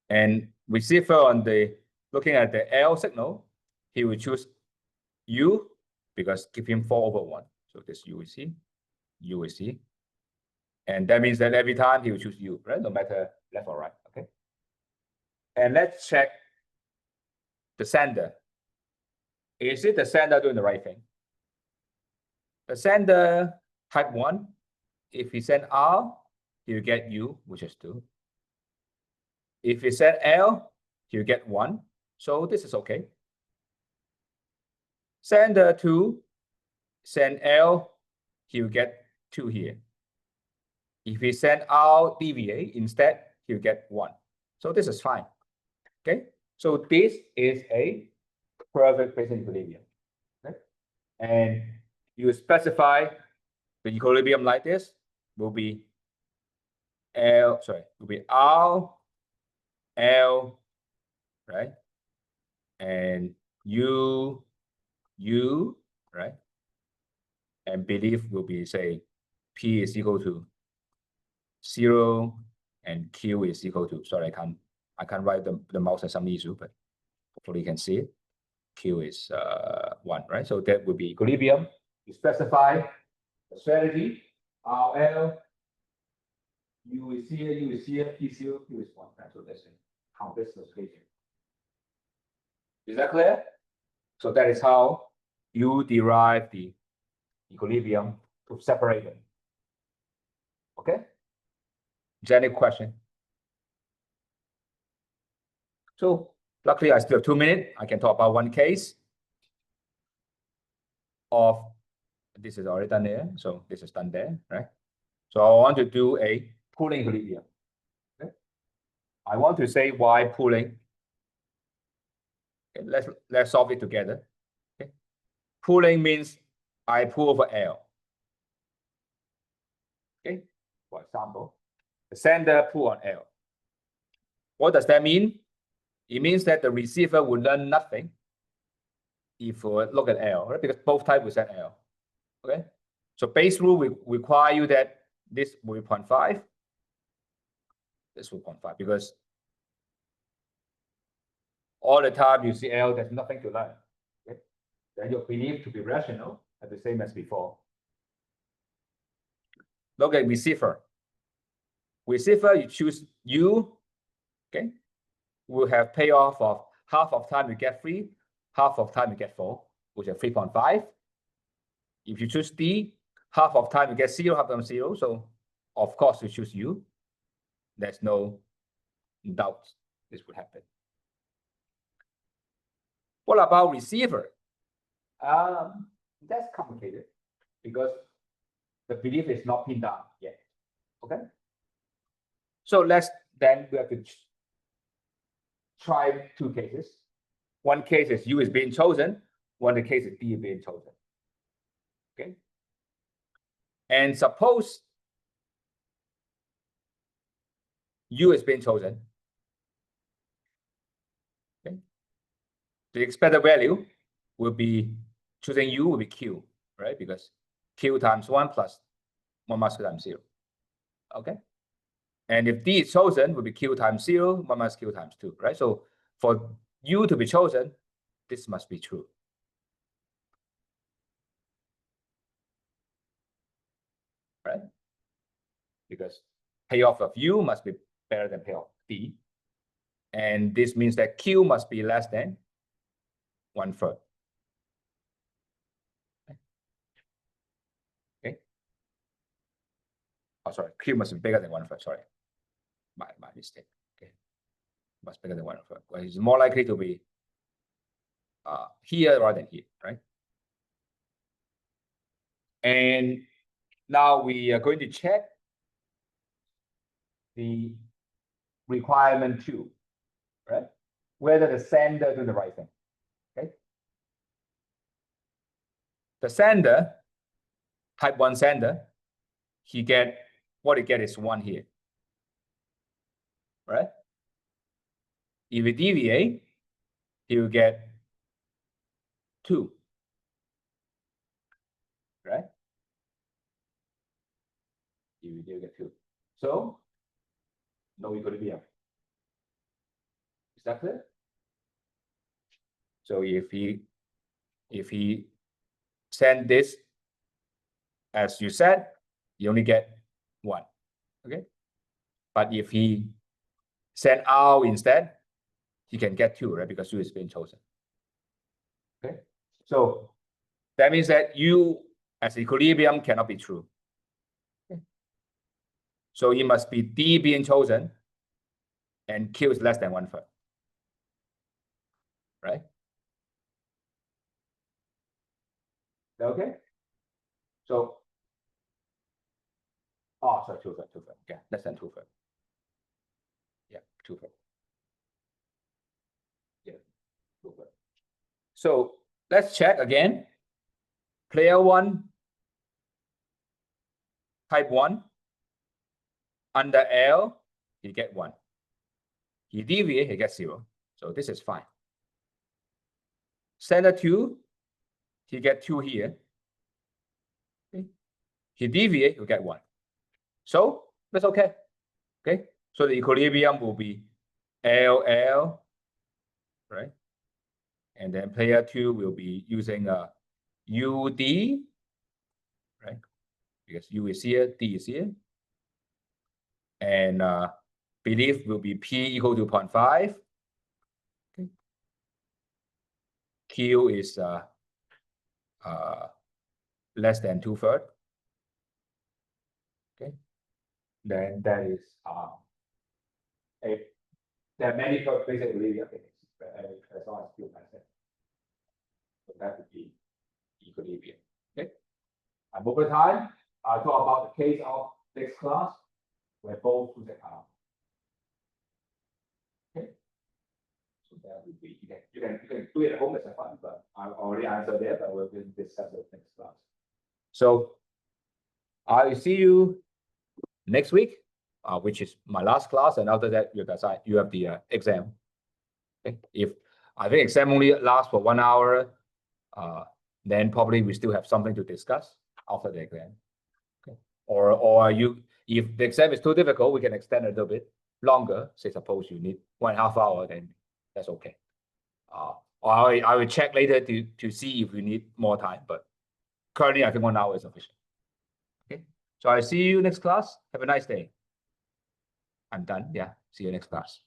And receiver on the looking at the L signal, he will choose U because give him 4/1. So this U is here, U is here. And that means that every time he will choose U, right? No matter left or right. Okay. And let's check the sender. Is it the sender doing the right thing? The sender type 1, if he send R, he will get U, which is 2. If he send L, he will get 1. So this is okay. Sender 2, send L, he will get 2 here. If he send R B.B.A instead, he'll get 1. So this is fine. Okay. So this is a perfect Bayesian equilibrium. Okay. And you specify the equilibrium like this will be will be R, L, right? And U, right? And belief will be, say, P is equal to 0 and Q is equal to, sorry, I can't write the mouse has some issue, but hopefully you can see it. Q is 1, right? So that would be equilibrium. You specify the strategy, RL, U is here, U is here, P is 0, Q is 1, right? So that's how this is equation. Is that clear? So that is how you derive the equilibrium to separate them. Okay? Is there any question? So luckily, I still have 2 minutes. I can talk about one case of this is already done there. So this is done there, right? So I want to do a pooling equilibrium. Okay? I want to say why pooling. Okay, let's solve it together. Okay? Pooling means I pool over L. Okay, for example, the sender pool on L. What does that mean? It means that the receiver will learn nothing if we look at L, right? Because both types will set L. Okay, so base rule will require you that this will be 0.5, this will be 0.5, because all the time you see L, there's nothing to learn. Okay? Then you're believed to be rational at the same as before. Look at receiver. Receiver, you choose U, okay? Will have payoff of half of time you get 3, half of time you get 4, which is 3.5. If you choose D, half of time you get 0, half of time 0. So of course you choose U. There's no doubt this would happen. What about receiver? That's complicated because the belief is not pinned down yet. Okay. So we have to try 2 cases. One case is U is being chosen. One case is D is being chosen. Okay. And suppose U is being chosen. Okay. The expected value will be choosing U will be Q, right? Because Q times 1 plus 1 minus Q times 0. Okay. And if D is chosen, will be Q times 0, 1 minus Q times 2, right? So for U to be chosen, this must be true. Right? Because payoff of U must be better than payoff of D. And this means that Q must be less than 1/3. Okay. Oh, sorry. Q must be bigger than 1/3. Sorry. My mistake. Okay. Must be bigger than 1/3. Well, it's more likely to be here rather than here, right? And now we are going to check the requirement 2, right? Whether the sender do the right thing. Okay. The sender, type 1 sender, what he get is 1 here. Right? If we deviate, he will get 2. Right? If we do get 2. So no equilibrium. Is that clear? So if he send this as you said, you only get 1. Okay. But if he send out instead, he can get 2, right? Because U is being chosen. Okay. So that means that U as equilibrium cannot be true. Okay. So it must be D being chosen and Q is less than 1/3. Right? Okay. So, sorry, 2/3. Yeah, less than 2/3. Yeah, 2/3. Yeah, 2/3. So let's check again. Player 1, type 1, under L, he get 1. He deviate, he gets 0. So this is fine. Sender 2, he get 2 here. Okay. He deviate, he'll get 1. So that's okay. Okay. So the equilibrium will be LL, right? And then player 2 will be using UD, right? Because U is here, D is here. And belief will be P equal to 0.5. Okay. Q is less than 2/3. Okay. Then that is there are many basic equilibrium as long as Q has it. So that would be equilibrium. Okay. And over time, I'll talk about the case of next class where both choose are. Okay. So that would be you can do it at home as a fun, but I already answered there, but we'll discuss it next class. So I'll see you next week, which is my last class, and after that you have the exam. Okay. If I think exam only lasts for 1 hour, then probably we still have something to discuss after the exam. Okay. Or if the exam is too difficult, we can extend a little bit longer. Say suppose you need 1.5 hours, then that's okay. Or I will check later to see if we need more time, but currently I think 1 hour is sufficient. Okay. So I see you next class. Have a nice day. I'm done. Yeah. See you next class.